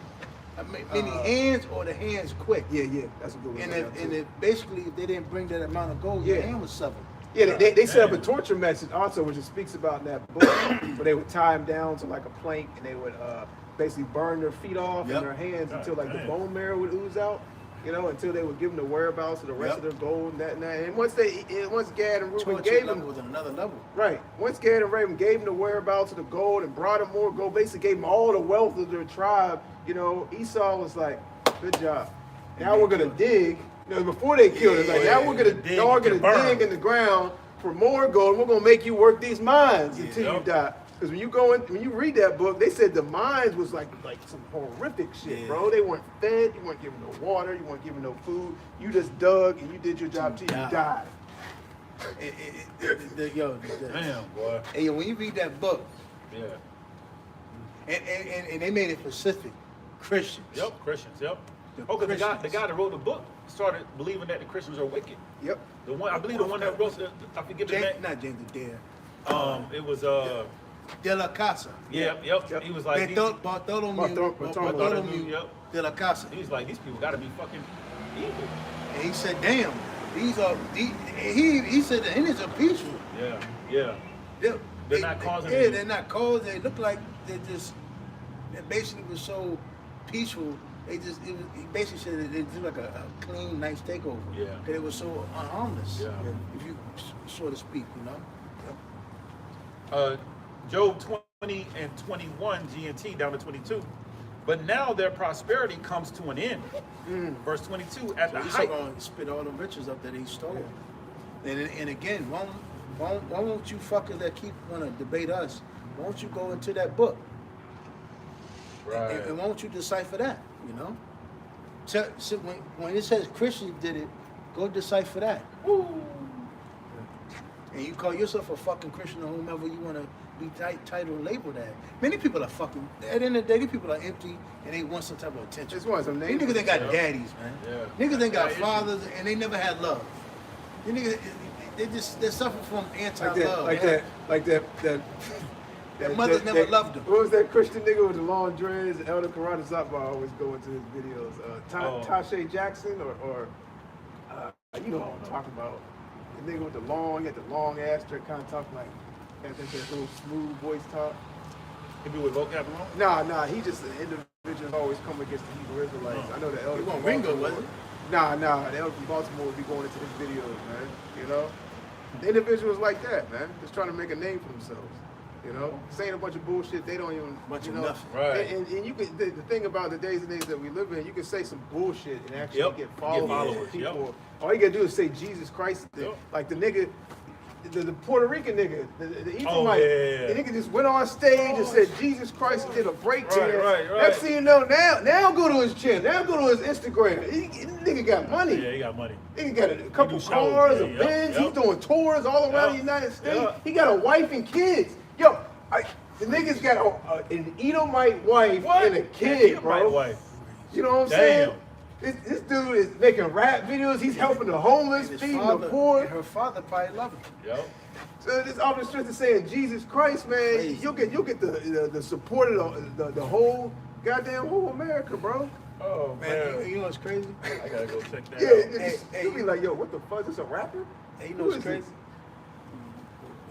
many hands or the hands quick. Yeah, that's a good one. And if basically if they didn't bring that amount of gold, Yeah. your hand was severed. Yeah, they set up a Damn. torture method also, which it speaks about in that book, where they would tie them down to like a plank and they would basically burn their feet off Yep. and their hands until like the Damn. bone marrow would ooze out, until they would give them the whereabouts of the rest Yep. of their gold and that and that. And once Gad and Reuben Torture gave level them, was another level. right, once Gad and Reuben gave them the whereabouts of the gold and brought them more gold, basically gave them all the wealth of their tribe, Esau was like, good job. Now we're gonna dig. Before they killed us, like now we're gonna dig y'all are and gonna burn. dig in the ground for more gold. We're gonna make you work these mines until you Yep. die. Because when you read that book, they said the mines was like some horrific shit, Yeah. bro. They weren't fed, you weren't given no water, you weren't given no food. You just dug and you did your job till you died. died. Damn, boy. Hey, when you read that book, Yeah. and they made it specific, Christians. Yep. Christians. Yep. The Oh, because the Christians. guy that wrote the book started believing that the Christians are wicked. Yep. The one, I believe, the one that wrote I forget the name. Not James Adair. It was De la Casa. Yep. He was like, Bartholomew Yep. de la Casa. He was like, these people got to be fucking evil. And he said, damn, he said the Indians are peaceful. Yeah. They're not causing Yeah, any- they're not causing. They look like they basically was so peaceful. He basically said it was like a clean, nice takeover. Yeah. Because it was so harmless. Yeah. If you so to speak, Job 20 and 21 GNT down to 22. But now their prosperity comes to an end. Verse 22, at So the he's height. going to spit all the riches up that he stole. And again, why won't you fuckers that keep want to debate us? Won't you go into that book? And won't you decipher that? So when it says Christians did it, go decipher that. Woo. And you call yourself a fucking Christian or whomever you want to be titled labeled at. Many people are fucking, at the end of the day, these people are empty and they want some type of attention. Just want some These names. niggas ain't got Yeah. daddies, man. Yeah. Niggas ain't got Yeah, fathers and they never had love. These niggas, they suffer from anti-love. Like that. Their mothers never loved them. What was that Christian nigga with the long dreads? Elder Karate Zappa always go into his videos. Tasha Jackson or you know what I'm talking about. The nigga with the long ass dread, kind of talking like that little smooth voice talk. He be with vocab wrong? Nah, he just an individual always come against the Hebrew Israelites. I know the elder You from want Ringo, Baltimore. wasn't Nah, the elder from Baltimore would be going into his videos, man. The individuals like that, man, just trying to make a name for themselves. You know, saying a bunch of bullshit they don't even, Bunch you of know. nothing. Right. And you can, the thing about the days and days that we live in, you can say some bullshit and actually Yep. get Get followers. followers, People, yep. all you gotta do is say Jesus Christ. Yep. Like the nigga, the Puerto Rican nigga, the Ephraimite, Oh, yeah. the nigga just went on stage and said Jesus Christ and did a break Right, dance. right. Next thing you know, now go to his channel, now go to his Instagram. He nigga got money. Yeah, he got money. Nigga got a couple do shows, cars, yeah, a yep, Benz. yep. He's doing tours all around the Yep, United States. yep. He got a wife and kids. Yo, the nigga's got an Edomite wife and a kid, bro. Edomite wife. You know what I'm saying? This dude is making rap videos. He's helping the homeless, His feeding father, the poor. and her father probably love him. Yep. So this off the strength of saying Jesus Christ, man, Crazy. you'll get the support of the whole goddamn whole America, bro. Oh Man, man. you know what's crazy? I gotta go check that Yeah, out. Hey, you'll be like, yo, what the fuck? Is this a rapper? Hey, you know Who what's is crazy? this?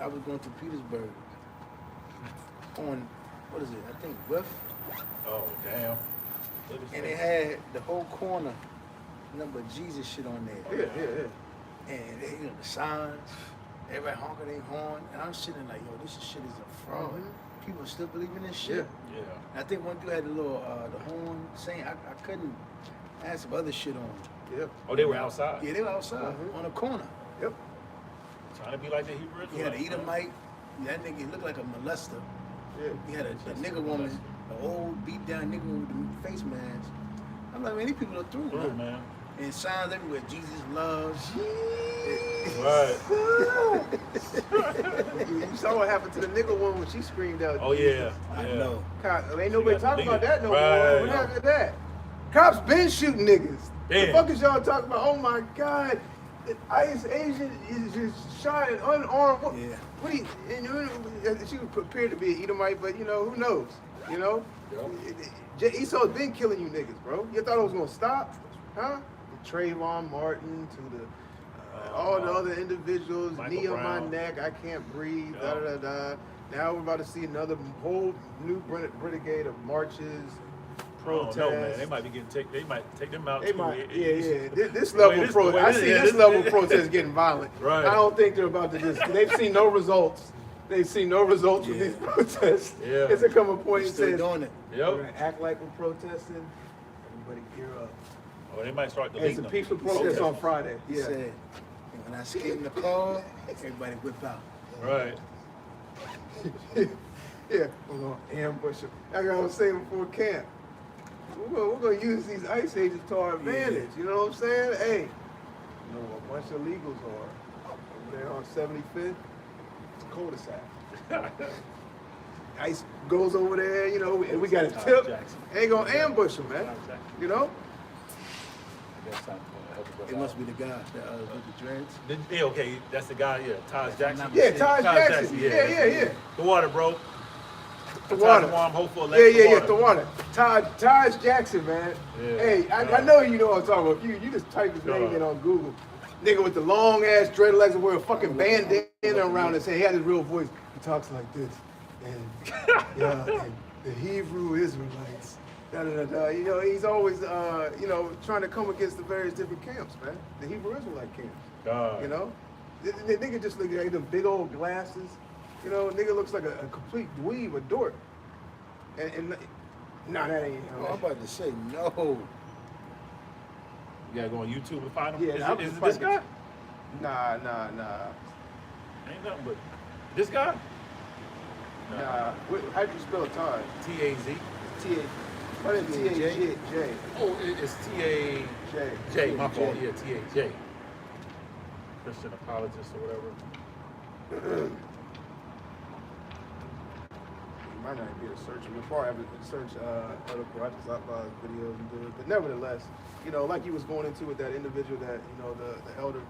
I was going to Petersburg on, what is it? I think Whiff. Oh damn. Look at And that. it had the whole corner, number Jesus shit on there. Yeah. And they, you know, the signs, everybody honking their horn. And I'm sitting like, yo, this shit is a fraud. Mhm. People still believe in this shit. Yeah. And I think one dude had the little, the horn saying, I couldn't add some other shit on. Yep. Oh, they were outside. Yeah, they were outside Mhm. on a corner. Yep. Trying to be like the Hebrew He had an Israelites, man. Edomite. That nigga looked like a molester. Yeah. He had a nigga woman, an old beat down nigga with the face mask. I'm like, man, these people are through, True, man. man. And signs everywhere, Jesus loves. Right. You saw what happened to the nigga one when she screamed out. Oh yeah. I Yeah. know. Ain't nobody got talking about the that no right. more. What happened to that? Cops been shooting niggas. The Damn. fuck is y'all talking about? Oh my God. The ICE agent is just shot and unarmed. What, Yeah. what do you, and she was prepared to be an Edomite, but you know, who knows? You know? Esau's been killing you niggas, bro. You thought it was gonna stop? Huh? The Trayvon Martin to the all the other individuals, Michael knee on my Brown. neck, I can't breathe, Yeah. da da da. Now we're about to see another whole new brigade of marches, protests. Oh, no, man. They might be getting they might take them out. They too. might, It- yeah. This the level way of this- protest, the way I this- see yeah, this this- level of protest getting violent. Right. I don't think they're about to just. They've seen no results. They've seen no results with Yeah. these protests. Yeah. It's a come a point We're and still says, doing it. we're Yep. gonna act like we're protesting. Everybody gear up. Oh, they might start And deleting some them. peaceful protests on Friday. He Yeah. said, when I skate in the car, everybody whip out. Right. Yeah, we're gonna ambush them. Like I was saying before camp, we're gonna use these ICE agents to our advantage. You know what I'm saying? Hey, you know a bunch of illegals are over there on 75th. It's a cul-de-sac. ICE goes over there, you know, and we got a Tom tip. Jackson. Ain't gonna ambush them, man. Tom Jackson. You know? It must be the guy that with the dreads. Yeah, okay, that's the guy. Yeah, Taj Jackson. Yeah, Taj Jackson. Yeah. The water, bro. The water. Warm, hopeful. Yeah, the water. Taj Jackson, man. Yeah. Hey, I know you know what I'm talking about. You just type his name in on Google. Nigga with the long ass dreadlocks and wear a fucking bandana around his head. He had his real voice. He talks like this. And yeah, and the Hebrew Israelites. Da, da, da, da. You know, he's always you know, trying to come against the various different camps, man. The Hebrew Israelite camps. God. You know? The nigga just look like them big old glasses. You know, nigga looks like a complete dweeb, a dork. And nah, that ain't him. Oh, I'm about to say no. You gotta go on YouTube and find him. Yeah, Is it this guy? Nah. Ain't nothing but this guy. Nah. How do you spell Taj? T-A-Z. T-A. What is T-A-J? J. Oh, it's T-A. J. J, my fault. Yeah, T-A-J. Christian apologist or whatever. You might not be able to search him. Before I ever search other projects, I saw his videos and do it. But nevertheless, you know, like you was going into with that individual that, you know, the elder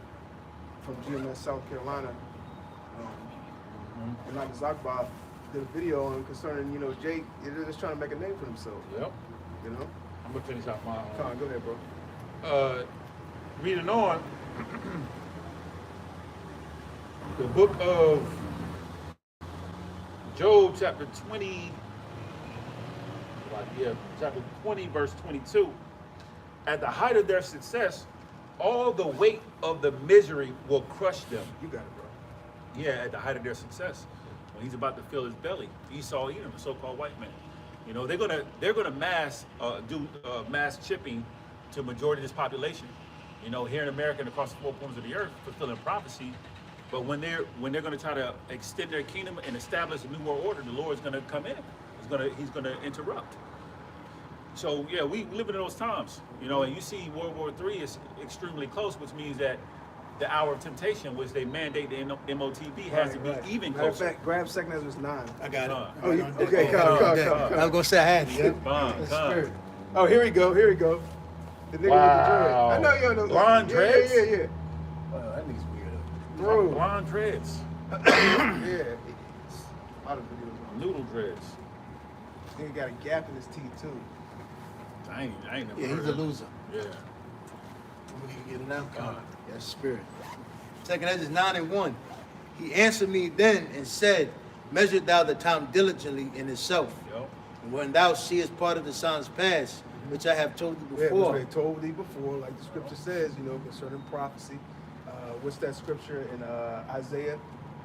from GMS South Carolina, and Dr. Zakba did a video on concerning, you know, Jake, they're just trying to make a name for themselves, Yep. you know? I'm gonna finish out my. Come on, go ahead, bro. Reading on, the book of Job, chapter 20, chapter 20, verse 22. At the height of their success, all the weight of the misery will crush them. You got it, bro. Yeah, at the height of their success. he's about to fill his belly. Esau Edom, the so-called white man. You know, they're gonna mass do mass chipping to a majority of this population. You know, here in America and across the four corners of the earth, fulfilling prophecy. But when they're going to try to extend their kingdom and establish a new world order, the Lord's going to come in. He's going to interrupt. So yeah, we live in those times, you know. And you see, World War III is extremely close, which means that the hour of temptation, which they mandate the Motb, has to be even Matter of closer. fact, grab second as it's 9. I got it. Oh, you, okay, come. I was gonna say I had it. Come. Oh, here we go. The nigga with the dread. I know you don't know. Blonde dreads? Yeah. That nigga's weird. Bro. Blonde dreads, Yeah. A lot of videos on noodle dreads. it. Nigga got a gap in his teeth too. I ain't never Yeah, heard he's a of it. loser. Yeah. We can get it now. Come on. That's spirit. Second Ezra 9:1. He answered me then and said, measure thou the time diligently in itself. Yo. And when thou seest part of the signs past, which I have told thee Yeah, before. which they told thee before, like the scripture says, you know, concerning prophecy. What's that scripture in Isaiah?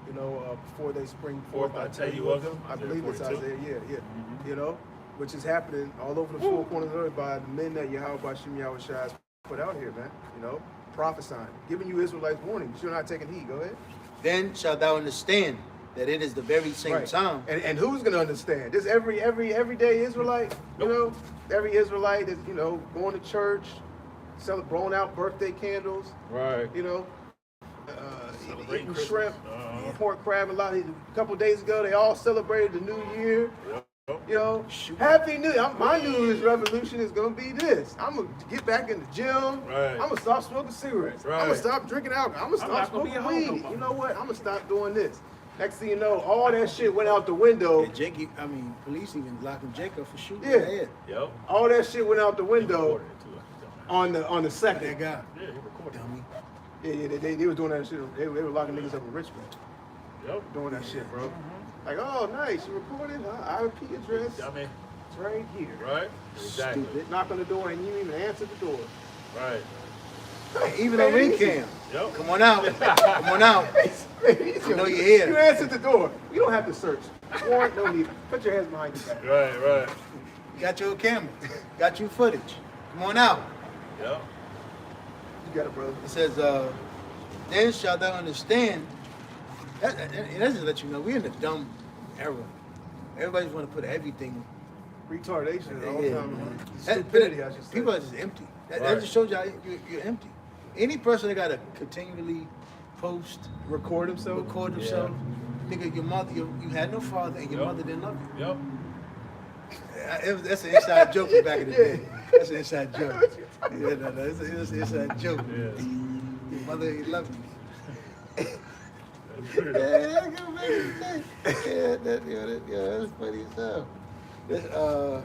You know, before they spring forth, I tell you of them. I believe it's 42. Isaiah. Yeah. You know, which is happening all over the four corners of the earth by the men that Yahweh Bashim Yahweh Shai has put out here, man. You know, prophesying, giving you Israelites warning, but you're not taking heed. Go ahead. Then shalt thou understand that it is the very same Right. time. And who's gonna understand? This everyday Israelite, you know, every Israelite is, you know, going to church, blowing out birthday candles, Right. you know, Celebrating eating Christmas. shrimp, pork crab. A couple days ago, they all celebrated the New Year. Yep. You know, Happy New Year. My New Year's resolution is gonna be this: I'm gonna get back in the gym. Right. I'm gonna stop smoking cigarettes. Right. I'm gonna stop drinking alcohol. I'm gonna stop not gonna be smoking at home no weed. more. You know what? I'm gonna stop doing this. Next thing you know, all that shit went out the window. And police even locking Jake up for shooting Yeah. in the head. Yep. All that shit went out the window Recorded it, too. on the second. That guy. Yeah, he recorded. Dummy. Yeah, they were doing that shit. They were locking niggas up in Richmond, Yep. doing that shit, bro. Like, oh, nice, you recorded? Huh? IP address. I mean, It's right here. right? Exactly. Stupid. Knock on the door and you even answer the door. Right. Even on ring cam. Yep. Come on out. Come on out. I know you're here. You answered the door. You don't have to search. Warrant, no need. Put your hands behind your back. Right. Got your camera. Got your footage. Come on out. Yep. You got it, brother. It says, then shalt thou understand. And that just let you know, we're in the dumb era. Everybody's want to put everything. Retardation all the time. That- Stupidity, I should say. People are just empty. That Right. just shows y'all you're empty. Any person that got to continually post, Record himself. record themselves, nigga, your mother, you had no father, and your Yep. mother didn't love you. Yep. That's an inside joke from back in the day. That's an inside joke. Yeah, no, it's an inside joke. Yes. Your mother ain't love you. That's true. Yeah, that's funny as hell.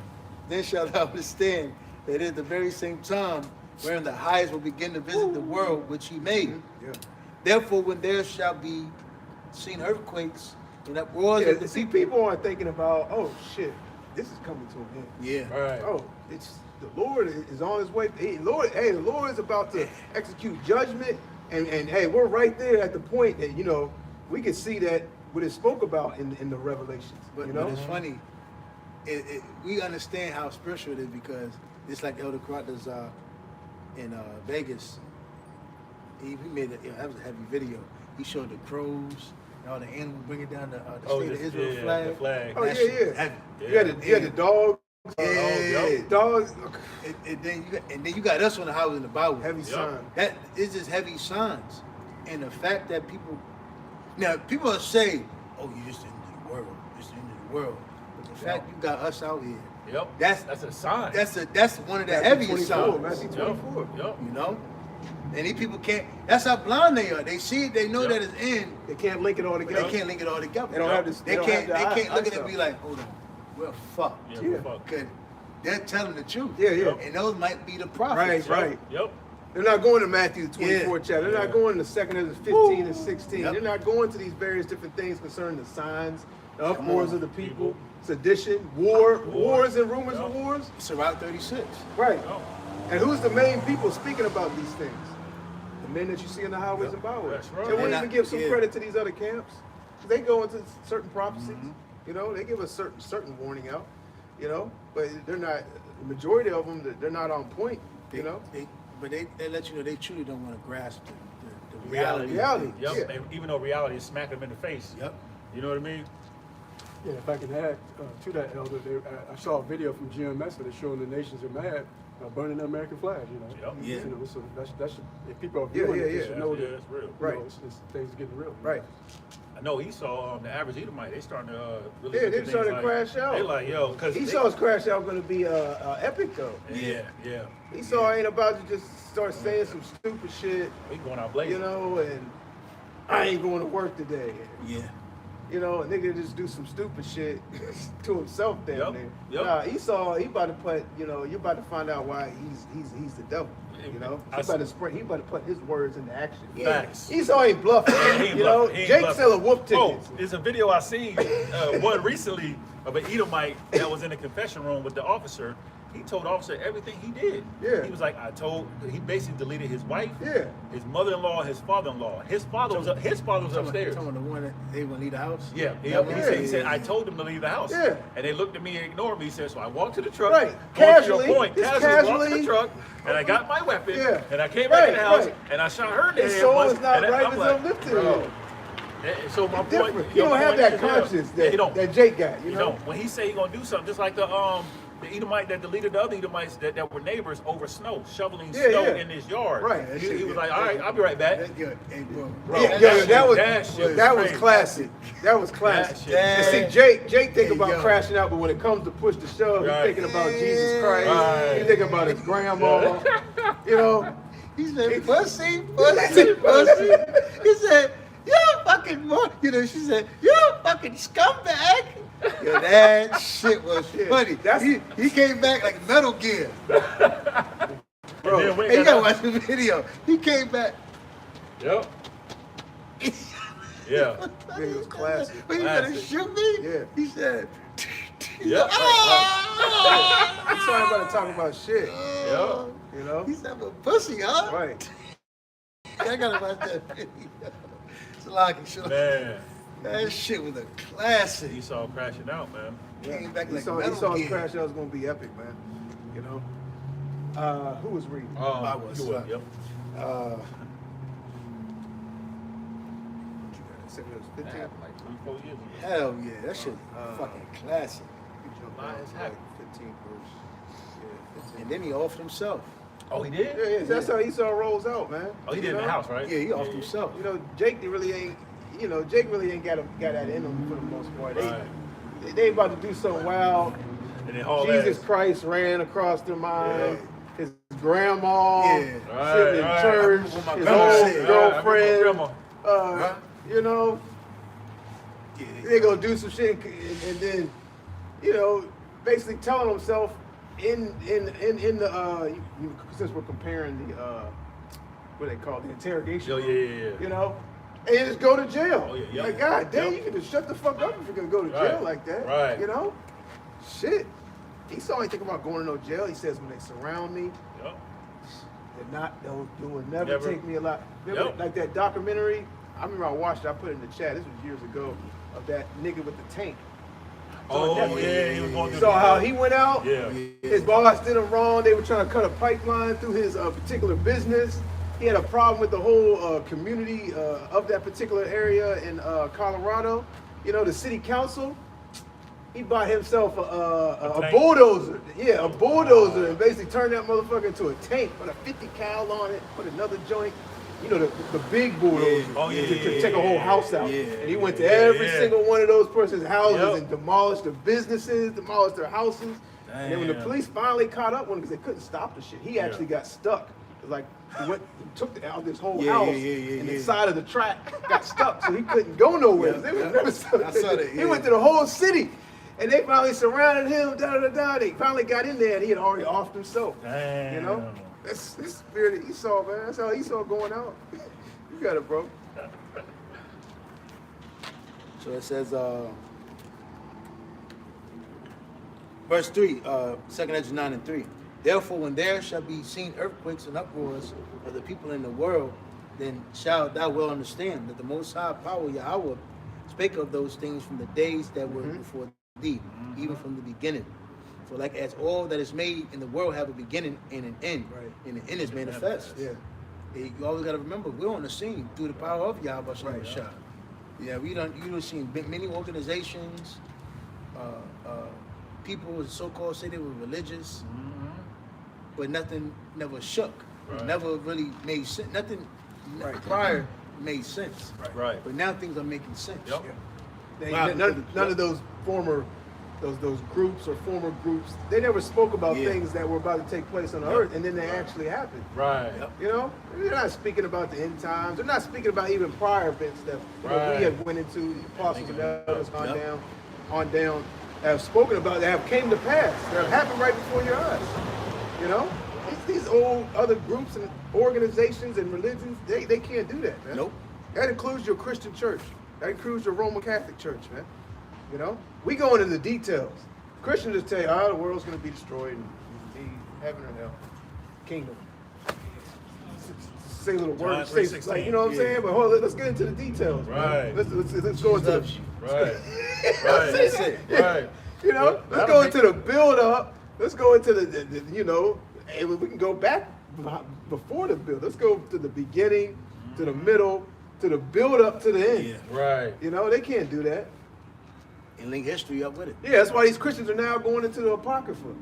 Then shall thou understand that at the very same time wherein the highest will begin to visit the world which he made. Yeah. Therefore, when there shall be seen earthquakes and uproars Yeah, of the see, people aren't thinking about, oh shit, this is coming to an end. Yeah. Right. Oh, it's the Lord is on his way. The Lord is about to execute judgment, and hey, we're right there at the point that, you know, we can see that what it spoke about in the Revelations. But, you know, but it's funny. We understand how spiritual it is because it's like Elder Carter's in Vegas. He made that was a heavy video. He showed the crows and all the animals bringing down the State of Israel flag. The flag. oh That yeah, shit was yeah. heavy. You had the dogs. Yeah. Dogs. And then you got us on the highway in the byway. Heavy sign. That is just heavy signs, and the fact that people will say, "Oh, you're just into the world, just into the world," but the fact you got us out here, Yep. that's a sign. that's one of the Matthew heaviest 24, signs. Matthew 24. Yep. You know, and these people can't. That's how blind they are. They see it, they know that it's in, They can't link it all but together. they can't link it all together. They don't have this. They don't can't. They have the can't look at it eye and be stuff. like, "Hold on, we're fucked." Yeah. Yeah. Fuck. Cause they're telling the truth. Yeah, yeah. And those might be the prophets. Right. Yep. They're not going to Matthew 24 Yeah. chapter. They're not going to 2nd Ezra 15 and 16. Yep. They're not going to these various different things concerning the signs, the Come uproars on. of the people, sedition, wars and rumors of wars. It's around 36. Right. Yep. And who's the main people speaking about these things? The men that you see in the highways and byways. That's right. They won't And even I- give some yeah. credit to these other camps. They go into certain prophecies. You know, they give a certain warning out. You know, but they're not. The majority of them, they're not on point. You know, but they let you know they truly don't want to grasp the reality. Reality. Yep. Yeah. Even though reality is smacking them in the face. Yep. You know what I mean? Yeah, if I can add to that, Elder, I saw a video from GMS that is showing the nations are mad, burning the American flag. You know, Yep. Yeah. You know, so that's if people are viewing it, they should know that That's real. Right. you know, it's things are getting real. Right. I know Esau, the average Edomite, they starting to really. Yeah, look they at starting things to crash out. They like, yo, because Esau's crash out going to be epic though. Yeah. Esau ain't about to just start saying some stupid shit, We going out blazing. you know, and I ain't going to work today. Yeah. You know, a nigga just do some stupid shit to himself down Yep, there. yep. Nah, Esau, he about to put, you know, you're about to find out why he's the devil. You know, he about to put his words into action. Facts. Esau ain't bluffing. He ain't You know, bluffing. He ain't Jake bluffing. selling whoop tickets. Oh, there's a video I seen, one recently of an Edomite that was in the confession room with the officer. He told the officer everything he did. Yeah. He was like, he basically deleted his wife, Yeah. his mother-in-law, his father-in-law. His father was upstairs. Talking about the one that they want to leave the house. Yeah, Yeah. He said, I told him to leave the house. Yeah. And they looked at me and ignored me. He said, so I walked to the truck. Right. Going to your Casually. point, Just walked to casually. the truck, and I got my weapon. Yeah. And I came back in the Right, house, right. and I shot her in the His head. soul once, is not and right I'm as like, uplifted. bro. So my Different. point, You your don't have point that is, yeah. conscience Yeah, you don't. that Jake got. You You know. don't. When he say he gonna do something, just like the Edomite that deleted the other Edomites that were neighbors over snow, shoveling Yeah, snow yeah. in his yard. Right. He was like, all right, I'll be right back. That's good. Hey, bro. Yeah, that shit that was crazy. classic. That was classic. That shit. And see, Jake think about crashing out, but when it comes to push the shove, Right. he's thinking about Jesus Christ. Right. He's thinking about his grandma. You know. He said, pussy. He said, you're a fucking you know, she said, you're a fucking scumbag. Yo, that shit was funny. He came back like Metal Gear. Bro, And then we Hey, you got- gotta watch the video. He came back. Yep. Yeah. it was classic. But you gonna Classic. shoot me? Yeah. He said, Yep. I'm sorry about to talk about shit. Yep. You know. he's a pussy, huh? Right. I gotta watch that video. It's like Man, that shit was a classic. Esau crashing out, man. Came back like Esau's Metal Gear. crash out was gonna be epic, man. You know. Who was reading? I was. You would, yep. What you got? Said it was 15. Like 3-4 years ago. Hell yeah, that shit fucking classic. Lions happy. 15 verse. Yeah, 15. And then he offed himself. Oh, he did? Yeah, yeah, that's how Esau rolls out, man. Oh, he did You in the know? house, right? Yeah, he offed himself. You know, Jake really ain't. You know, Jake really ain't got that in him for the most part. They about to do something wild. And then haul Jesus ass. Christ ran across their mind. His grandma Yeah. sitting in Right. church. With my His grandma. old Right, I girlfriend. remember grandma. You know, they gonna do some shit and then, you know, basically telling himself in the since we're comparing the what they call the interrogation. Oh, room, yeah. You know, and just go to jail. Oh, yeah, yeah. Like, God damn, Yep. you can just shut the fuck up if you're gonna go to jail Right, like that. right. You know? Shit. Esau ain't thinking about going to no jail. He says when they surround me, Yep. they will never take me alive. Remember, Yep. like that documentary? I remember I watched it, I put it in the chat, this was years ago, of that nigga with the tank. Oh, that- yeah, he was going through So how he went out, Yeah. his boss did him wrong, they were trying to cut a pipeline through his particular business. He had a problem with the whole community of that particular area in Colorado. You know, the city council, he bought himself a tank? bulldozer. Yeah, a bulldozer, and basically turned that motherfucker into a tank, put a 50 cal on it, put another joint. You know, the big bulldozer Oh, yeah, to yeah, take a whole house out. yeah, And he went to yeah, every yeah. single one of those person's houses Yep. and demolished their businesses, demolished their houses. And then when the Damn. police finally caught up with him because they couldn't stop the shit, he actually got stuck. It was like he took out this whole Yeah, house yeah, and the yeah. side of the track got stuck, so he couldn't go nowhere. Yeah, They would yeah. never I saw that, He yeah. went to the whole city. And they finally surrounded him, They finally got in there and he had already offed himself. Damn. You know? That's spirit of Esau, man. That's how Esau going out. You got it, bro. So it says, verse 3, 2nd Ezra 9 and 3. Therefore, when there shall be seen earthquakes and uproars of the people in the world, then shalt thou well understand that the Most High power Yahweh spake of those things from the days that were before thee, even from the beginning. For like as all that is made in the world have a beginning and an end, and the end is manifest. Yeah. You always got to remember, we're on the scene through the power of Yahweh Shem Shah. Yeah, you don't seen many organizations, people who so-called say they were religious, but nothing never shook. Never really made sense. Nothing prior made sense. Right. But now things are making sense. Yep. None of those former those groups or former groups, they never spoke about things that were about to take place on the earth, and then they actually happened. Right. You know, they're not speaking about the end times. They're not speaking about even prior events that you know, we have went into. The apostles and elders on down have spoken about that have came to pass. That have happened right before your eyes. You know, these old other groups and organizations and religions, they can't do that, man. Nope. That includes your Christian church. That includes your Roman Catholic Church, man. You know, we go into the details. Christians just tell you, the world's going to be destroyed and be heaven or hell, kingdom. Say little words, say, like, you know what I'm saying? But hold on, let's get into the details. Right. Man. Let's go into the. Right. That's it. Right. You know, let's go into the build up. Let's go into the you know, and we can go back before the build. Let's go to the beginning, to the middle, to the build up to the end. Yeah. Right. You know, they can't do that. And link history up with it. Yeah, that's why these Christians are now going into the Apocrypha.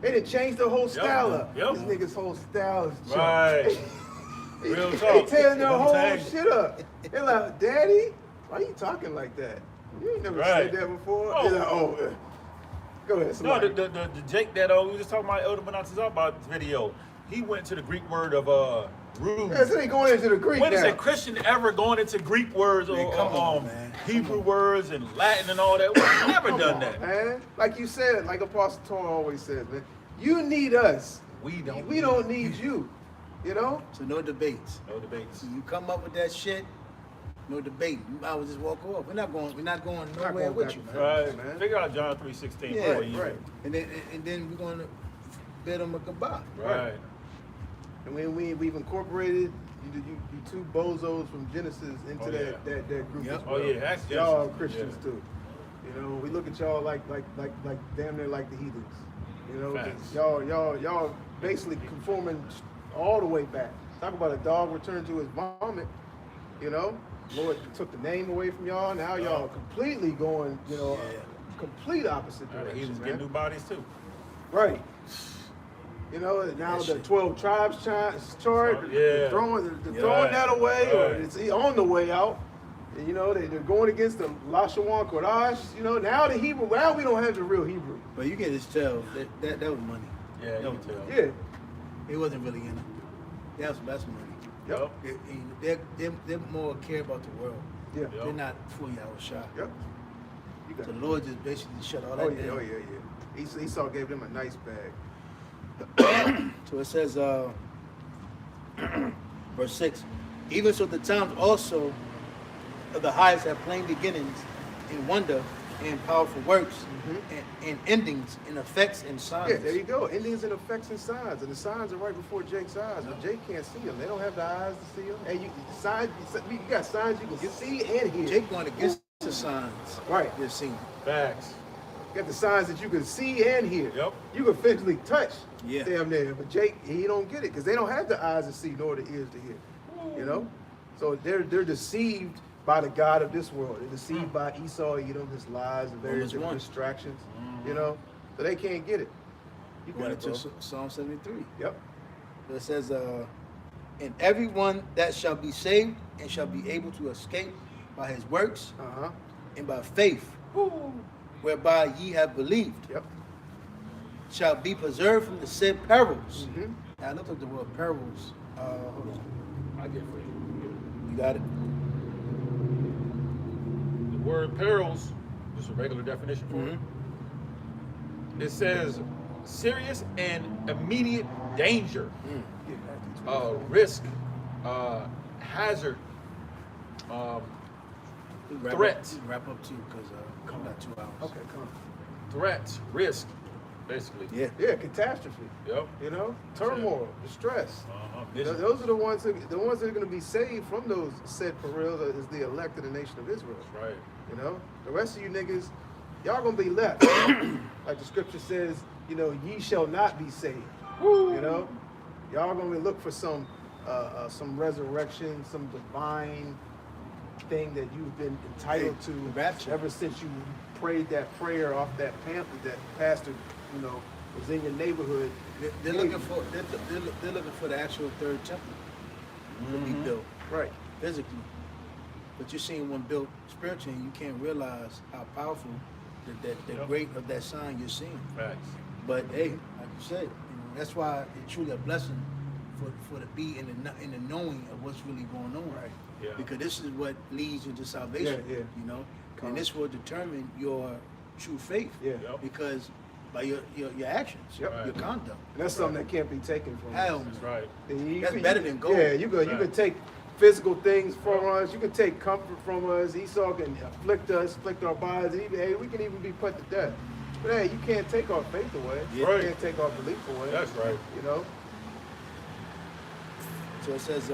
They didn't change the whole style up. Yep. These niggas' whole style is junk. Right. Real talk. They tearing their whole Tag. shit up. They're like, Daddy, why are you talking like that? You ain't never said that before. Oh. They're like, go ahead. No, Somebody. the Jake that we were just talking about Elder Benatizah about this video. He went to the Greek word of ruse. Yeah, so they going into the Greek When now. is a Christian ever going into Greek words Man, or come on, man. Hebrew words and Latin and all that? We've never done that. Man, like you said, like Apostle Torah always says, man, you need us. We don't need you. You know? So no debates. No debates. So you come up with that shit, no debate. I would just walk off. We're not going nowhere going with back you, and man. Right, man. Figure out John 3:16. Yeah, right. And then we're going to bid them a goodbye. Right. And when we've incorporated you two bozos from Genesis into that group as well. Oh, yeah, that's y'all are Genesis. Christians too. You know, we look at y'all like damn near like the heathens. You know, Facts. y'all basically conforming all the way back. Talk about a dog returned to his vomit. You know, Lord took the name away from y'all. Now y'all completely going, you know, complete opposite Right, direction, he was man. getting new bodies too. Right. You know, now the 12 tribes chart, they're throwing that away, or it's on the way out. And, you know, they're going against the Lashawan Kodash. You know, now the Hebrew, now we don't have the real Hebrew. But you can just tell that was money. Yeah, you can tell. Yeah. It wasn't really in it. That's money. Yep. They're more care about the world. Yeah. They're not for Yahweh Shah. Yep. You got The it. Lord just basically shut all that down. Oh yeah. Esau gave them a nice bag. So it says, verse 6, even so the times also of the highest have plain beginnings in wonder and powerful works and endings and effects and signs. Yeah, there you go. Endings and effects and signs. And the signs are right before Jake's eyes, but Jake can't see them. They don't have the eyes to see them. And you got signs you can see and hear. Jake going against the signs. Right. You're seeing. Facts. You got the signs that you can see and hear. Yep. You can physically touch. Yeah. Damn near. But Jake, he don't get it because they don't have the eyes to see nor the ears to hear. You know? So they're deceived by the God of this world. They're deceived by Esau, his lies and various different distractions. You know? So they can't get it. You got Going it, into bro. Psalm 73. Yep. So it says, and everyone that shall be saved and shall be able to escape by his works and by faith, whereby ye have believed, Yep. shall be preserved from the said perils. Now I looked up the word perils. Hold on. I get it for you. You got it? The word perils, just a regular definition for it. It says serious and immediate danger, risk, hazard, threat. Wrap up too, because we got 2 hours. Okay, come on. threat, risk, Basically. Yeah. Yeah, catastrophe. Yep. You know, turmoil, distress. Misery. Those are the ones that are going to be saved from those said perils is the elect of the nation of Israel. That's right. You know, the rest of you niggas, y'all gonna be left. Like the scripture says, you know, ye shall not be saved. You know, y'all gonna look for some resurrection, some divine thing that you've been entitled to rapture. ever since you prayed that prayer off that pamphlet that pastor, you know, was in your neighborhood. They're looking for the actual third temple to be built Right. physically. But you're seeing one built spiritually, and you can't realize how powerful the great of that sign you're seeing. Facts. But hey, like you said, you know, that's why it's truly a blessing for to be in the knowing of what's really going on. Right. Yeah. Because this is what leads you to salvation. Yeah, yeah. You know, Come and this will determine your true faith. Yeah. Yep. Because by your actions, Yep. your conduct. And that's something that can't be taken from Hell, us. That's right. That's better than gold. Yeah, you could take physical things from us. You can take comfort from us. Esau can afflict our bodies. Even, hey, we can even be put to death. But hey, you can't take our faith away. Yeah. Right. You can't take our belief away. That's right. You know. So it says,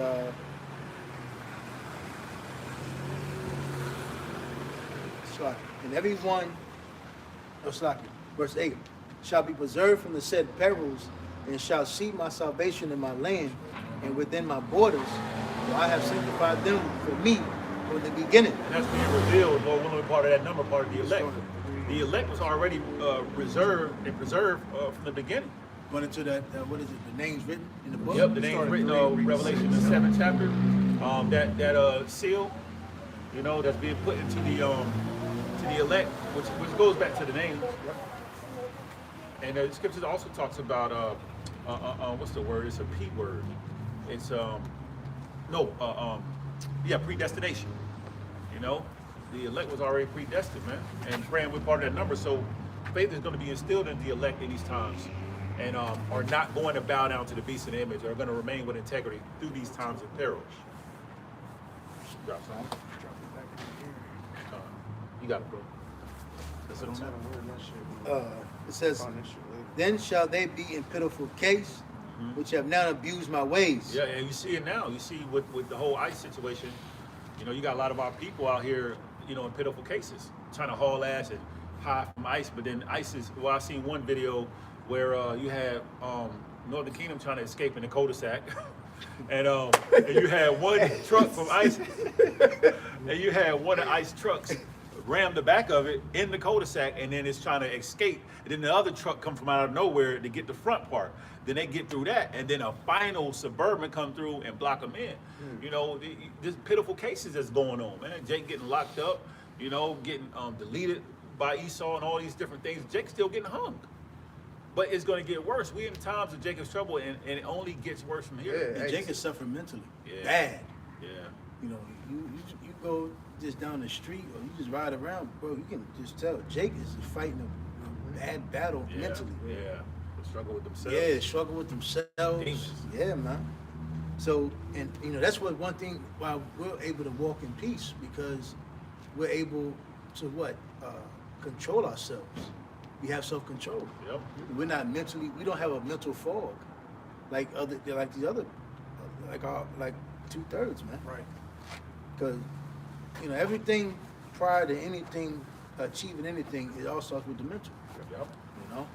and everyone, verse 8, shall be preserved from the said perils, and shall see my salvation in my land and within my borders, for I have sanctified them for me from the beginning. And that's being revealed, Lord willing, part of that number, part of the elect. The elect was already reserved and preserved from the beginning. Going into that, what is it, the names written in the book? Yep, the name's written Revelation, the 7th chapter. That seal, you know, that's being put into the elect, which goes back to the names. And the scriptures also talks about what's the word? It's a P word. It's predestination. You know, the elect was already predestined, man, and praying with part of that number. So faith is going to be instilled in the elect in these times, and are not going to bow down to the beast and the image, are going to remain with integrity through these times of perils. Drop some. You got it, bro. That's it on that. It says, then shall they be in pitiful case, which have now abused my ways. Yeah, and you see it now. You see with the whole ICE situation, you know, you got a lot of our people out here, you know, in pitiful cases, trying to haul ass and hide from ICE. But then ICE is, well, I seen one video where you had Northern Kingdom trying to escape in the cul-de-sac. And you had one truck from ICE, and you had one of ICE trucks ram the back of it in the cul-de-sac, and then it's trying to escape. And then the other truck come from out of nowhere to get the front part. Then they get through that, and then a final Suburban come through and block them in. You know, there's pitiful cases that's going on, man. Jake getting locked up, you know, getting deleted by Esau and all these different things. Jake's still getting hung. But it's going to get worse. We in times of Jacob's trouble, and it only gets worse from here. And Jake is suffering mentally. Yeah. Bad. Yeah. You know, you go just down the street or you just ride around, bro, you can just tell Jake is fighting a bad battle mentally. Yeah. They struggle with themselves. Yeah, struggle with themselves. Demons. Yeah, man. So, and you know, that's one thing why we're able to walk in peace, because we're able to control ourselves. We have self-control. Yep. We're not mentally, we don't have a mental fog like these other, like 2/3, man. Right. Because, you know, everything prior to anything, achieving anything, it all starts with the mental. Yep. You know?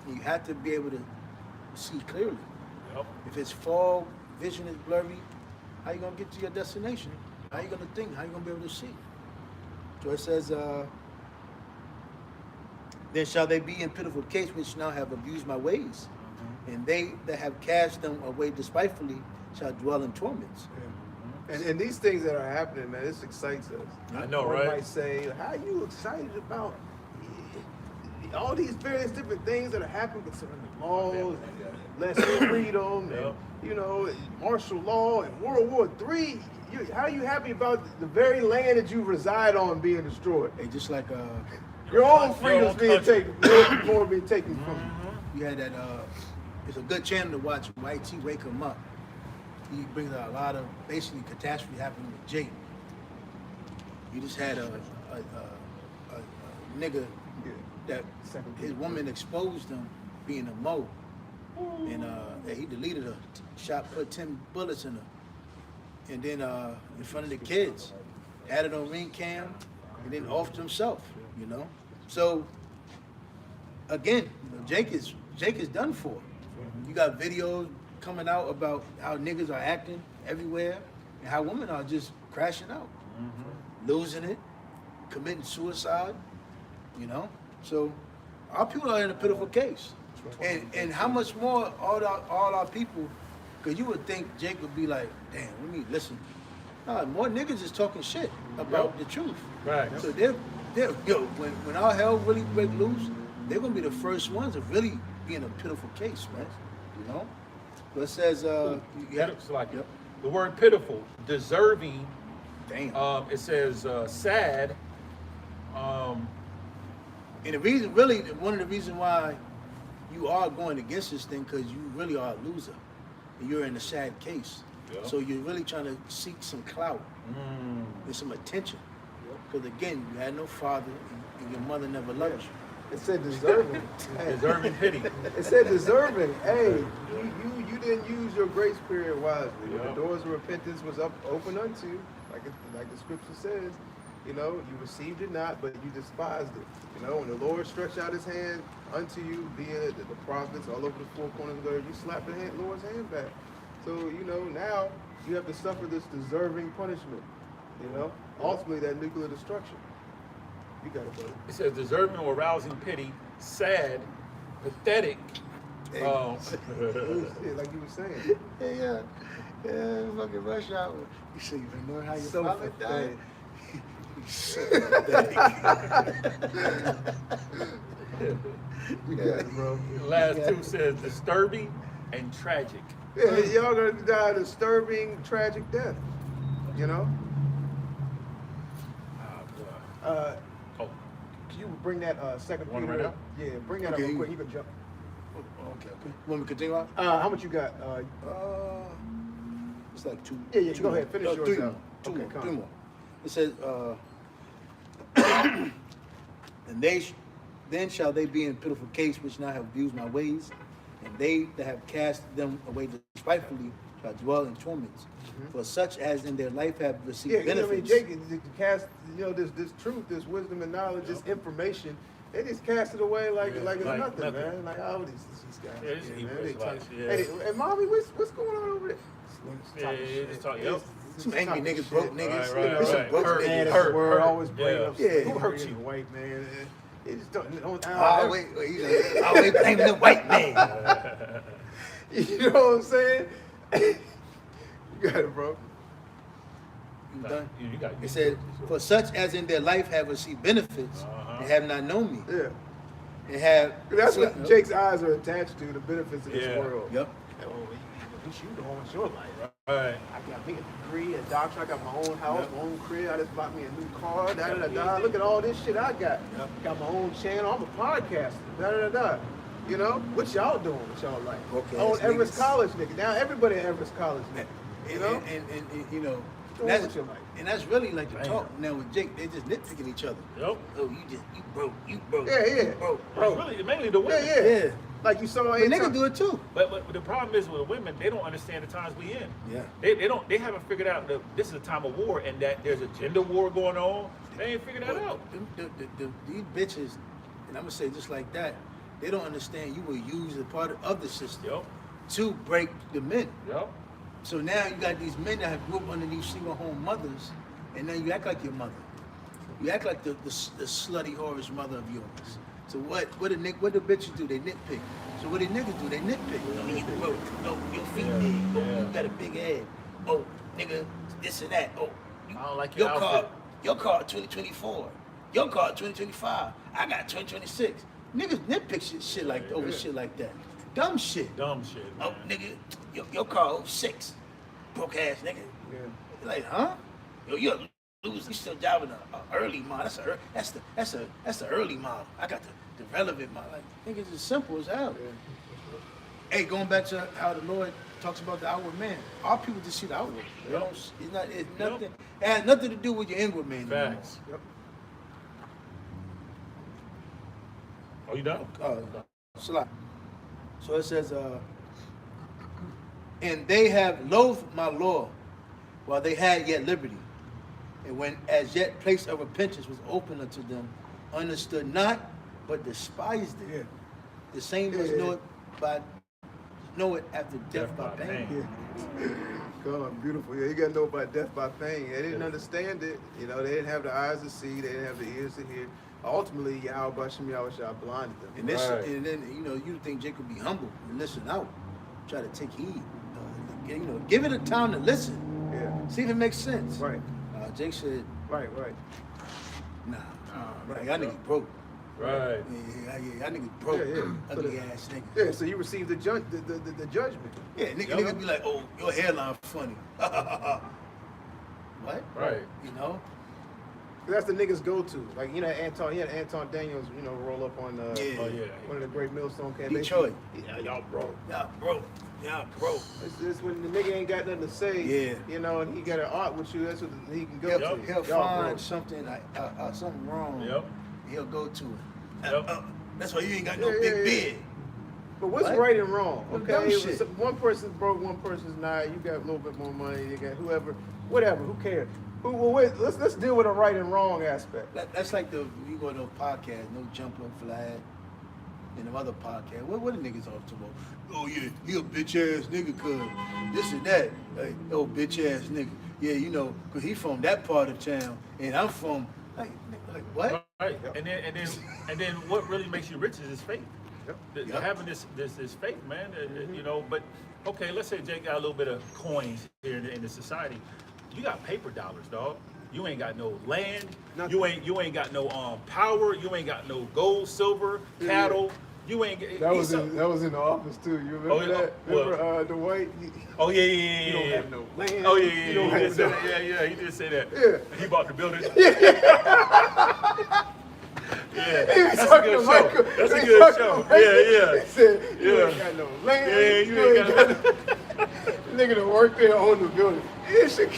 You have to be able to see clearly. Yep. If it's fog, vision is blurry, how you gonna get to your destination? How you gonna think? How you gonna be able to see? So it says, then shall they be in pitiful case which now have abused my ways, and they that have cast them away despitefully shall dwell in torments. And these things that are happening, man, this excites us. I know, One right? might say, how are you excited about all these various different things that are happening concerning the laws, less freedom, and, you know, martial law and World War III? How are you happy about the very land that you reside on being destroyed? Hey, just like Your own freedom's being taken, more being taken from you. you had that, it's a good channel to watch, YT Wake 'em Up. He brings out a lot of basically catastrophe happening with Jake. You just had a nigga that his woman exposed him being a Mo, and that he deleted her, put 10 bullets in her, and then in front of the kids, added on ring cam, and then offed himself. You know, so again, Jake is done for. You got videos coming out about how niggas are acting everywhere, and how women are just crashing out, losing it, committing suicide. You know, so our people are in a pitiful case. And how much more all our people, because you would think Jake would be like, damn, let me listen. Nah, more niggas is talking shit about the truth. Right. So they're when our hell really break loose, they're gonna be the first ones to really be in a pitiful case, man. You know? So it says It's like the word pitiful, deserving. Damn. It says sad. And the reason, really, one of the reasons why you are going against this thing, because you really are a loser. And you're in a sad case. Yeah. So you're really trying to seek some clout and some attention. Because again, you had no father and your mother never loved you. It said deserving. Deserving pity. It said deserving. Hey, you didn't use your grace period wisely. The doors of repentance was open unto you, like the scripture says. You know, you received it not, but you despised it. You know, when the Lord stretched out his hand unto you, via the prophets all over the four corners of the earth, you slapped the Lord's hand back. So, you know, now you have to suffer this deserving punishment. You know, ultimately that nuclear destruction. You got it, brother. It says deserving or arousing pity, sad, pathetic. Shit, like you were saying. Yeah, fucking rush hour. You say you remember how your So father died? Yeah, bro. The last two says disturbing and tragic. Yeah, y'all gonna die a disturbing, tragic death. You know? Oh. Can you bring that second Want it Peter? right now? Yeah, bring that up real quick. You can jump. Okay. Want me to continue on? How much you got? It's like two. Yeah, two go more. ahead. Finish yours three out. more. Two Okay, more. come Three on. more. It says, and then shall they be in pitiful case which now have abused my ways, and they that have cast them away despitefully shall dwell in torments. For such as in their life have received Yeah, benefits. I mean, Jake, to cast, this truth, this wisdom and knowledge, this information, they just cast it away like it's nothing, man. Like, oh, these guys. Yeah, it's man, Hebrew they Israelites, talk- yeah. Hey, mommy, what's going on over there? Just talk, yep. Some angry niggas, broke niggas. Right. Broke Hurt, niggas. hurt. Word always bring up. Yeah. Who hurt you, white man? They just don't Always blaming the white man. You know what I'm saying? You got it, bro. You done? You got it. It said, for such as in their life have received benefits and have not known me. Yeah. And have That's what Jake's eyes are attached to, the benefits of this world. Yep. Oh, what you doing with your life? Right. I got me a degree, a doctor, I got my own house, my own crib, I just bought me a new car, Look at all this shit I got. Got my own channel, I'm a podcaster, You know, what y'all doing with y'all life? Okay, On Everest niggas. College, nigga. Now everybody at Everest College, nigga. You know? And you know, What's wrong with your life? and that's really like the talk now with Jake. They just nitpicking each other. Yep. Oh, you broke. Yeah. You broke. It's really mainly the women. Yeah. Like you saw But niggas do it too. But the problem is with women, they don't understand the times we in. Yeah. They haven't figured out that this is a time of war and that there's a gender war going on. They ain't figured that out. These bitches, and I'm gonna say just like that, they don't understand you were used as part of the system Yep. to break the men. Yep. So now you got these men that have grew up underneath single home mothers, and now you act like your mother. You act like the slutty, whorish mother of yours. So what the bitches do? They nitpick. So what the niggas do? They nitpick. Oh, you broke. Oh, your feet big. Oh, you got a big head. Oh, nigga, this and that. Oh, I don't like your your car. outfit. Your car 2024. Your car 2025. I got 2026. Niggas nitpick shit like over shit like that. Dumb shit. Dumb shit. Oh, nigga, your car 06. Broke ass nigga. Yeah. You're like, huh? Yo, you're a loser. You still driving a early model. That's the early model. I got the relevant model. Like, niggas is simple as hell. Yeah. Hey, going back to how the Lord talks about the outward man. Our people just see the outward. They don't, it's nothing. It has nothing to do with your inward man. Facts. Yep. Oh, you done? Slide. So it says, and they have loathed my law while they had yet liberty. And when as yet place of repentance was open unto them, understood not, but despised it. Yeah. The same must know it after death by pain. Yeah. God, beautiful. Yeah, you got to know about death by pain. They didn't understand it. You know, they didn't have the eyes to see. They didn't have the ears to hear. Ultimately, Yahweh Shah blinded them. And this, and then you think Jake would be humble and listen out, try to take heed. Give it a time to listen. Yeah. See if it makes sense. Right. Jake said, Right. nah, right, y'all niggas broke. Right. Yeah, y'all niggas broke. Yeah. Ugly ass niggas. Yeah, so you received the judgment. Yeah, niggas be like, oh, your hairline funny. What? Right. You know? That's the niggas go to. Like, he had Anton Daniels, roll up on one of the great Millstone campaigns. Detroit. Yeah, y'all broke. Y'all broke. It's when the nigga ain't got nothing to say. Yeah. And he got an art with you, that's what he can go to. He'll Y'all find broke. something something wrong. Yep. He'll go to it. Yep. That's why you ain't got no big beard. But what's What? right and wrong? Dumb Okay, shit. one person's broke, one person's not. You got a little bit more money. You got whatever. Who cares? Let's deal with a right and wrong aspect. That's like you go to a podcast, no jumping flag, and the other podcast. What the niggas off to about? Oh yeah, he a bitch ass nigga, cuz this and that. Like, oh bitch ass nigga. Yeah, cause he from that part of town, and I'm from like what? Right. And then what really makes you rich is his faith. Yep. Having this faith, man. But okay, let's say Jake got a little bit of coins here in the society. You got paper dollars, dog. You ain't got no land. Nothing. You ain't got no power. You ain't got no gold, silver, cattle. You ain't. That was in the office too. You remember that? Remember the white? Oh yeah. You don't have no land. Oh yeah. You don't He did have say no. that. Yeah. He did say that. Yeah. He bought the building. Yeah, He was that's a talking good to show. Michael. That's a He good talking show. to Michael. Yeah. He said, you Yeah. ain't got no land. Yeah, you ain't got Nigga that worked there on the building. Yeah, shit.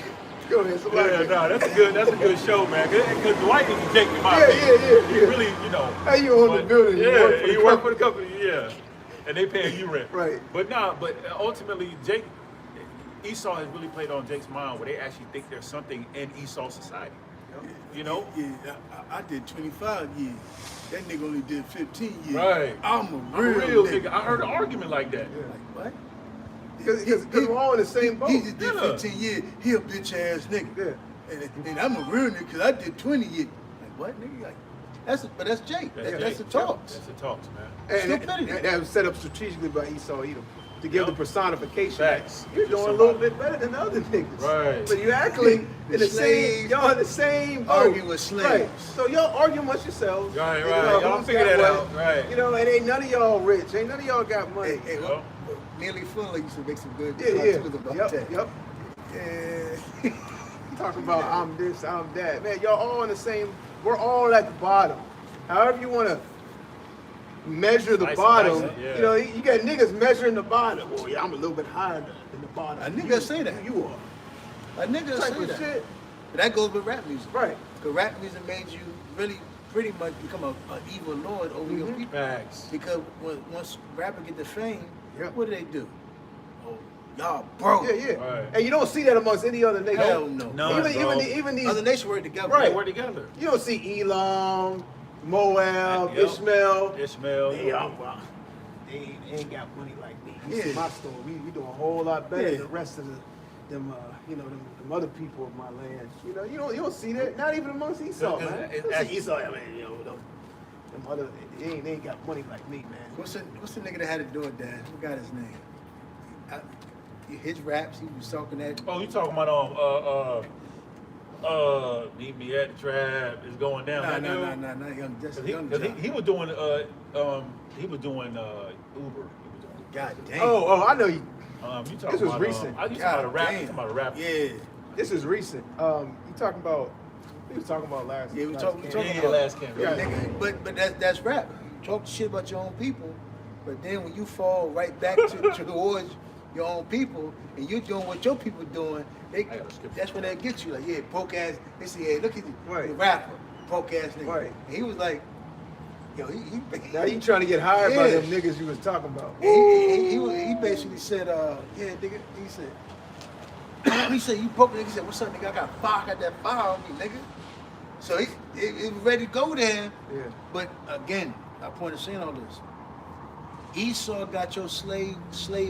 Go ahead, somebody. Yeah, no, that's a good show, man. Because Dwight is Jake in my Yeah, opinion. yeah. He really, How you own the building? Yeah, You you work for the company, yeah. And they paying you rent. Right. But ultimately, Esau has really played on Jake's mind where they actually think there's something in Esau society. Yeah, I did 25 years. That nigga only did 15 years. Right. I'm a I'm real nigga. I heard an argument like that. Like what? Because we're all in the same boat. He just did 15 years. He a bitch ass nigga. Yeah. And I'm a real nigga because I did 20 years. Like what, nigga? Like that's Jake. That's the talks. That's the talks, man. And that was set up strategically by Esau Edom to give the personification. Facts. You're doing a little bit better than the other niggas. Right. But you actually in the same, Slaves. y'all in the same boat. Arguing with slaves. Right. So y'all argue amongst yourselves. Right. And, Y'all who's figure got that what. out. Right. And ain't none of y'all rich. Ain't none of y'all got money. Hey, Well, Nearly Fuller used to make some good Yeah. cartoons about that. Yep. Yeah. Talking about I'm this, I'm that. Man, y'all all in the same, we're all at the bottom. However you want to measure the Slice it, bottom, dice it, yeah. you got niggas measuring the bottom. Oh yeah, I'm a little bit higher than the bottom. A nigga say that. You are. A nigga Type say of that. shit. But that goes with rap music. Right. Because rap music made you really pretty much become an evil lord over your people. Facts. Because once rapper get the fame, Yep. what do? Oh, y'all broke. Yeah. Right. And you don't see that amongst any other nation. Hell no. No. Even these, Other nations work together. Right. They work together. you don't see Elam, Moab, Yep. Ishmael. Ishmael. They ain't got money like me. Yeah. You see my story. We doing a whole lot better Yeah. than the rest of them other people of my land. You don't see that. Not even amongst Esau, man. You don't see Esau. I mean, them other they ain't got money like me, man. What's the nigga that had to do it, Dad? Who got his name? His raps, he was talking that. Oh, you talking about meet me at the trap is going down. That dude? Nah, young Justin. He was doing Uber. He was doing God damn. Oh, I know you. you talking This was about, recent. You talking about a rap? You damn. talking about a rap? Yeah. This is recent. You talking about? We was talking about last. Yeah, we talking Yeah, about last campaign. Yeah. Nigga, but that's rap. You talk shit about your own people, but then when you fall right back towards your own people and you doing what your people doing, that's when they get you. Like, yeah, broke ass. They say, hey, look at you, Right. the rapper, broke ass nigga. Right. And he was like, Yo, Now you trying to get hired by them niggas you was talking about. He basically said, yeah, nigga, he said, you broke, nigga. He said, what's up, nigga? I got that fire on me, nigga. So he was ready to go there. Yeah. But again, I point to saying all this. Esau got your slave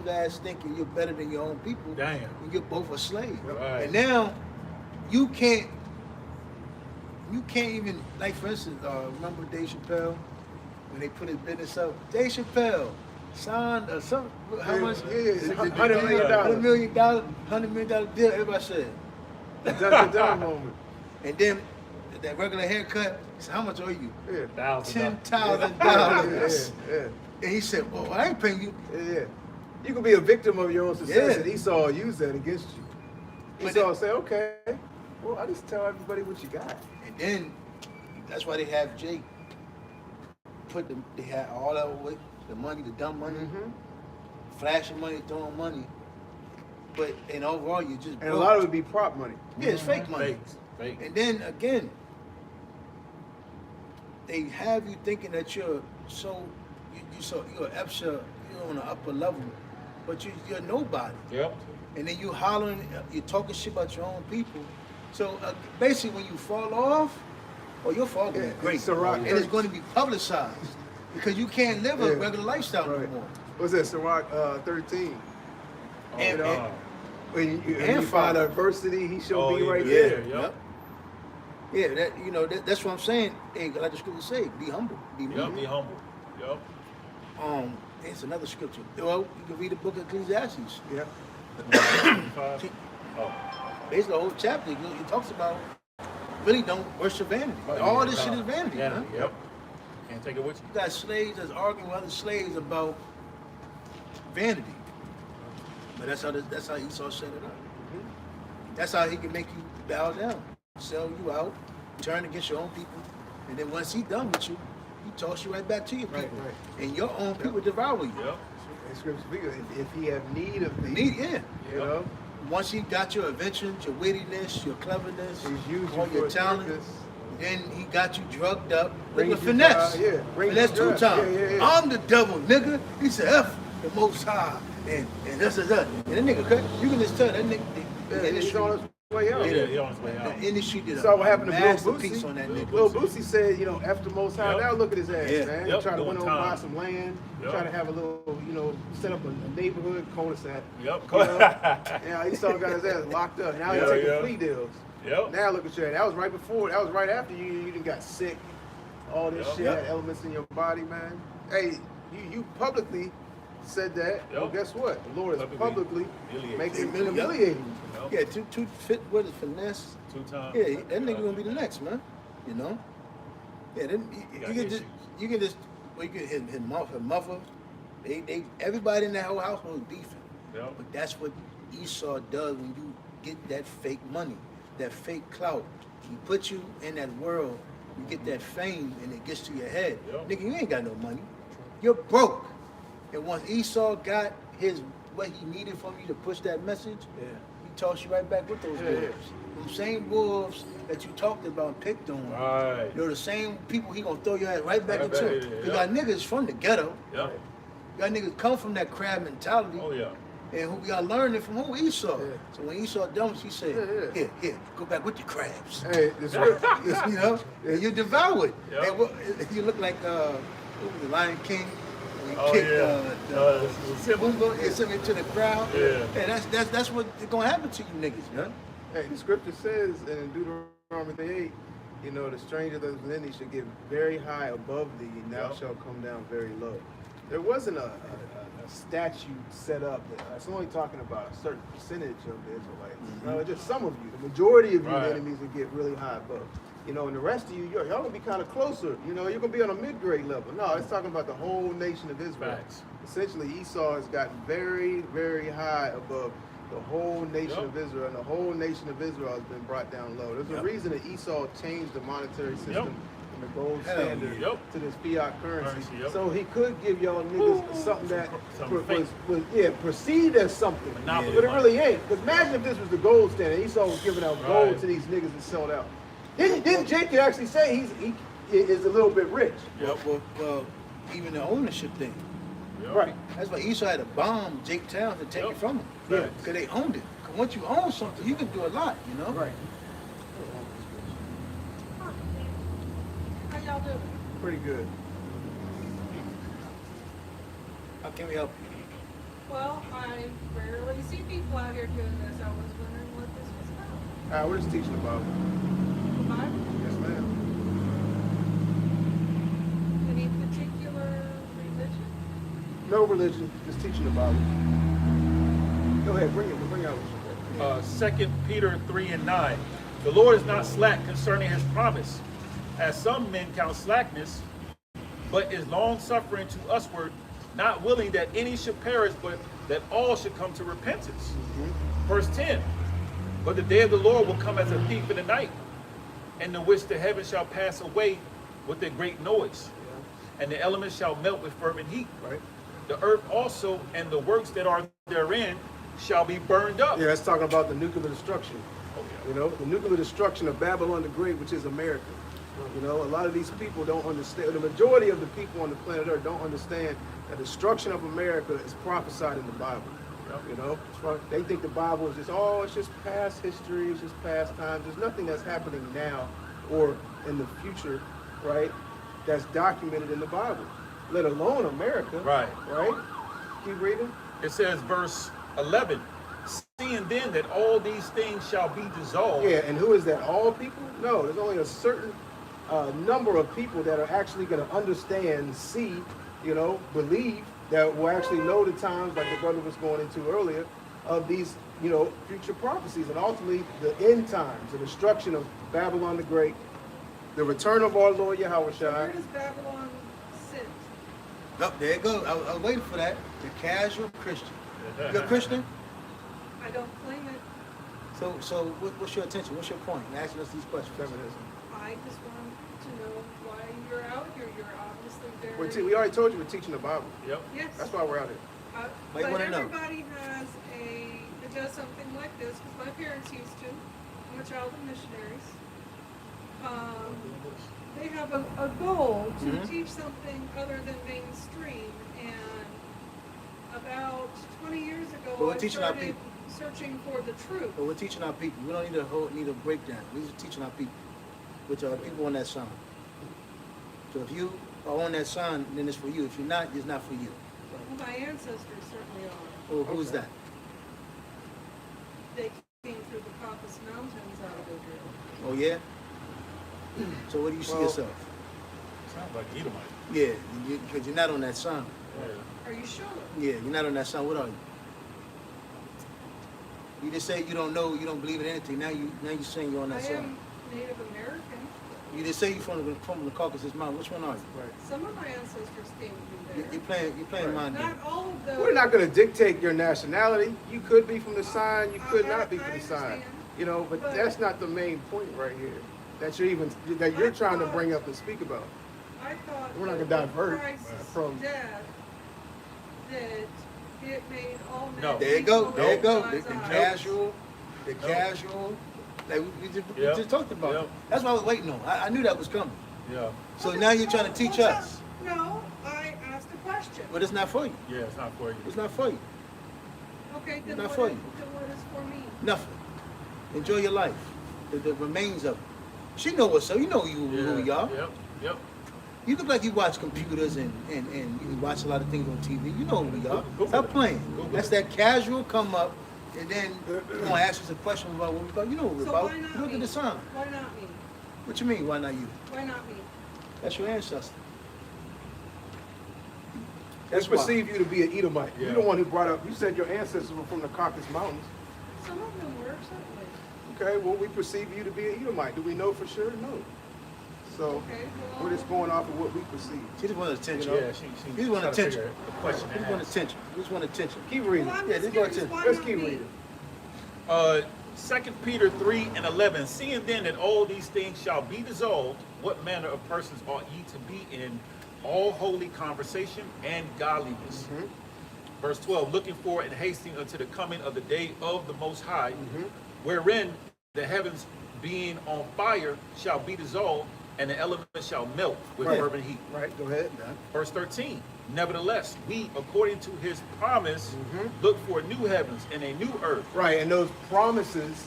ass thinking you're better than your own people. Damn. And you're both a slave. Right. And now you can't even, like for instance, remember Dave Chappelle when they put his business up? Dave Chappelle signed how much? Yeah, $100 million. $100 million deal. Everybody said. Done moment. And then that regular haircut. He said, how much owe you? Yeah. $10,000. Yeah. And he said, well, I ain't paying you. Yeah. You can be a victim of your own success, Yeah. and Esau use that against you. But Esau say, okay, well, I just tell everybody what you got. And then that's why they have Jake they had all that away, the money, the dumb money, flashing money, throwing money. But in overall, you just And a lot of it would be prop money. yeah, it's fake money. Fake. And then again, they have you thinking that you're extra, you're on the upper level, but you're nobody. Yep. And then you hollering, you're talking shit about your own people. So basically, when you fall off, your fall going to be great, and it's going to be publicized because you can't live a regular lifestyle no more. What's that? Ciroc 13. And When you find adversity, he shall be right yeah, there. Yep. Yeah, that's what I'm saying. Hey, like the scripture say, be humble, be meek. Yep. Be humble. Yep. It's another scripture. Well, you can read the book of Ecclesiastes. Yeah. Basically, the whole chapter, it talks about really don't worship vanity. All this shit is vanity, man. Yep. Can't take it with you. You got slaves that's arguing with other slaves about vanity. But that's how Esau set it up. That's how he can make you bow down, sell you out, turn against your own people, and then once he's done with you, he toss you right back to your people. Right. And your own people devour you. Yep. And scripture speaks, if he have need of thee, Yeah. you know, Once he got your inventions, your wittiness, your cleverness, he's used you all for your his talent, purpose. then he got you drugged up. Brings Look at you finesse. down, yeah. Brings Finesse you 2 down. times. Yeah. I'm the devil, nigga. He said, F the Most High. And this is that. And that nigga, you can just tell that nigga, the He's industry, on his way out. Yeah, he on his way out. the industry did Saw what happened to Lil masterpiece Boosie. on that nigga. Lil Boosie said, F the Most High. Yep. Now look at his ass, Yeah. man. Yep. He tried to Doing win over buy time. some land. Yep. Try to have a little, set up a neighborhood cul-de-sac. Yep. Yeah, Esau got his ass locked up. Now he's taking plea deals. Yep. Now look at you. That was right after you done got sick. All this shit had elements in your body, man. Hey, you publicly said that. Yep. Well, guess what? The Lord is publicly making Humiliating. humiliating. Yeah, two fit, what is finesse? 2 times. Yeah, that nigga gonna be the next, man. Yeah, then you can just his mother, they everybody in that whole household is beefing. Yep. But that's what Esau does when you get that fake money, that fake clout. He puts you in that world, you get that fame, and it gets to your head. Yep. Nigga, you ain't got no money. You're broke. And once Esau got what he needed from you to push that message, he tossed you right back with those wolves. Them same wolves that you talked about and picked on. Right. They're the same people he gonna throw your ass right back into. back, You got niggas from the ghetto. Yep. You got niggas come from that crab mentality. Oh yeah. And who we got learning from who Esau. Yeah. So when Esau done, he said, here, go back with your crabs. Hey, this real. And you devoured. Yep. And you look like who was the Lion King. When he Oh kicked Simba. Pumbaa and sent him to the crowd. Yeah. And that's what gonna happen to you niggas, man. Hey, the scripture says in Deuteronomy 38, the stranger that is within thee should get very high above thee, and thou shalt come down very low. There wasn't a statute set up. It's only talking about a certain percentage of the Israelites. No, just some of you. The majority of your enemies will get really high above. And the rest of you, y'all gonna be kind of closer. You're gonna be on a mid-grade level. No, it's talking about the whole nation of Israel. Facts. Essentially, Esau has gotten very, very high above the whole nation of Israel, and the whole nation of Israel has been brought down low. There's a reason that Esau changed the monetary system from the gold standard to this fiat currency. So he could give y'all niggas something that was perceived as something, but it really ain't. Because imagine if this was the gold standard. Esau was giving out gold to these niggas that sold out. Didn't Jacob actually say is a little bit rich. Yep. Well, even the ownership thing. Yep. Right. That's why Esau had to bomb Jake Towns to take Yep. it from him. Yeah. Because they owned it. 'Cause once you own something, you can do a lot, you know? Right. How y'all doing? Pretty good. How can we help you? Well, I rarely see people out here doing this. I was wondering what this was about. We're just teaching about. The Bible? Yes, ma'am. Any particular religion? No religion, just teaching the Bible. Go ahead, bring out what you 2 Peter 3 and 9. The Lord is not slack concerning his promise, as some men count slackness, but is long suffering to usward, not willing that any should perish, but that all should come to repentance. Verse 10. But the day of the Lord will come as a thief in the night, in the which the heavens shall pass away with a great noise, and the elements shall melt with fervent heat. Right. The earth also and the works that are therein shall be burned up. Yeah, that's talking about the nuclear destruction. Oh, yeah. You know, the nuclear destruction of Babylon the Great, which is America. You know, a lot of these people don't understand, the majority of the people on the planet Earth don't understand that the destruction of America is prophesied in the Bible. You know, they think the Bible is just, oh, it's just past history, it's just past times. There's nothing that's happening now or in the future, right, that's documented in the Bible, let alone America. Right. Right? Keep reading. It says, verse 11, seeing then that all these things shall be dissolved. Yeah, and who is that? All people? No, there's only a certain number of people that are actually going to understand, see, you know, believe, that will actually know the times, like the brother was going into earlier, of these, you know, future prophecies, and ultimately the end times, the destruction of Babylon the Great, the return of our Lord Yahweh Where Shai. does Babylon sit? Oh, there you go. I was waiting for that. The casual Christian. You a Christian? I don't claim it. So what's your attention? What's your point? You're asking us these questions. Feminism. I just want to know why you're out here. You're obviously very... We already told you we're teaching the Bible. Yep. Yes. That's why we're out here. Why you But wanna know? everybody that does something like this, because my parents used to. I'm a child of missionaries. They have a goal to Mhm. teach something other than mainstream, and about 20 years ago, But we're I teaching our started people. searching for the truth. But we're teaching our people. We don't need a breakdown. We're just teaching our people, which are people on that sign. So if you are on that sign, then it's for you. If you're not, it's not for you. Well, my ancestors certainly are. Well, who's that? They came through the Caucasus Mountains out of Israel. Oh yeah. So what do you see Well- yourself? Sounds like Edomite. Yeah, because you're not on that sign. Yeah. Are you sure? Yeah, you're not on that sign. What are you? You just say you don't know, you don't believe in anything. Now you're saying you're on I that sign. am Native American. You just say you're from the Caucasus Mountain. Which one are you? Some of my ancestors came through there. You're playing mind game. Not all of those. We're not going to dictate your nationality. You could be from the sign, you could not be from the sign. understand. You know, but But- that's not the main point right here. That you're trying to bring up and speak about. I thought We're not that gonna with divert Christ's from- death, that it made all men No. There you go. equal There you in go. God's The eyes. casual. The casual. Like we Yep. just talked about. Yep. That's what I was waiting on. I knew that was coming. Yeah. So Okay, now you're trying to well, teach what's us. up? No, I asked a question. But it's not for you. Yeah, it's not for you. It's not for you. Okay, then not what, for is, you. then what is for me? Nothing. Enjoy your life. The remains of it. She know what's up. You know who you are. Yep. Yep. You look like you watch computers and you watch a lot of things on TV. You know who we are. Go Stop with it. playing. Go with That's it. that casual come up, and then you gonna ask us a question about what we about. You know what we're So about. why not Look me? at the sign. Why not me? What you mean? Why not you? Why not me? That's your ancestor. Let's That's why. perceive you to be an Edomite. Yeah. You're the one who brought up, you said your ancestors were from the Caucasus Mountains. Some of them were, certainly. Okay, well, we perceive you to be an Edomite. Do we know for sure? No. So Okay, well, we're just going off of what we perceive. She just wanted attention. Yeah, she He just wanted trying to attention. figure the question He to just wanted ask. attention. He just wanted attention. Keep reading. Well, I'm Yeah, just they go curious, attention. why Let's not keep me? reading. 2 Peter 3 and 11. Seeing then that all these things shall be dissolved, what manner of persons ought ye to be in all holy conversation and godliness? Verse 12. Looking for and hasting unto the coming of the day of the Most High, wherein the heavens being on fire shall be dissolved, and the elements shall melt with Right. fervent heat. Right, go ahead. Verse 13, nevertheless, we, according to his promise, Mm-hmm. look for new heavens and a new earth. Right, and those promises,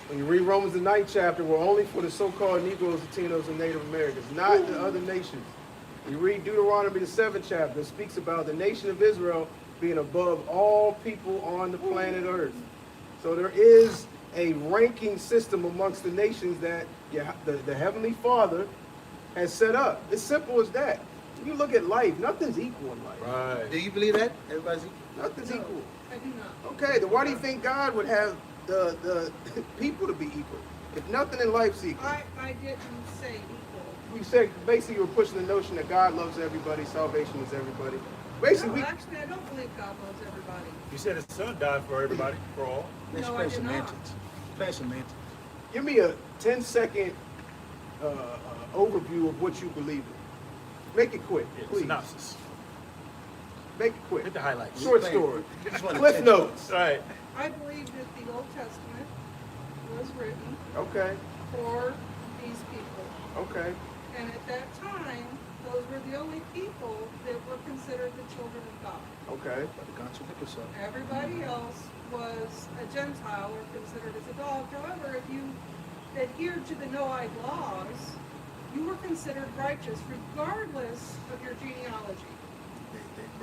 when you read Romans the 9th chapter, were only for the so-called Negroes, Latinos, and Native Americans, not the other nations. You read Deuteronomy the 7th chapter, it speaks about the nation of Israel being above all people on the planet Earth. So there is a ranking system amongst the nations that the Heavenly Father has set up. It's simple as that. When you look at life, nothing's equal in life. Right. Do you believe that? Everybody's equal? Nothing's equal. I do not. Okay, then why do you think God would have the people to be equal? If nothing in life's equal. I didn't say equal. We said basically you were pushing the notion that God loves everybody, salvation is everybody. Basically, No, actually, I don't believe God loves everybody. You said his son died for everybody, for all. Let's No, play I did not. semantics. Play semantics. give me a 10-second overview of what you believe in. Make it quick, Yeah, please. synopsis. Make it quick. Hit the highlights. Short Play- story. you just wanna Cliff catch- notes. All right. I believe that the Old Testament was written Okay, for these people. okay. And at that time, those were the only people that were considered the children of God. Okay. But the contradict yourself. Everybody else was a Gentile or considered as a dog. However, if you adhered to the Noahide laws, you were considered righteous regardless of your genealogy.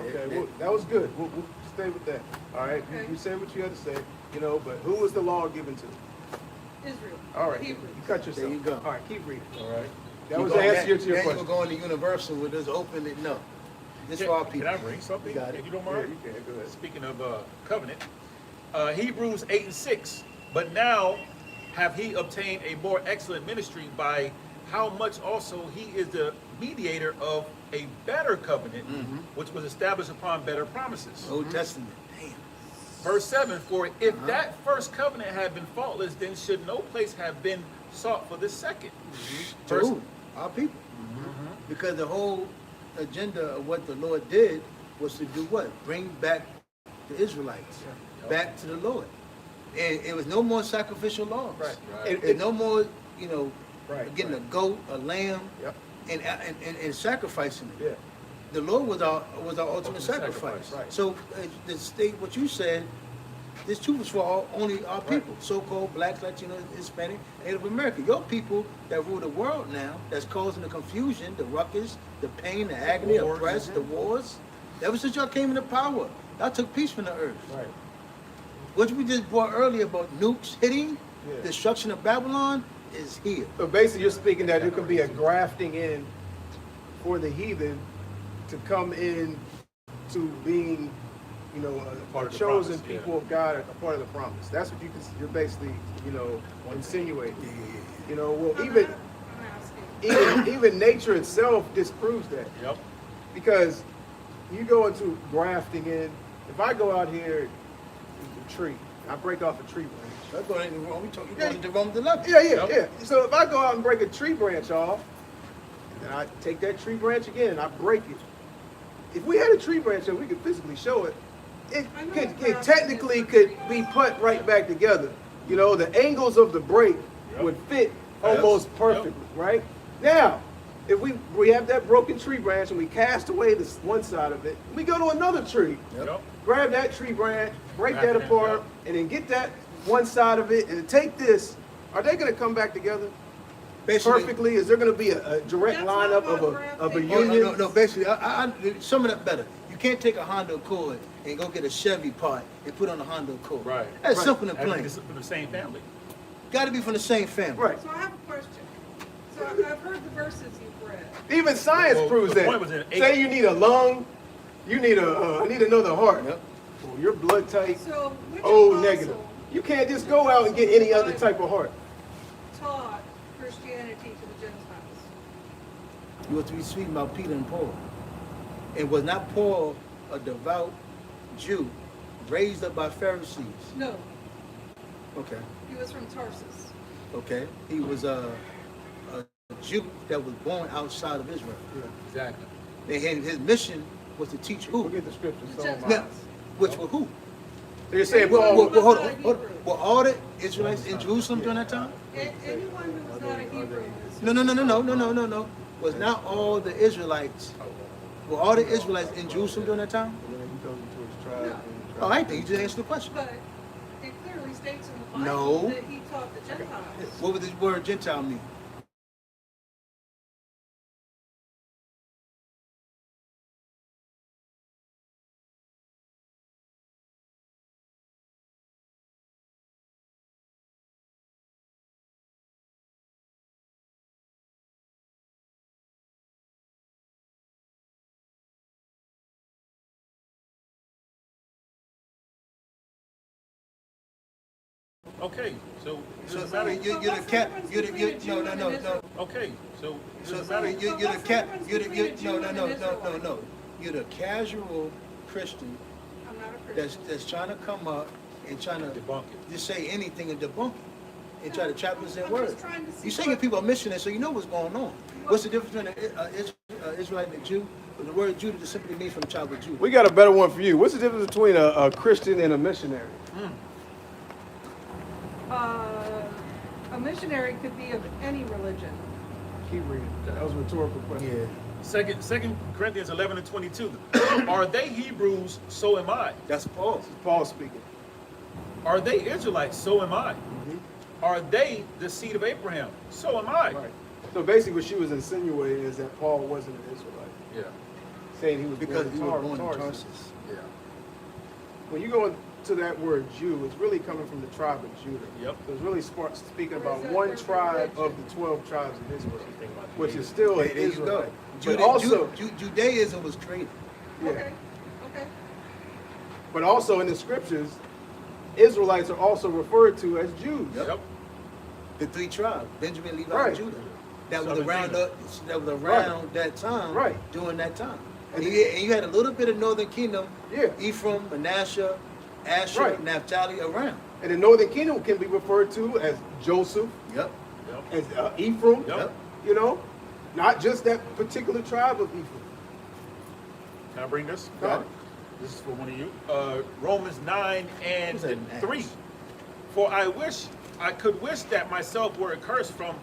Okay, well, that was good. We'll stay with that. All right, Okay. you said what you had to say, but who was the law given to? Israel. All right, Hebrews. you cut yourself. There you go. All right, keep reading. All right. That was the answer to your Then question. you were going to Universal with this open it. No. This for our Can people. I bring something, You got it. if you don't Yeah, mind? you can. Go ahead. Speaking of covenant, Hebrews 8 and 6. But now have he obtained a more excellent ministry, by how much also he is the mediator of a better covenant, which was established upon better promises. Old Testament. Damn. Verse 7, for if that first covenant had been faultless, then should no place have been sought for the second. To Verse, who? Our people. Because the whole agenda of what the Lord did was to do what? Bring back the Israelites back to the Lord. And it was no more sacrificial laws. Right. Right. And no more, Right, getting right. a goat, a lamb, Yep. and sacrificing it. Yeah. The Lord was our ultimate Ultimate sacrifice. sacrifice, right. So the state, what you said, this too was for only our people, so-called blacks, Latinos, Hispanic, Native American. Your people that rule the world now, that's causing the confusion, the ruckus, the pain, the agony, Wars. oppress, the wars. Ever since y'all came into power, y'all took peace from the earth. Right. What we just brought earlier about nukes hitting, Yeah. destruction of Babylon, is here. So basically, you're speaking that there could be a grafting in for the heathen to come in to being, Part a of the chosen promise, yeah. people of God, a part of the promise. That's what you're basically, insinuating. Well, I'm even not- I'm asking. even nature itself disproves that. Yep. Because you go into grafting in, if I go out here, a tree, I break off a tree branch. That's going in Rome. You Yeah. going to Rome the 11th. Yeah. Yep. So if I go out and break a tree branch off, and I take that tree branch again and I break it. If we had a tree branch and we could physically show it, it I know could what grafting technically is. could be put right back together. The angles of the break Yep. would fit Yes. almost Yep. perfectly, right? Now, if we have that broken tree branch and we cast away this one side of it, we go to another tree, Yep. grab that tree branch, break Grab that it, apart, yep. and then get that one side of it and take this. Are they going to come back together Basically, perfectly? Is there going to be a direct That's not lineup what of a grafting Oh, union? no. Basically, I sum it up better. You can't take a Honda Accord and go get a Chevy part and put on a Honda Accord. Right. That's Right. simple and Having plain. this from the same family. Got to be from the same family. Right. So I have a question. So I've heard the verses you've read. Even science Well, proves the that. point was in Say you need a lung, you need I need another heart. Yep. Well, your blood type, So which O apostle negative. You can't just go out and get any other type of heart. taught Christianity to the Gentiles? You have to be speaking about Peter and Paul. And was not Paul a devout Jew raised up by Pharisees? No, Okay. he was from Tarsus. Okay. He was a Jew that was born outside of Israel. Exactly. And his mission was to teach who? Look at the scripture. The So Gentiles. Now, which were who? you're saying, Well, well, well, Hold on. Were all the Israelites in Jerusalem during that time? Anyone who was not a Hebrew was No. Was not all the Israelites, were all the Israelites in Jerusalem during that time? And then he goes into his tribe. No. and the Oh, tribe. I think you just answered the question. But it clearly states in the No. Bible that he taught the Gentiles. What would the word Gentile mean? Okay, so So does it matter? you're the cap. You're the no. Okay, so So does it matter? you're the cap. You're no. You're the casual Christian I'm not a Christian. that's trying to come up and trying to Debunk it. just say anything and debunk it and try to trap us in I'm words. just trying to see You saying what- people are missionaries, so you know what's going on. What's the difference between an Israelite and a Jew? The word Jew just simply means from the tribe of Judah. We got a better one for you. What's the difference between a Christian and a missionary? A missionary could be of any religion. Keep reading. That was a rhetorical question. Second Corinthians 11 and 22. Are they Hebrews? So am I. That's Paul. Paul speaking. Are they Israelites? So am I. Are they the seed of Abraham? So am I. Right. So basically, what she was insinuating is that Paul wasn't an Israelite, Yeah. saying he was Because born he in was born in Tarsus. Tarsus. Yeah. When you go into that word Jew, it's really coming from the tribe of Judah. Yep. So it's really speaking Or about is that one their tribe religion? of the 12 tribes of Israel, which is still an There you go. Israelite. But also, Judaism was created. yeah. Okay. But also in the scriptures, Israelites are also referred to as Jews. Yep. The three tribes, Benjamin, Levi, Right. and Judah. That was 17. around that time, Right. during that time. And And then- you had a little bit of northern kingdom, Yeah. Ephraim, Manasseh, Asher, Right. Naphtali around. And the northern kingdom can be referred to as Joseph, Yep. Yep. as Ephraim, Yep. you know, not just that particular tribe of Ephraim. Can I bring this? Got it. This is for one of you. Romans 9 and Who's that in Acts? 3. For I could wish that myself were accursed from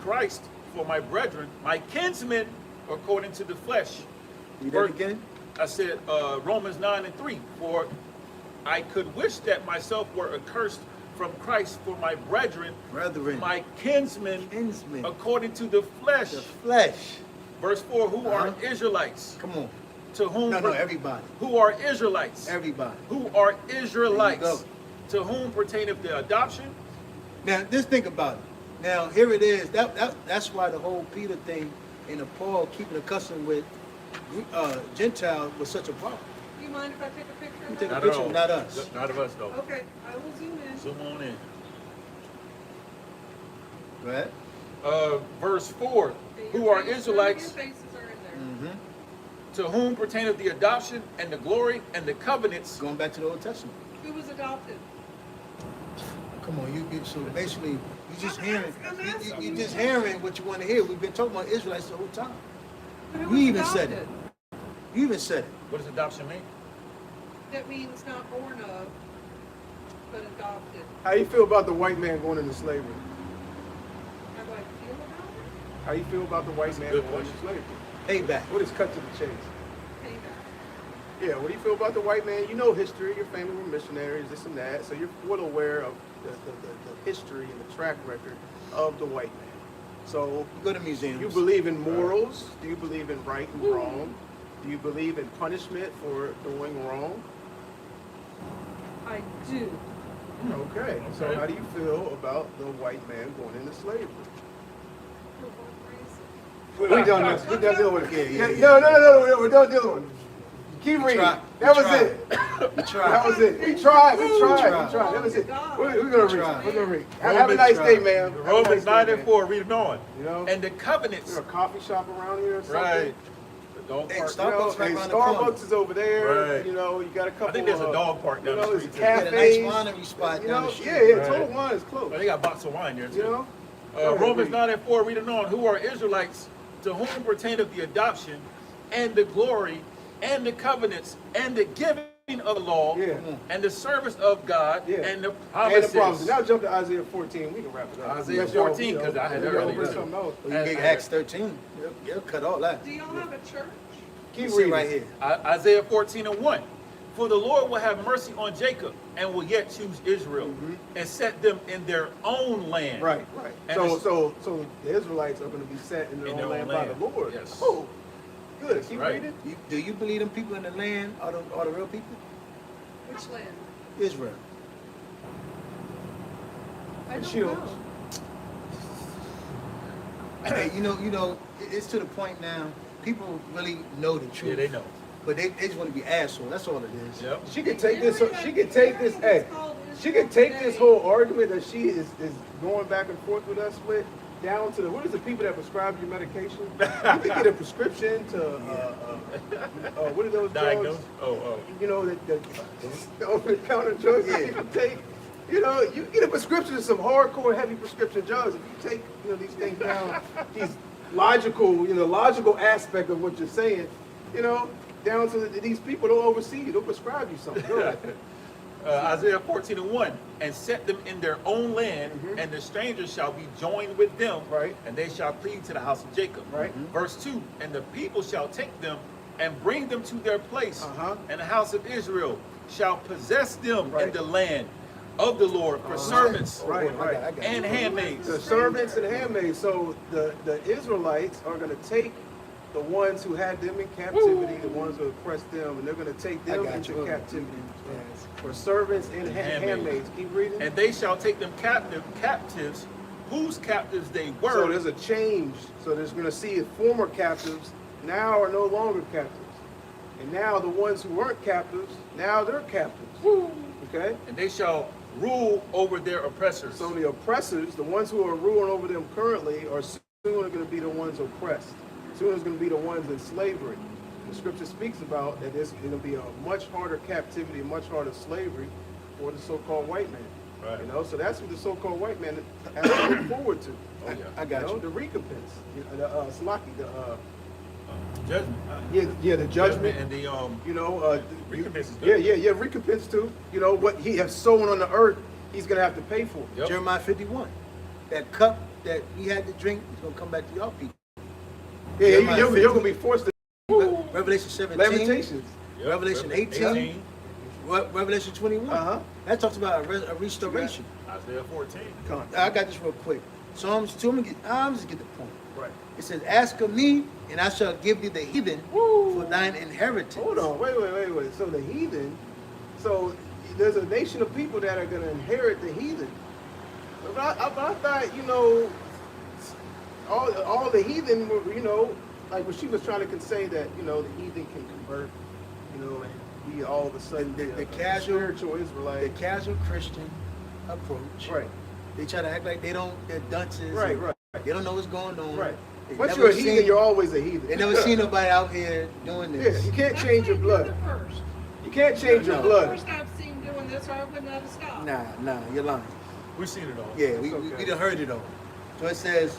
Christ for my brethren, my kinsmen, according to the flesh. You did it again? I said Romans 9 and 3. For I could wish that myself were accursed from Christ for my brethren, my kinsmen, Kinsmen. according to the flesh. The flesh. Verse 4, who are Uh-huh. Israelites? Come on. To whom? No, everybody. Who are Israelites? Everybody. Who are Israelites? There you To whom pertaineth the adoption? Now, just think about it. Now, here it is. That's why the whole Peter thing and the Paul keeping accustomed with Gentiles was such a problem. Do you mind if I take a picture You of take that? a picture, not us. Not of us, though. Okay, I will zoom in. Zoom on in. Go ahead. Verse 4. Okay, Who your are faces- Israelites? Your faces are in there. To whom pertaineth the adoption and the glory and the covenants? Going back to the Old Testament. Who was adopted? Come on, so basically you just I'm hearing asking you you. just hearing what you want to hear. We've been talking about Israelites the whole time. But who You was even said adopted? it. You even said it. What does adoption mean? That means not born of, but adopted. How you feel about the white man going into slavery? How do I feel about it? How you feel about the white man good going into question. slavery? Payback. What is cut to the chase? Payback. Yeah, what do you feel about the white man? You know history, your family were missionaries, this and that, so you're well aware of the history and the track record of the white man. So You go to museums. you believe in morals? Do you believe in right and wrong? Do you believe in punishment for doing wrong? I do. Okay, so how do you feel about the white man going into slavery? For what reason? We done this. We done dealing with it. Yeah. No, we're done dealing with it. Keep reading. tried. That We was tried. it. You That tried. was it. We tried. tried. That was it. God. We're gonna read. tried. We're gonna read. Have a nice day, man. Have a Romans nice day, 9 and man. 4, read it on. You know? And the covenants. There's a coffee shop around here or something. Right. The dog Hey, park. stop. You know, Starbucks right and around the corner. Starbucks is over there. Right. You know, you got a couple. I think there's a dog park You down the know, there's street, too. cafes. Yeah, a nice winery spot You down know, the street. yeah, Right. Total Wine is close. Well, they got bottles of wine there, too. You know. Romans 9 and 4, read it on. Who are Israelites, to whom pertaineth the adoption and the glory and the covenants and the giving of the law Yeah. and the service of God Yeah. and the And promises. the promises. Now jump to Isaiah 14. We can wrap it up. Isaiah Unless y'all, 14, 'cause I had y'all earlier bring too. something else. Well, you get Acts 13. You'll cut all that. Do y'all have a church? Keep See reading. right here. Isaiah 14:1. For the Lord will have mercy on Jacob and will yet choose Israel and set them in their own land. Right. And So the Israelites are going to be set in their own land by the Lord. Yes. Oh, good. Keep Right. reading. Do you believe them people in the land are the real people? Which land? Israel. I don't Shields. know. Hey, you know, it's to the point now. People really know the truth. Yeah, they know. But they just want to be assholes. That's all it is. Yep. She could take this. She could take this. Hey, she could take this whole argument that she is going back and forth with us with down to what is the people that prescribe you medication? You can get a prescription to what are those Diagnosed. drugs? You know the over-the-counter drugs that people take. You know, you can get a prescription to some hardcore heavy prescription drugs. If you take these things down, these logical aspect of what you're saying, down to these people don't oversee you, they'll prescribe you something. Go ahead. Isaiah 14:1, and set them in their own land, and the strangers shall be joined with them, Right. and they shall cleave to the house of Jacob. Right. Verse 2, and the people shall take them and bring them to their place, Uh-huh. and the house of Israel shall possess them Right. in the land of the Lord for servants Right. I got and handmaids. The servants and handmaids. So the Israelites are going to take the ones who had them in captivity, the ones who oppressed them, and they're going to take I them got into you. captivity Yes. for servants and handmaids. Keep reading. And they shall take them captives, whose captives they were. So there's a change. So there's going to see if former captives now are no longer captives. And now the ones who weren't captives, now they're captives. Okay? And they shall rule over their oppressors. So the oppressors, the ones who are ruling over them currently, are soon going to be the ones oppressed. Soon is going to be the ones in slavery. The scripture speaks about that there's going to be a much harder captivity, a much harder slavery for the so-called white man. Right. So that's what the so-called white man has to look forward to. Oh, yeah. I got you. The recompense, Judgment. the judgment. And the recompense is good. Yeah, recompense too. What he has sown on the earth, he's going to have to pay for. Yep. Jeremiah 51. That cup that we had to drink is going to come back to y'all people. Yeah, Jeremiah you're 50. going to be forced to. Revelation 17. Lamentations. Yep. Revelation 18. Revelation 21. Uh-huh. That talks about a restoration. Isaiah 14. Come on, I got this real quick. Psalms 2, I'm just get the point. Right. It says, ask of me, and I shall give thee the heathen for thine inheritance. Hold on, wait. So the heathen, so there's a nation of people that are going to inherit the heathen. But I thought, all the heathen were, like when she was trying to say that, the heathen can convert, and be all of a sudden The a casual- spiritual The Israelite. casual Christian approach. Right, They try to act like they're dunces. right, and right, They don't know what's going on. right. They Once never you're a heathen, seen- you're always a heathen. They never seen nobody out here doing Yeah, this. you can't That's change your like blood. you're the first. You can't change your No. blood. First I've seen doing this, or I wouldn't have stopped. Nah, you're lying. We've seen it all. Yeah, we okay. done heard it all. So it says,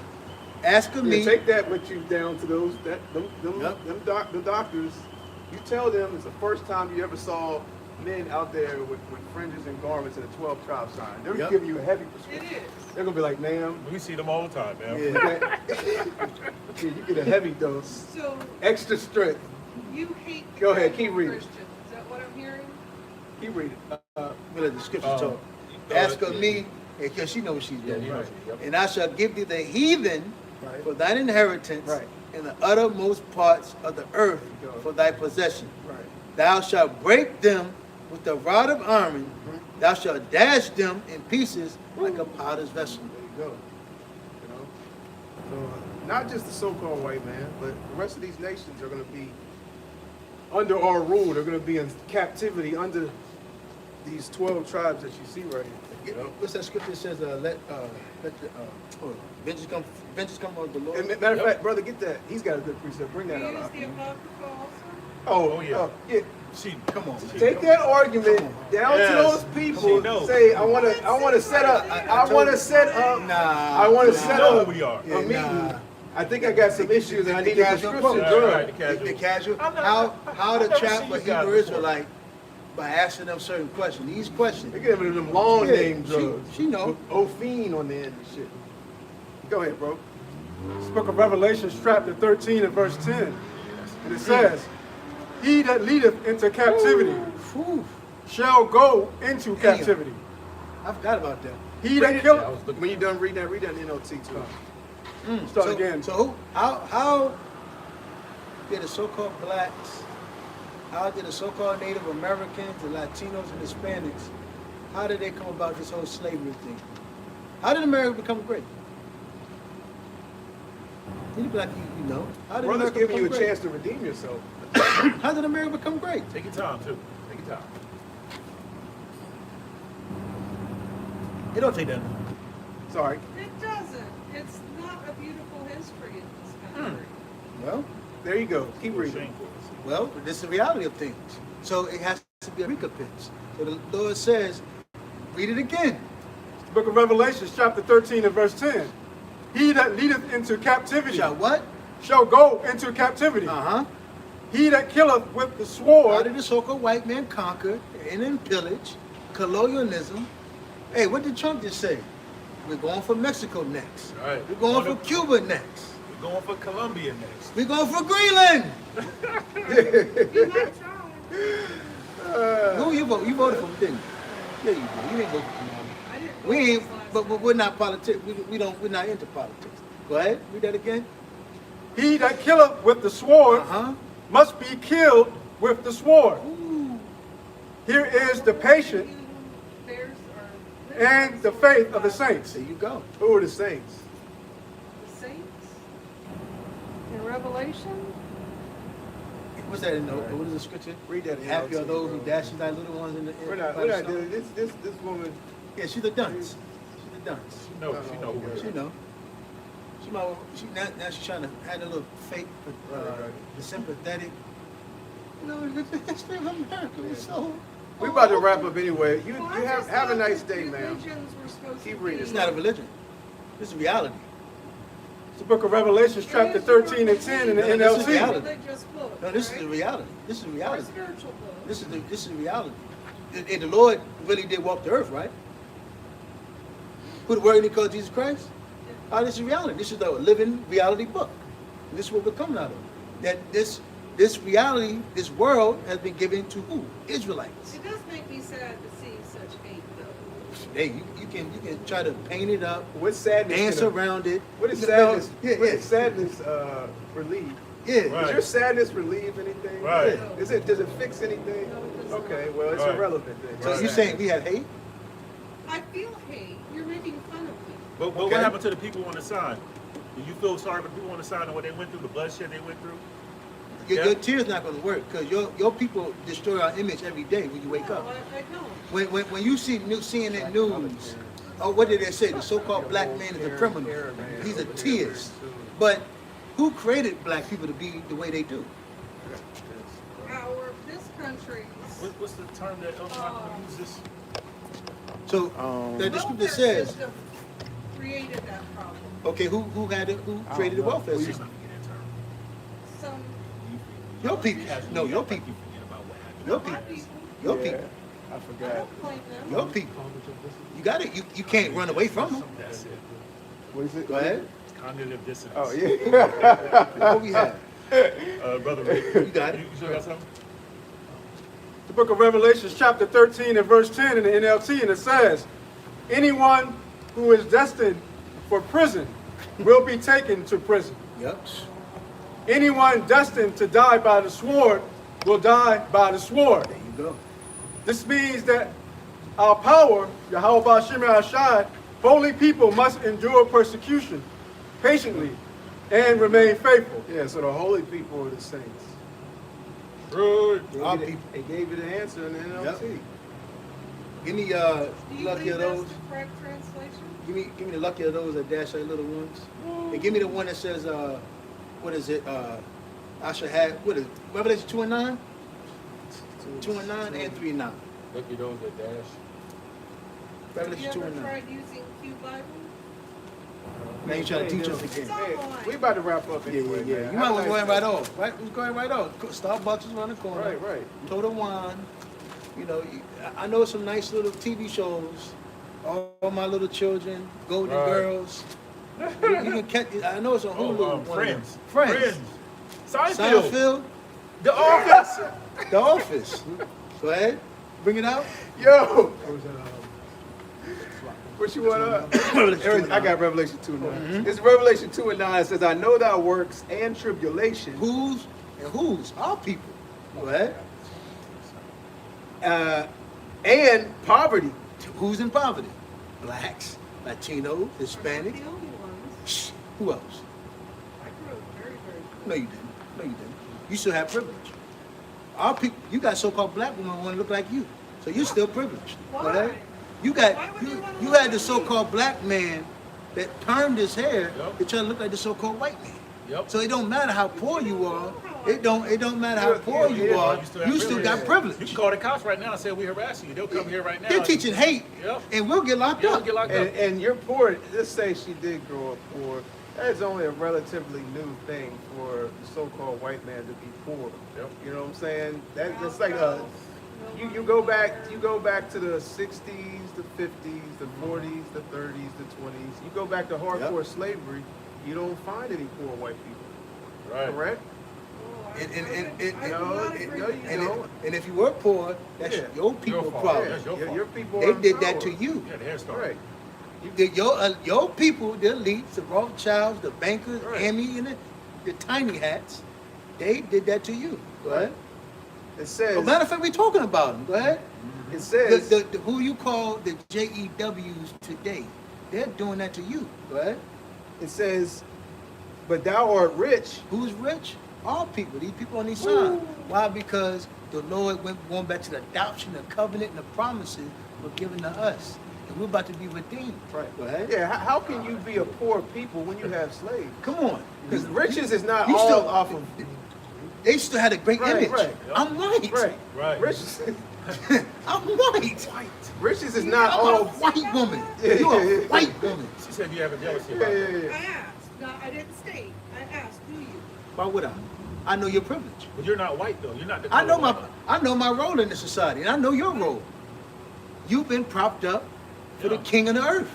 ask of Yeah, me. take that with you down to those them Yep. the doctors. You tell them it's the first time you ever saw men out there with fringes and garments and a 12 tribe sign. They're Yep. giving you a heavy It prescription. is. They're gonna be like, ma'am, We see them all the time, man. Yeah. you get a heavy dose, So extra strength. you hate the Go ahead, casual keep reading. Christians. Is that what I'm hearing? Keep reading. We let the scriptures Um, talk. Ask of me, because she knows what she's Yeah, doing. you know. Yep. And I shall give thee the heathen Right. for thine inheritance, Right. and the uttermost parts of the earth There you go. for thy possession. Right. Thou shalt break them with the rod of iron. Mm-hmm. Thou shalt dash them in pieces like a potter's vessel. There you go. So, not just the so-called white man, but the rest of these nations are going to be under our rule. They're going to be in captivity under these 12 tribes that you see right here. What's that scripture that says, let the vengeance come on the Lord? And matter of fact, brother, get that. He's got a good precept. Bring You that use out. the Apocrypha also? Oh, yeah. yeah. She, Come on, man. Take that argument down Yes. to those She people. knows. Say, I want to set up. I want to set up. Nah. I want to nah. set know up who we are. a Yeah, meeting. nah. I think I got some issues and I need a casual prescription approach. drug. Right, the casual. The casual. I'm not- How to I've never trap seen a you guys Hebrew before. Israelite by asking them certain questions. These questions. They giving them long Yeah, name drugs. she know. With Ophine on the end and shit. Go ahead, bro. This book of Revelation, chapter 13 and verse 10. And it says, he that leadeth into captivity Whew. shall go into Damn. captivity. I forgot about that. He that killeth. When you done read that in NLT too. Start so, again. So who, how did the so-called blacks, how did the so-called Native Americans, the Latinos and Hispanics, how did they come about this whole slavery thing? How did America become great? You be like, you know. How did Brother's America giving you a become great? chance to redeem yourself. How did America become great? Take your time too. Take your time. It don't take that long. Sorry. It doesn't. It's not a beautiful history in this country. Well, There you go. Keep reading. Shameful. well, this is the reality of things. So it has to be a recompense. So the Lord says, read it again. The book of Revelation, chapter 13 and verse 10. He that leadeth into captivity Shall what? shall go into captivity. Uh-huh. He that killeth with the How sword did the so-called white man conquer and then pillage, colonialism? Hey, what did Trump just say? We're going for Mexico next. All right. We're going for Cuba next. We're going for Colombia next. We're going for Greenland. You're not trying. Who you vote? You voted for him, didn't you? Yeah, you did. You didn't vote for him. I didn't We vote ain't, this last but time. we're not politics. We're not into politics. Go ahead, read that again. He that killeth with the sword Uh-huh. must be killed with the sword. Ooh. Here is the patience Bears are- and the faith of the saints. There you go. Who are the saints? The saints in Revelation. What's that in the, what is the scripture? Read that in Happy are NLT, those who bro. dash thy little ones in the We're by not the stone. doing this woman. Yeah, she's a dunce. She's a dunce. She know who it She is. know. Now she's trying to add a little fake, the sympathetic. You know, the history of America is so. We about to wrap up anyway. You Well, I have just a thought nice that day, ma'am. religions were supposed Keep to reading. It's be- not a religion. It's a reality. It's the book of Revelation, chapter 13 and 10 in the No, this is NLT. reality. Religious book, No, this is right? the reality. This is Or a reality. spiritual book. This is reality. And the Lord really did walk the earth, right? Put the word in it called Jesus Christ. Oh, this is reality. This is the living reality book. And this is what we're coming out of. That this reality, this world has been given to who? Israelites. It does make me sad to see such hate, though. Hey, you can try to paint it up, What sadness? dance gonna- around it. What is You know, sadness? Yeah, What yeah. is sadness relieve? Yeah. Right. Does your sadness relieve anything? Right. Does it fix anything? No, it does not. Okay, well it's Right. irrelevant then. So Right. you saying we have hate? I feel hate. You're making fun of me. But Okay. what happened to the people on the side? Do you feel sorry for the people on the side and what they went through, the bloodshed they went through? Your tears not going to work because your people destroy our image every day when you wake No, up. I don't. When you see CNN news, oh, what did they say? The so-called black man is a criminal. He's a tears. But who created black people to be the way they do? This country's. What's the term that Elton uses? So the welfare scripture says, system created that problem. okay, who created the welfare She's system? not getting that term. Some Your people. No, your people. Your people. Your people. I I forgot. don't blame them. Your people. You got it. You can't run away from them. That's it. What is it? Go ahead. Cognitive dissonance. Oh yeah. What we have? Brother Rick, You got it. You still got something? The book of Revelation, chapter 13 and verse 10 in the NLT, and it says, anyone who is destined for prison will be taken to prison. Yep. Anyone destined to die by the sword will die by the sword. There you go. This means that our power, Yahweh Ba'Shem Ashai, holy people must endure persecution patiently and remain faithful. Yeah. So the holy people are the saints. Right. Our They people. gave you the answer in the NLT. Give me Do you lucky think of that's those. the correct translation? Give me the lucky of those that dash their little ones. And give me the one that says, what is it? I should have, what is it? Revelation 2 and 9? 2 and 9 and 3 and 9. Lucky those that dash. Have Revelation you 2 ever and 9. tried using Q Bible? Now you trying to teach us again. Hey, we about to wrap up Yeah, anyway, yeah, yeah. man. You might want to go Have in a nice right off. Right? We're going right off. Starbucks is around the corner. Right, right. Total Wine. You know, I know some nice little TV shows. All my little children, Golden Right. Girls. You can catch. I know it's on Hulu. one of them. Friends. Friends. Seinfeld. Seinfeld. The Office. The Office. Go ahead. Bring it out. Yo, What was that? what you want up? Revelation 2:9. I got Revelation 2:9. Mm-hmm. It's Revelation 2:9. It says, I know thy works and tribulation. Who's and who's? All people. Go ahead. And poverty. Who's in poverty? Blacks, Latinos, We're not Hispanic. the only ones. Shh. Who else? I grew up very, very poor. No, you didn't. No, you didn't. You still have privilege. Our people, you got so-called black women who want to look like you, so you're still privileged. Why? Go ahead. You got Why would you wanna you look had the like so-called black man that permed his hair Yep. to try to look like the so-called white man. Yep. So it don't matter how poor you are. It don't matter how poor you Yeah, are. have You still got You privilege. can call the cops right now and say we're harassing you. They'll come here right now. They're teaching hate, Yep. and we'll get locked Yeah, up. get locked up. And you're poor. Let's say she did grow up poor. That's only a relatively new thing for the so-called white man to be poor. Yep. You know what I'm saying? That's like you No go money, back no to the 60s, the 50s, the 40s, the 30s, the 20s. You go back to hardcore slavery, you don't find any poor white people. Right. Correct? Oh, I And- do not agree no, with you that. And, know. and if you were poor, that's Yeah. your people Your fault. problem. That's your fault. Your people They are did that power. to you. Yeah, the hair start. Right. Your people, the elites, the Rothschilds, the bankers, Right. Emmy, and the tiny hats, they did that to you. Go ahead. It says. As a matter of fact, we're talking about them. Go ahead. It says. Who you call the JEWs today, they're doing that to you. Go ahead. It says, but thou art rich. Who's rich? All people. These people on these sides. Why? Because the Lord went going back to the adoption, the covenant, and the promises were given to us. And we're about to be redeemed. Right. Go ahead. Yeah. How can you be a poor people when you have slaves? Come on. Because riches is not You all still- off of. They still had a great Right, image. right. I'm white. Right. Right. Riches. I'm white. Riches is not I'm all. a white woman. Yeah, You're yeah, a yeah. white woman. She said you have a jealousy Yeah, about yeah, it. yeah. I asked. No, I didn't state. I asked, do you? Why would I? I know your privilege. But you're not white though. You're not the I know color my white. I know my role in the society, and I know your role. You've been propped up for the Yeah. king of the earth.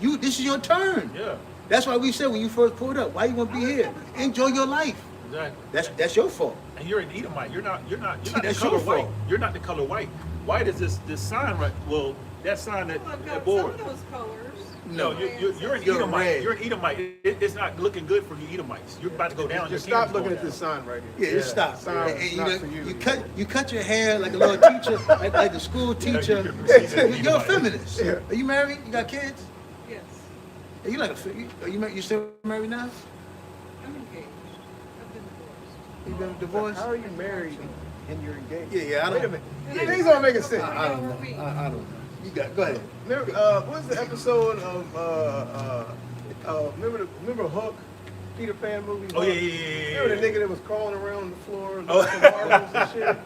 This is your turn. Yeah. That's why we said when you first pulled up, why you want to be here? Enjoy your life. Exactly. That's your fault. And you're an Edomite. You're not the That's color your white. fault. You're not the color white. White is this sign right. Well, that sign that Well, I've that got some board. of those colors. No, you're an You're Edomite. red. You're an Edomite. It's not looking good for you Edomites. You're about to go down. Just your stop kingdom's looking going at this down. sign right Yeah, here. just stop. Sign And not you for you. you cut your hair like a little teacher, like the school teacher. you can proceed as an You're a Edomite. feminist. Yeah. Are you married? You got kids? Yes. Are you like are you still married now? I'm engaged. I've been divorced. You been divorced? How are you married and you're engaged? Yeah, I Wait a don't. minute. Yeah. Things aren't making sense. I don't know. I don't know. You got. Go ahead. Remember, what was the episode of remember Hook, Peter Pan movie? Oh Hook? yeah. Remember the nigga that was crawling around the floor looking for marbles and shit?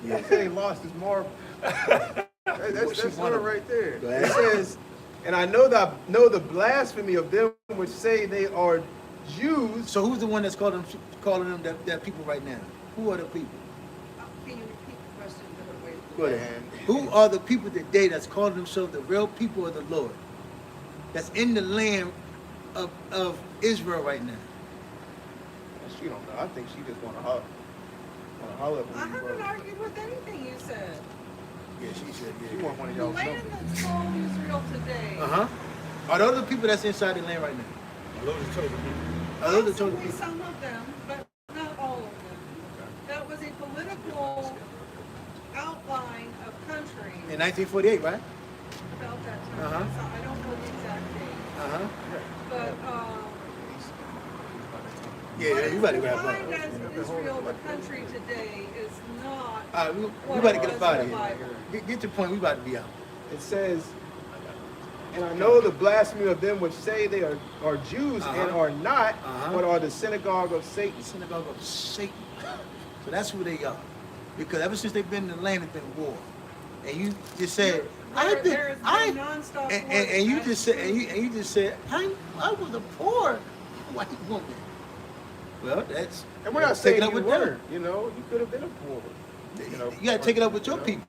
Yeah, he said he lost his marble. That's her right there. Go ahead. It says, and I know the blasphemy of them which say they are Jews. So who's the one that's calling them that people right now? Who are the people? Can you repeat the question a different way? Go ahead. Who are the people today that's calling themselves the real people of the Lord? That's in the land of Israel right now. She don't know. I think she just want to holler. I haven't argued with anything you said. Yeah, she said. She want one of The y'all land something. that's called Israel today. Are those the people that's inside the land right now? Those are chosen people. Are those the total Possibly people? some of them, but not all of them. That was a political outline of country In 1948, right? about that time. Uh-huh. So I don't know the exact date. But Yeah, you better grab defined that. as Israel, the country today, is not All right, we what about to it get was up out in of the here. Bible. Get your point. We about to be out. It says, and I know the blasphemy of them which say they are Jews and are not, but are the synagogue of Satan. The synagogue of Satan. So that's who they are. Because ever since they've been in the land, it's been war. And you just said, There has been nonstop and you war. just said, and you just said, I was a poor white woman. Well, that's And we're not take saying it up you with them. weren't, you know, you could have been a poor. You got to take it up with your people.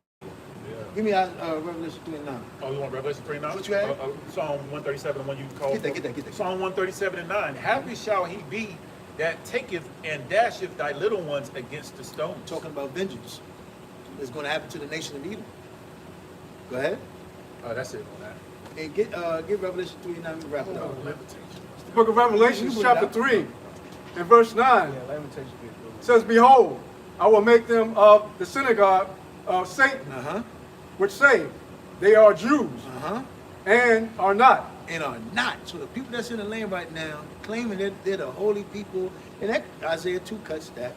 Give me Revelation 3:9. Oh, you want Revelation 3:9? What you had? Psalm 137, the one you called. Get that. Psalm 137:9. Happy shall he be that taketh and dasheth thy little ones against the stones. Talking about vengeance. It's going to happen to the nation of Edom. Go ahead. That's it on that. And get Revelation 3:9 and wrap it up. The book of Revelation, chapter 3, and verse 9, Yeah, Lamentations be good. says, Behold, I will make them of the synagogue of Satan, which say, they are Jews, and are not. And are not. So the people that's in the land right now, claiming that they're the holy people, and that Isaiah 2 cuts that.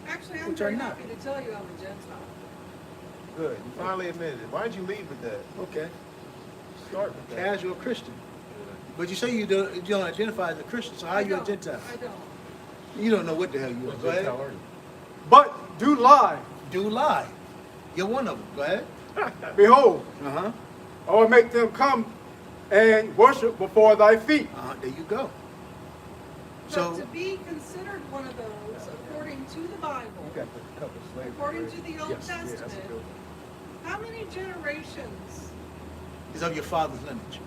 Actually, I'm Which are very not. happy to tell you I'm a Gentile. Good. You finally admitted it. Why did you leave with that? Okay. Start with that. Casual Christian. But you say you don't identify as a Christian, so how are you a don't. Gentile? I don't. You don't know what the hell you are. Go ahead. But do lie. Do lie. You're one of them. Go ahead. Behold, Uh-huh. I will make them come and worship before thy feet. There you go. But So, to be considered one of those, according to the Bible, You got the couple slaves. according to the Old Yes, yeah, Testament, that's a good one. how many generations? it's of your father's lineage.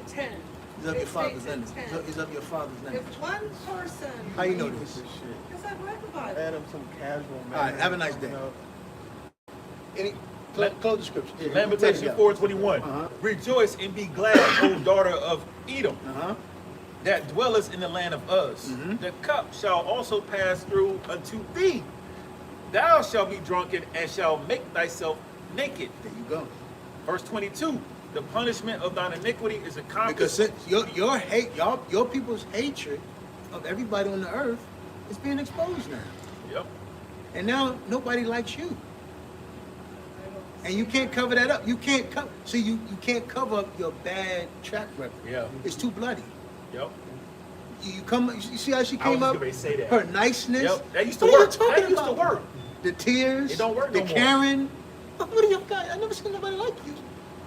10. It's of It your father's states lineage. in 10. It's of your father's lineage. If one person, How you know this? This shit. because I've read the Bible. Add them some casual. All right, have a nice day. Any close the scripture. Yeah, Lamentation take it out. 4:21. Rejoice and be glad, O daughter of Edom, that dwellest in the land of Uz. The cup shall also pass through unto thee. Thou shalt be drunken and shalt make thyself naked. There you go. Verse 22. The punishment of thine iniquity is accomplished. Because your hate, your people's hatred of everybody on the earth is being exposed now. Yep. And now nobody likes you. And you can't cover that up. You can't cover. See, you can't cover up your bad track record. Yeah. It's too bloody. Yep. You come. You see how she I came was up? getting ready to say that. Her niceness. Yep. That used to What are you work. talking That used to about? work. The tears. It don't work The no more. Karen. What are you guys? I never seen nobody like you.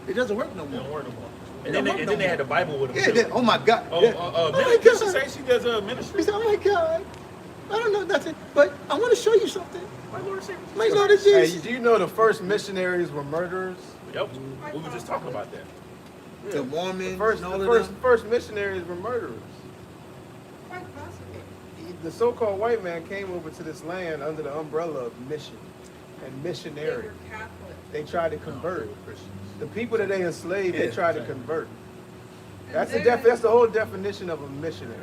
It doesn't work no It more. don't work no more. It And don't then, work and no then they had the more. Bible with them. Yeah. too. Oh my God. Oh, Yeah. my God. say she does a ministry. He said, "Oh my God, I don't know nothing, but I want to show you something." My Lord said, My Lord is Hey, Jesus. do you know the first missionaries were murderers? Yep. We were just talking about that. The Mormons First, and all the of first, them. first missionaries were murderers. Quite possibly. The so-called white man came over to this land under the umbrella of mission and They missionary. were Catholic. They tried to convert. The people that they enslaved, they Yeah. tried to convert. And That's the then- that's the whole definition of a missionary.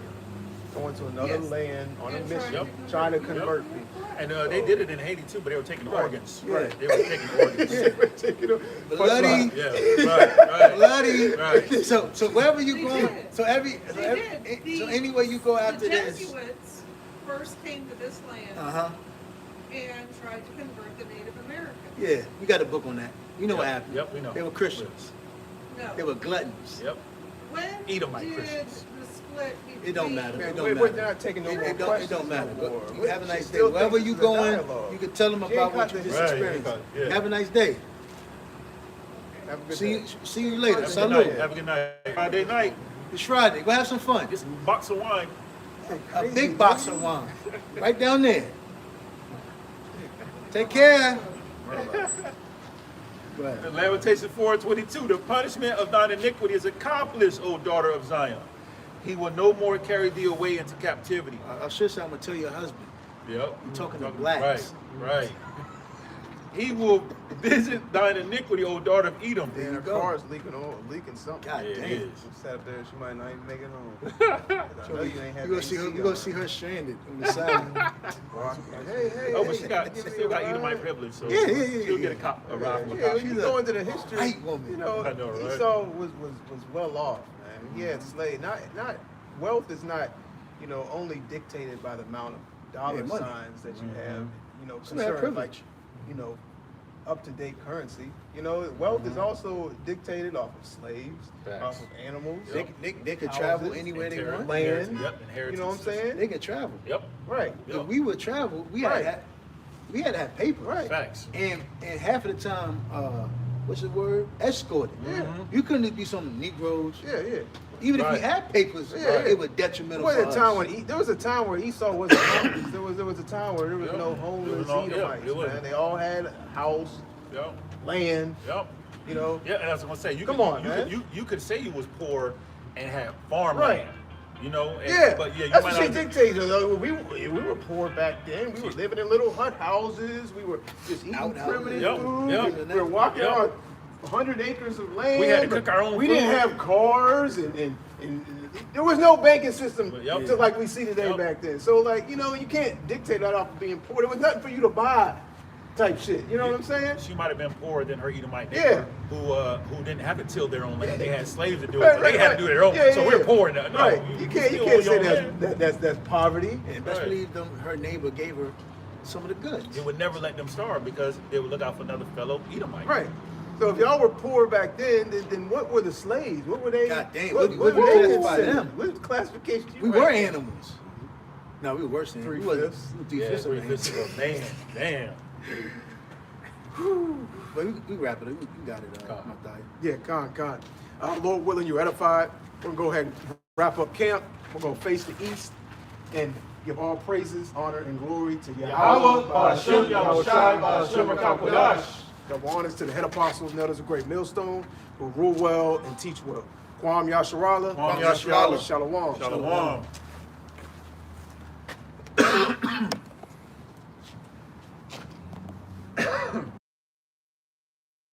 Going to another Yes. land on a And mission, Yep. trying to convert people. And they did it in Haiti too, but they were taking Right. organs. Yeah. They were taking organs. Bloody, Yeah, right. bloody. Right. So wherever you They go, did. so They did. so anywhere you go after the this. Jesuits first came to this land and tried to convert the Native Americans. Yeah, we got a book on that. You know what Yep. happened. Yep, we know. They were Christians. No. They were gluttons. Yep. When Edomite did Christians. the split between... It don't matter. Man, It don't we're matter. not taking no more It questions. don't matter. no more. You have a She nice day. still Wherever thinks you this is a going, dialogue. you can tell them She about ain't what you got just this- experienced. Yeah. Have a nice day. Have a good See day. you later. Have a good night. Salute. Have a good night. Friday night. It's Friday. Go have some fun. Just a box of wine. A big box of wine. Right down there. Take care. Go ahead. Lamentation 4:22. The punishment of thine iniquity is accomplished, O daughter of Zion. He will no more carry thee away into captivity. I should say I'm going to tell your husband. Yep. You're talking to blacks. Right. He will visit thine iniquity, O daughter of Edom. And her you go. car's leaking oil, leaking something. God Yeah, it damn. is. She sat up there, she might not even make it home. I know you ain't had You're the gonna see her. AC You're gonna on. see her stranded on the side. Hey, Oh, but hey, she give me still got a Edomite ride. privilege, so Yeah. she'll get a ride from a Yeah, cop. you go into the history. white woman. You know, I know, right? Esau was well off, man. He had slaves. Not wealth is not, only dictated by the amount of dollar money. signs that you have. Some have Concerned like, privilege. up-to-date currency. Wealth is also dictated off of slaves, Facts. off of animals. Yep. They could Houses, travel anywhere they want. Land. Yep, You know what I'm inheritances. saying? They could travel. Yep. Right. Yep. If we would travel, we Right. had to have paper. Right. Facts. And half of the time, what's the word? Escorted. Yeah. You couldn't be some Negroes. Yeah, yeah. Even if Right. he had papers, Yeah. it was detrimental There for was a time us. when there was a time where Esau wasn't homeless. There was a time where there was Yep. no There homeless was no- Edomites, yeah, it was. man. They all had a house, Yep. land, Yep. you know. Yeah, and I was gonna say, Come on, man. You could say you was poor and had farmland. Right. You know. And, Yeah, But yeah, you that's might what she not. dictated. We were poor back then. We were living in little hut houses. We were just eating Out-houses. primitive Yep, food. yep. We were walking Yep. on 100 acres of land. We had to cook our own We food. didn't have cars, and there was no banking system Yep. to like we see today Yep. back then. So like, you know, you can't dictate that off of being poor. There was nothing for you to buy, type shit. You know what I'm saying? She might have been poorer than her Edomite Yeah. neighbor, who didn't have to till their own land. They had slaves to do it, Right, so they right, had right. to do their own. Yeah, so yeah, we're yeah. poor now. No, Right. You can't still say own your own land. that's poverty. And best believe her neighbor gave her some of the goods. It would never let them starve because they would look out for another fellow Edomite. Right. So if y'all were poor back then what were the slaves? What were they? God damn, What, what what we were they classify considered? them? What classification? We were animals. No, we were worse than we wasn't. 3/5. We were Yeah, 3/5 of an 3/5 animal. of a man. Damn. But we wrap it up. We got it, Motb. Yeah, con. Lord willing, you're edified. We're gonna go ahead and wrap up camp. We're gonna face the east and give all praises, honor, and glory to Yahweh, Ba'ashem, Yahushai, Ba'ashem, Rakakwadash. Double honors to the head apostles and elders of Great Millstone who rule well and teach well. Kwam Yasharala. Kwam Yasharala. Shalom. Shalom.